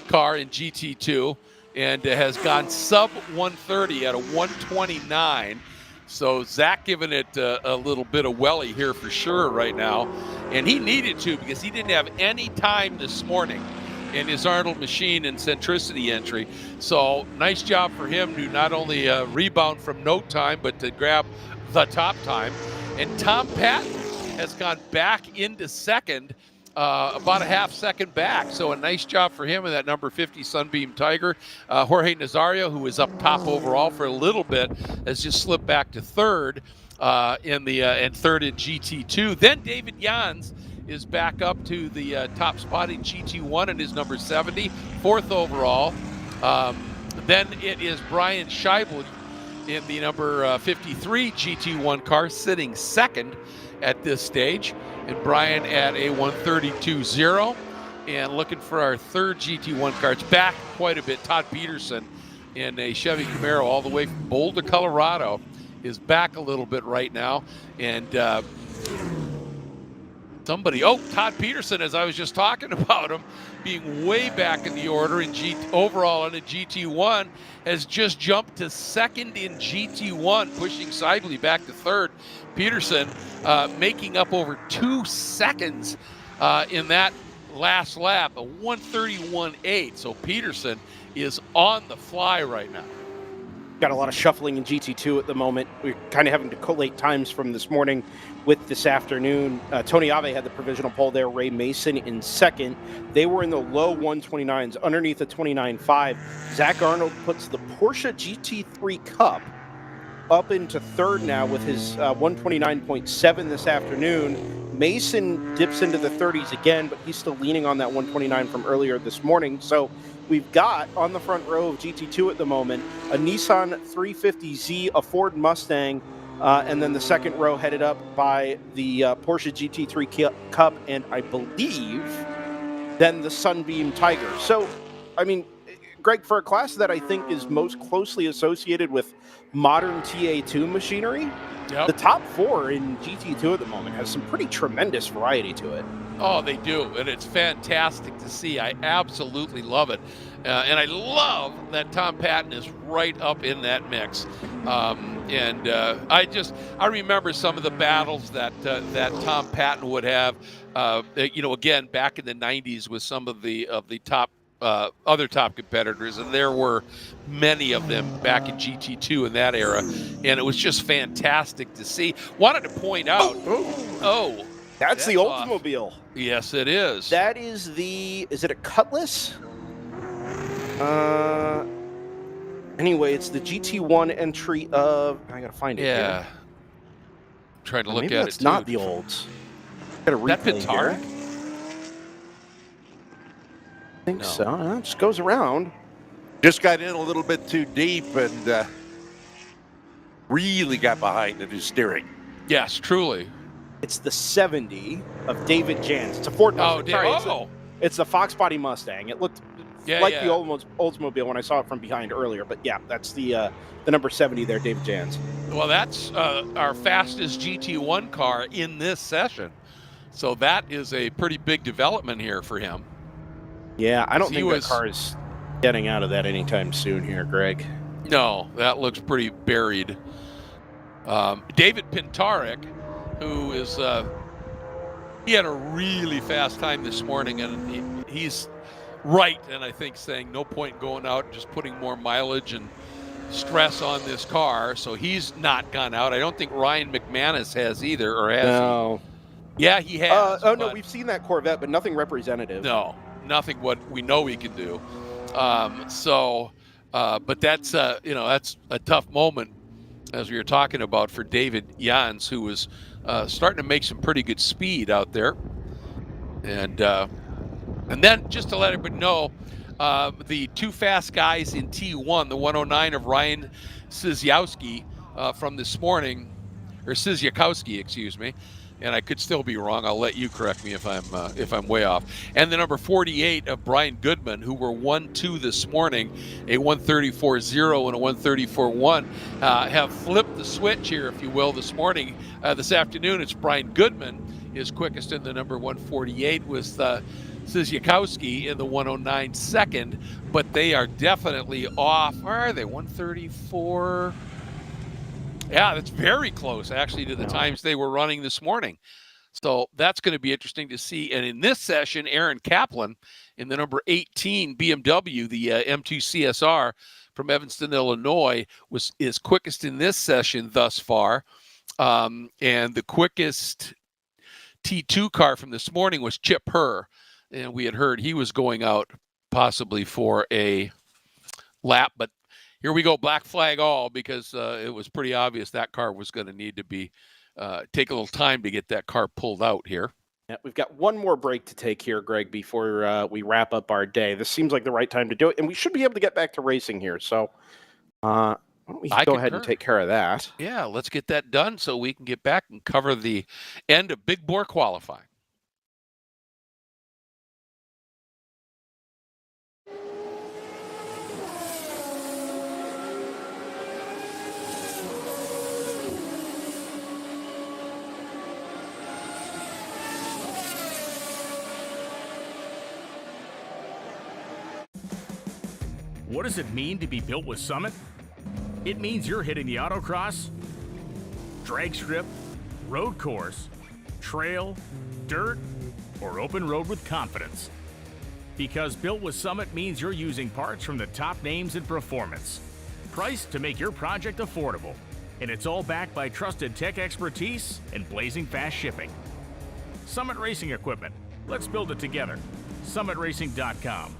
car in GT2 and has gone sub 130 at a 129. So Zach giving it a little bit of welly here for sure right now. And he needed to because he didn't have any time this morning in his Arnold machine and centricity entry. So nice job for him to not only rebound from no time, but to grab the top time. And Tom Patton has gone back into second, about a half second back. So a nice job for him in that number 50 Sunbeam Tiger. Jorge Nazario, who was up top overall for a little bit, has just slipped back to third and third in GT2. Then David Jans is back up to the top spot in GT1 and his number 70, 4th overall. Then it is Brian Scheibel in the number 53 GT1 car, sitting second at this stage. And Brian at a 132.0. And looking for our third GT1 car. It's back quite a bit. Todd Peterson in a Chevy Camaro all the way from Boulder, Colorado is back a little bit right now. And Todd Peterson, as I was just talking about him, being way back in the order in overall in a GT1, has just jumped to second in GT1, pushing Sibley back to third. Peterson making up over 2 seconds in that last lap, a 131.8. So Peterson is on the fly right now. Got a lot of shuffling in GT2 at the moment. We're kind of having to collate times from this morning with this afternoon. Tony Ave had the provisional pole there. Ray Mason in second. They were in the low 129s, underneath the 29.5. Zach Arnold puts the Porsche GT3 Cup up into third now with his 129.7 this afternoon. Mason dips into the 30s again, but he's still leaning on that 129 from earlier this morning. So we've got on the front row of GT2 at the moment a Nissan 350Z, a Ford Mustang, and then the second row headed up by the Porsche GT3 Cup, and I believe then the Sunbeam Tiger. So, I mean, Greg, for a class that I think is most closely associated with modern TA2 machinery, the top 4 in GT2 at the moment has some pretty tremendous variety to it. Oh, they do, and it's fantastic to see. I absolutely love it. And I love that Tom Patton is right up in that mix. I remember some of the battles that Tom Patton would have, again, back in the 90s with some of the top other top competitors, and there were many of them back in GT2 in that era, and it was just fantastic to see. Wanted to point out, that's the Oldsmobile. Yes, it is. That is is it a Cutlass? Anyway, it's the GT1 entry of, I gotta find it here. Trying to look maybe at that's it, not the Olds. Got a replay here. I think so. It just goes around. Just got in a little bit too deep and really got behind in his steering. Yes, truly. It's the 70 of David Jans. It's a Ford Mustang. It's the Fox Body Mustang. It looked the Oldsmobile when I saw it from behind earlier. But yeah, that's the number 70 there, David Jans. Well, that's our fastest GT1 car in this session. So that is a pretty big development here for him. Yeah, I don't think that car is getting out of that anytime soon here, Greg. No, that looks pretty buried. David Pintarek, who is, he had a really fast time this morning, and he's right, and I think saying no point in going out and just putting more mileage and stress on this car, so he's not gone out. I don't think Ryan McManus has either, or has he? Yeah, he has. No, we've seen that Corvette, but nothing representative. No. Nothing what we know he can do. But that's that's a tough moment as we were talking about, for David Jans, who was starting to make some pretty good speed out there. And then just to let everybody know, the two fast guys in T1, the 109 of Ryan Szyzkowski from this morning, or Szyzkowski, excuse me, and I could still be wrong. I'll let you correct me if I'm way off. And the number 48 of Brian Goodman, who were 1-2 this morning, a 134.0 and a 134.1, have flipped the switch here, if you will, this morning. This afternoon, it's Brian Goodman is quickest in the number 148 with Szyzkowski in the 109 second, but they are definitely off. Where are they? 134. Yeah, that's very close, actually, to the times they were running this morning. So that's going to be interesting to see. And in this session, Aaron Kaplan in the number 18 BMW, the M2 CSR from Evanston, Illinois, is quickest in this session thus far. And the quickest T2 car from this morning was Chip Herr. And we had heard he was going out possibly for a lap, but here we go, black flag all, because it was pretty obvious that car was going to need to be take a little time to get that car pulled out here. Yeah, we've got one more break to take here, Greg, before we wrap up our day. This seems like the right time to do it, and we should be able to get back to racing here. So why don't we go ahead and take care of that? Yeah, let's get that done so we can get back and cover the end of Big Bore qualifying. What does it mean to be built with Summit? It means you're hitting the autocross, drag strip, road course, trail, dirt, or open road with confidence. Because built with Summit means you're using parts from the top names in performance, priced to make your project affordable. And it's all backed by trusted tech expertise and blazing fast shipping. Summit Racing Equipment. Let's build it together. SummitRacing.com.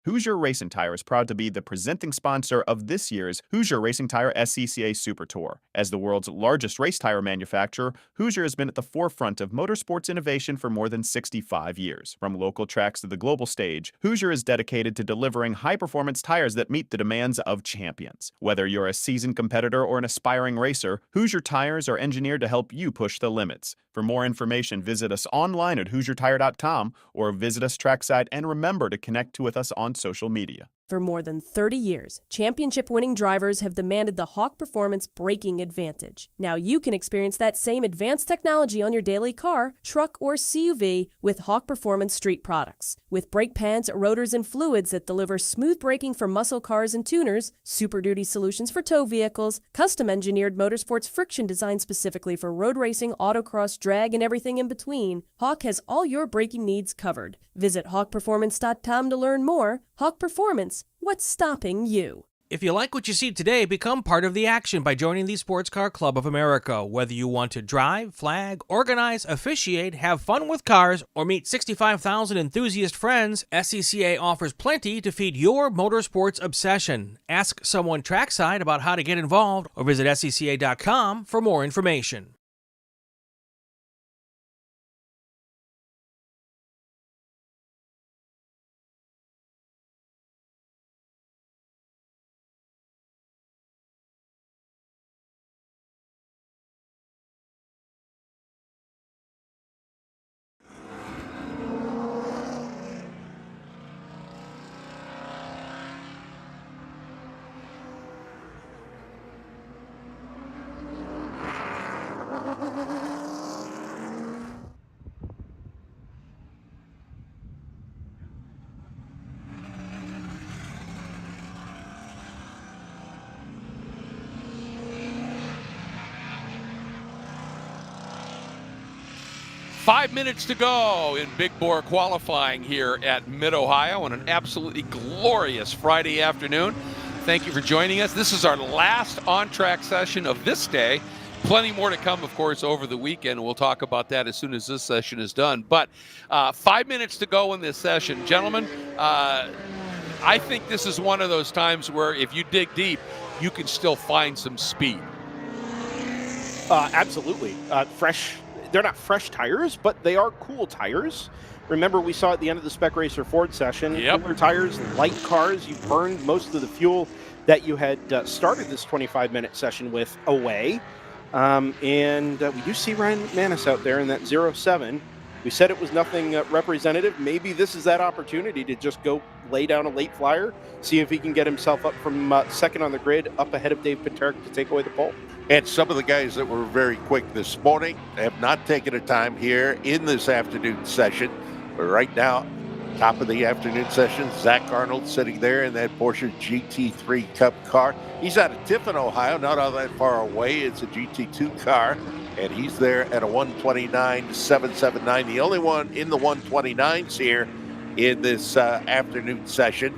Hoosier Racing Tire is proud to be the presenting sponsor of this year's Hoosier Racing Tire SCCA Super Tour. As the world's largest race tire manufacturer, Hoosier has been at the forefront of motorsports innovation for more than 65 years. From local tracks to the global stage, Hoosier is dedicated to delivering high-performance tires that meet the demands of champions. Whether you're a seasoned competitor or an aspiring racer, Hoosier tires are engineered to help you push the limits. For more information, visit us online at HoosierTire.com or visit us trackside, and remember to connect with us on social media. For more than 30 years, championship-winning drivers have demanded the Hawk Performance braking advantage. Now you can experience that same advanced technology on your daily car, truck, or CUV with Hawk Performance street products. With brake pads, rotors, and fluids that deliver smooth braking for muscle cars and tuners, Super Duty solutions for tow vehicles, custom-engineered motorsports friction designed specifically for road racing, autocross, drag, and everything in between, Hawk has all your braking needs covered. Visit hawkperformance.com to learn more. Hawk Performance. What's stopping you? If you like what you see today, become part of the action by joining the Sports Car Club of America. Whether you want to drive, flag, organize, officiate, have fun with cars, or meet 65,000 enthusiast friends, SCCA offers plenty to feed your motorsports obsession. Ask someone trackside about how to get involved or visit SCCA.com for more information. Five minutes to go in Big Bore qualifying here at Mid-Ohio on an absolutely glorious Friday afternoon. Thank you for joining us. This is our last on-track session of this day. Plenty more to come, of course, over the weekend. We'll talk about that as soon as this session is done. But 5 minutes to go in this session. Gentlemen, I think this is one of those times where if you dig deep, you can still find some speed. Absolutely. They're not fresh tires, but they are cool tires. Remember, we saw at the end of the Spec Racer Ford session, cooler tires, light cars. You burned most of the fuel that you had started this 25-minute session with away. And we do see Ryan McManus out there in that 07. We said it was nothing representative. Maybe this is that opportunity to just go lay down a late flyer, see if he can get himself up from second on the grid, up ahead of Dave Paterk to take away the pole. And some of the guys that were very quick this morning have not taken a time here in this afternoon session. But right now, top of the afternoon session, Zach Arnold sitting there in that Porsche GT3 Cup car. He's out of Tiffin, Ohio, not all that far away. It's a GT2 car, and he's there at a 129.779. The only one in the 129s here in this afternoon session.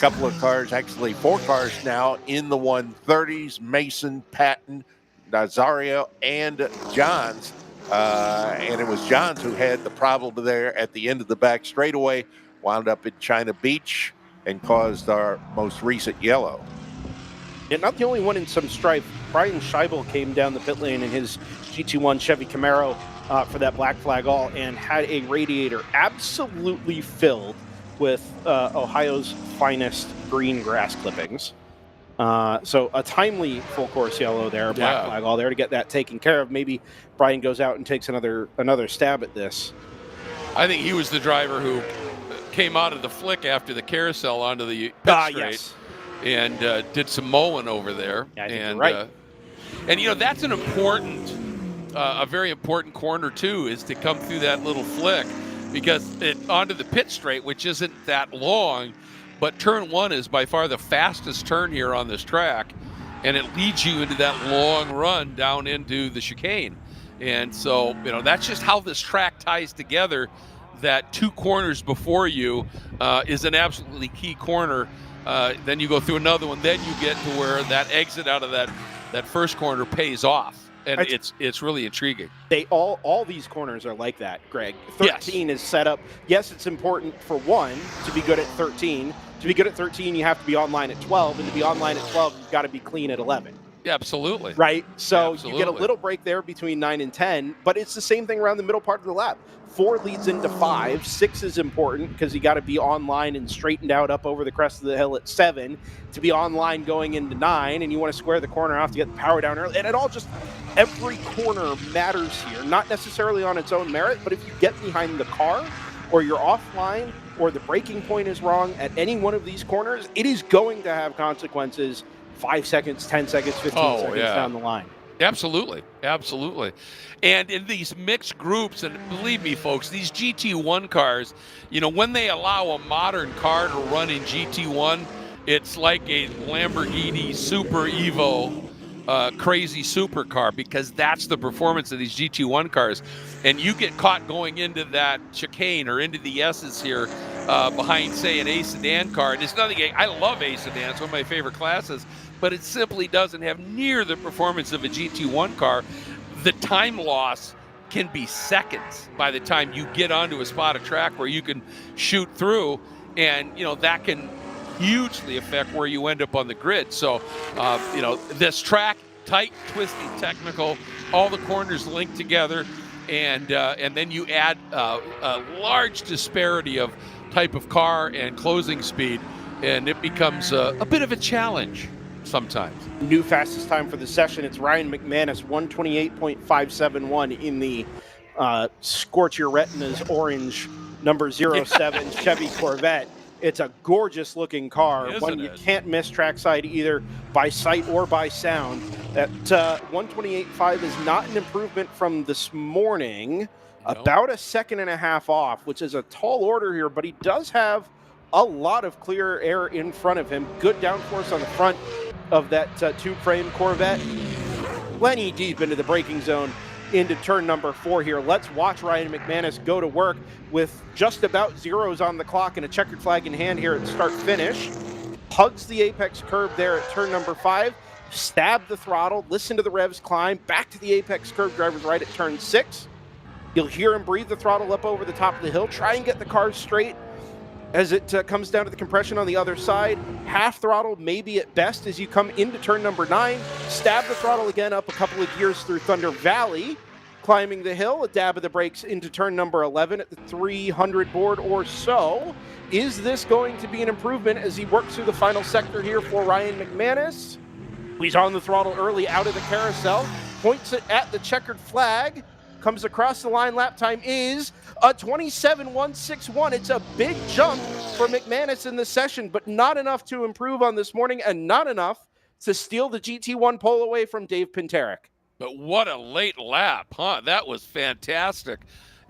Couple of cars, actually 4 cars now in the 130s. Mason, Patton, Nazario, and Johns. And it was Johns who had the problem there at the end of the back straightaway, wound up in China Beach and caused our most recent yellow. Yeah, not the only one in some strife. Brian Scheibel came down the pit lane in his GT1 Chevy Camaro for that black flag all and had a radiator absolutely filled with Ohio's finest green grass clippings. So a timely full course yellow there, black flag all there to get that taken care of. Maybe Brian goes out and takes another stab at this. I think he was the driver who came out of the flick after the carousel onto the pit straight and did some mowing over there. Yeah, I think and you're right. And you know, that's an important, a very important corner too, is to come through that little flick, because onto the pit straight, which isn't that long, but turn 1 is by far the fastest turn here on this track, and it leads you into that long run down into the chicane. And so, you know, that's just how this track ties together, that 2 corners before you is an absolutely key corner. Then you go through another one, then you get to where that exit out of that first corner pays off. And it's really intriguing. They all these corners are like that, Greg. 13 is set up. Yes, it's important for 1 to be good at 13. To be good at 13, you have to be online at 12, and to be online at 12, you've got to be clean at 11. Yeah, absolutely. Right? So Absolutely. You get a little break there between 9 and 10, but it's the same thing around the middle part of the lap. 4 leads into 5. 6 is important because you got to be online and straightened out up over the crest of the hill at 7 to be online going into 9, and you want to square the corner off to get the power down early. And it all just, every corner matters here, not necessarily on its own merit, but if you get behind the car or you're offline or the braking point is wrong at any one of these corners, it is going to have consequences 5 seconds, 10 seconds, 15 seconds down the line. Absolutely. Absolutely. And in these mixed groups, and believe me, folks, these GT1 cars, you know, when they allow a modern car to run in GT1, it's like a Lamborghini Super Evo crazy supercar, because that's the performance of these GT1 cars. And you get caught going into that chicane or into the S's here behind, say, an A sedan car. And it's nothing, I love A sedan, it's one of my favorite classes, but it simply doesn't have near the performance of a GT1 car. The time loss can be seconds by the time you get onto a spot of track where you can shoot through, and you know that can hugely affect where you end up on the grid. So you know, this track, tight, twisty, technical, all the corners linked together, and then you add a large disparity of type of car and closing speed, and it becomes a bit of a challenge sometimes. New fastest time for the session, it's Ryan McManus, 128.571 in the Scorch Your Retinas orange number 07 Chevy Corvette. It's a gorgeous looking car, one you can't miss trackside either by sight or by sound. That 128.5 is not an improvement from this morning, about a second and a half off, which is a tall order here, but he does have a lot of clear air in front of him. Good downforce on the front of that tube-frame Corvette. Plenty deep into the braking zone into turn number 4 here. Let's watch Ryan McManus go to work with just about zeros on the clock and a checkered flag in hand here at start-finish. Hugs the apex curb there at turn number 5. Stab the throttle, listen to the revs climb, back to the apex curb, driver's right at turn 6. You'll hear him breathe the throttle up over the top of the hill, try and get the car straight. as it comes down to the compression on the other side. Half throttle maybe at best as you come into turn number 9. Stab the throttle again up a couple of gears through Thunder Valley. Climbing the hill, a dab of the brakes into turn number 11 at the 300 board or so. Is this going to be an improvement as he works through the final sector here for Ryan McManus? He's on the throttle early out of the carousel, points it at the checkered flag, comes across the line. Lap time is a 27.161. It's a big jump for McManus in this session, but not enough to improve on this morning and not enough to steal the GT1 pole away from Dave Pinteric. But what a late lap, huh? That was fantastic.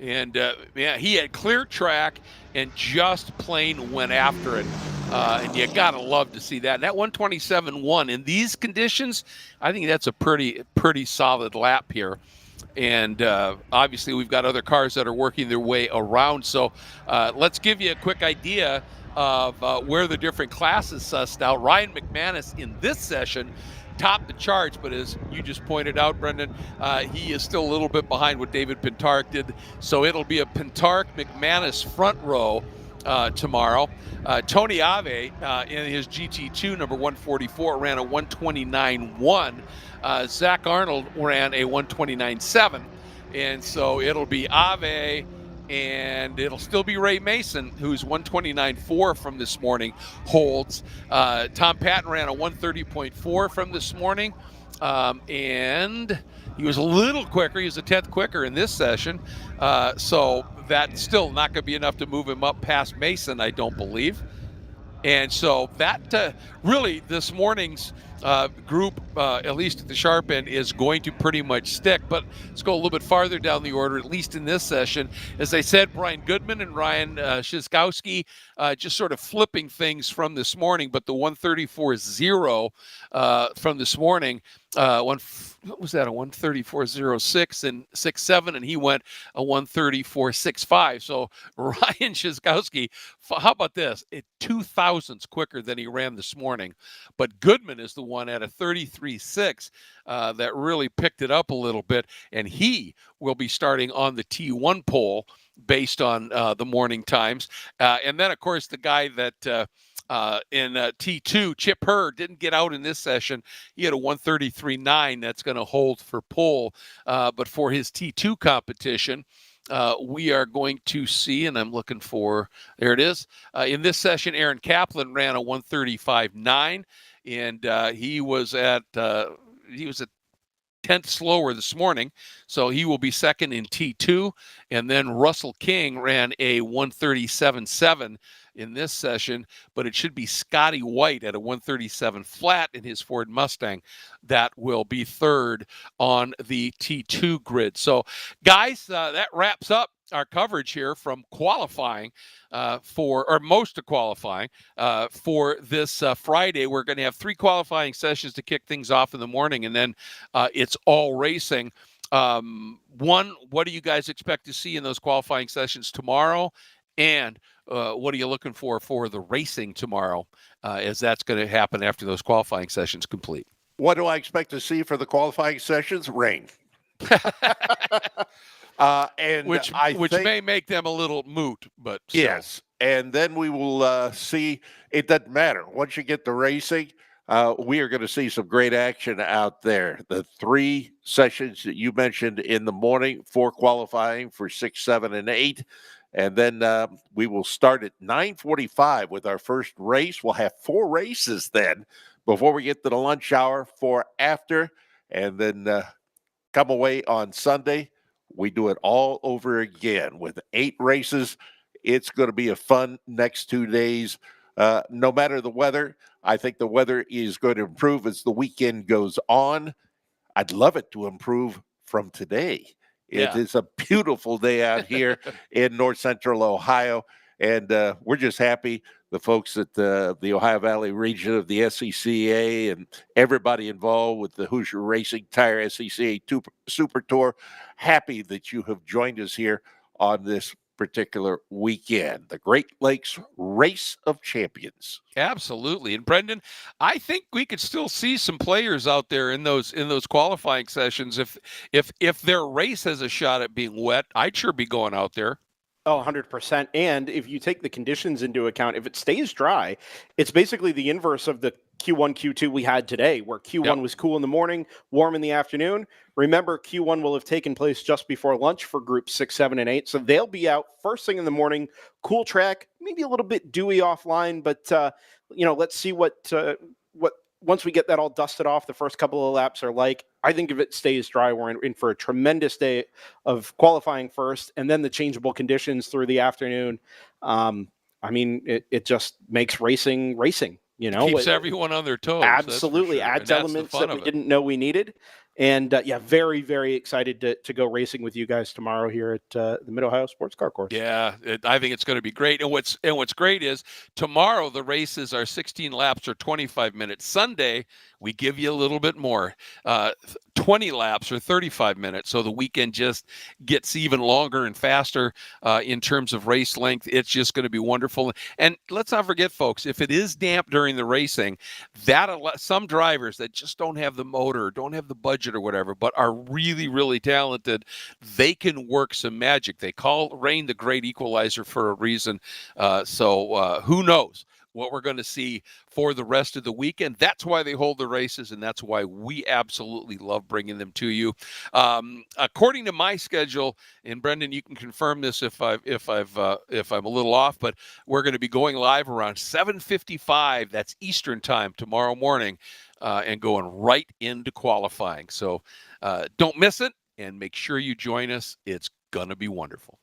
And, yeah, he had clear track and just plain went after it. And you got to love to see that. And that 127.1 in these conditions, I think that's a pretty solid lap here. And obviously we've got other cars that are working their way around. So let's give you a quick idea of where the different classes sussed out. Ryan McManus in this session topped the charts, but as you just pointed out, Brendan, he is still a little bit behind what David Pinteric did. So it'll be a Pinteric-McManus front row tomorrow. Tony Ave in his GT2 number 144 ran a 129.1. Zach Arnold ran a 129.7. And so it'll be Ave, and it'll still be Ray Mason, who's 129.4 from this morning, holds. Tom Patton ran a 130.4 from this morning, and he was a little quicker. He was a 10th quicker in this session, so that's still not going to be enough to move him up past Mason, I don't believe. And so that really this morning's group, at least at the sharp end, is going to pretty much stick. But let's go a little bit farther down the order, at least in this session. As I said, Brian Goodman and Ryan Szyskowski just sort of flipping things from this morning. But the 134.0 from this morning, what was that, a 134.06 and 6.7, and he went a 134.65. So Ryan Szyskowski, how about this? 2 thousandths quicker than he ran this morning. But Goodman is the one at a 33.6 that really picked it up a little bit, and he will be starting on the T1 pole based on the morning times. And then, of course, the guy that in T2, Chip Herr, didn't get out in this session. He had a 133.9 that's going to hold for pole. But for his T2 competition, we are going to see, and I'm looking for, there it is. In this session, Aaron Kaplan ran a 135.9, and he was at 10th slower this morning, so he will be second in T2. And then Russell King ran a 137.7 in this session, but it should be Scotty White at a 137 flat in his Ford Mustang that will be third on the T2 grid. So, guys, that wraps up our coverage here from qualifying most of qualifying for this Friday. We're going to have 3 qualifying sessions to kick things off in the morning, and then it's all racing. One, what do you guys expect to see in those qualifying sessions tomorrow? And what are you looking for the racing tomorrow, as that's going to happen after those qualifying sessions complete? What do I expect to see for the qualifying sessions? Rain. And which may make them a little moot, but yes. And then we will see. It doesn't matter once you get the racing. We are going to see some great action out there. The 3 sessions that you mentioned in the morning, 4 qualifying for 6, 7, and 8. And then we will start at 9:45 with our first race. We'll have 4 races then before we get to the lunch hour, 4 after, and then come away on Sunday. We do it all over again with 8 races. It's going to be a fun next 2 days. No matter the weather, I think the weather is going to improve as the weekend goes on. I'd love it to improve from today. It is a beautiful day out here in north central Ohio, and we're just happy. The folks at the Ohio Valley region of the SCCA and everybody involved with the Hoosier Racing Tire SCCA Super Tour, happy that you have joined us here on this particular weekend, the Great Lakes Race of Champions. Absolutely. And Brendan, I think we could still see some players out there in those qualifying sessions. If their race has a shot at being wet, I'd sure be going out there. Oh, 100%. And if you take the conditions into account, if it stays dry, it's basically the inverse of the Q1, Q2 we had today, where Q1 was cool in the morning, warm in the afternoon. Remember, Q1 will have taken place just before lunch for groups 6, 7, and 8. So they'll be out first thing in the morning, cool track, maybe a little bit dewy offline, but, let's see what once we get that all dusted off, the first couple of laps are like. I think if it stays dry, we're in for a tremendous day of qualifying first, and then the changeable conditions through the afternoon. It just makes racing. Keeps everyone on their toes. Absolutely. That's for sure. Adds elements that we didn't know we needed. And very, very excited to go racing with you guys tomorrow here at the Mid-Ohio Sports Car Course. Yeah, I think it's going to be great. And what's great is tomorrow the races are 16 laps or 25 minutes. Sunday, we give you a little bit more, 20 laps or 35 minutes. So the weekend just gets even longer and faster in terms of race length. It's just going to be wonderful. And let's not forget, folks, if it is damp during the racing, some drivers that just don't have the motor, don't have the budget or whatever, but are really, really talented, they can work some magic. They call rain the great equalizer for a reason. So who knows what we're going to see for the rest of the weekend. That's why they hold the races, and that's why we absolutely love bringing them to you. According to my schedule, and Brendan, you can confirm this if I'm a little off, but we're going to be going live around 7:55. That's Eastern time tomorrow morning, and going right into qualifying. So don't miss it, and make sure you join us. It's going to be wonderful.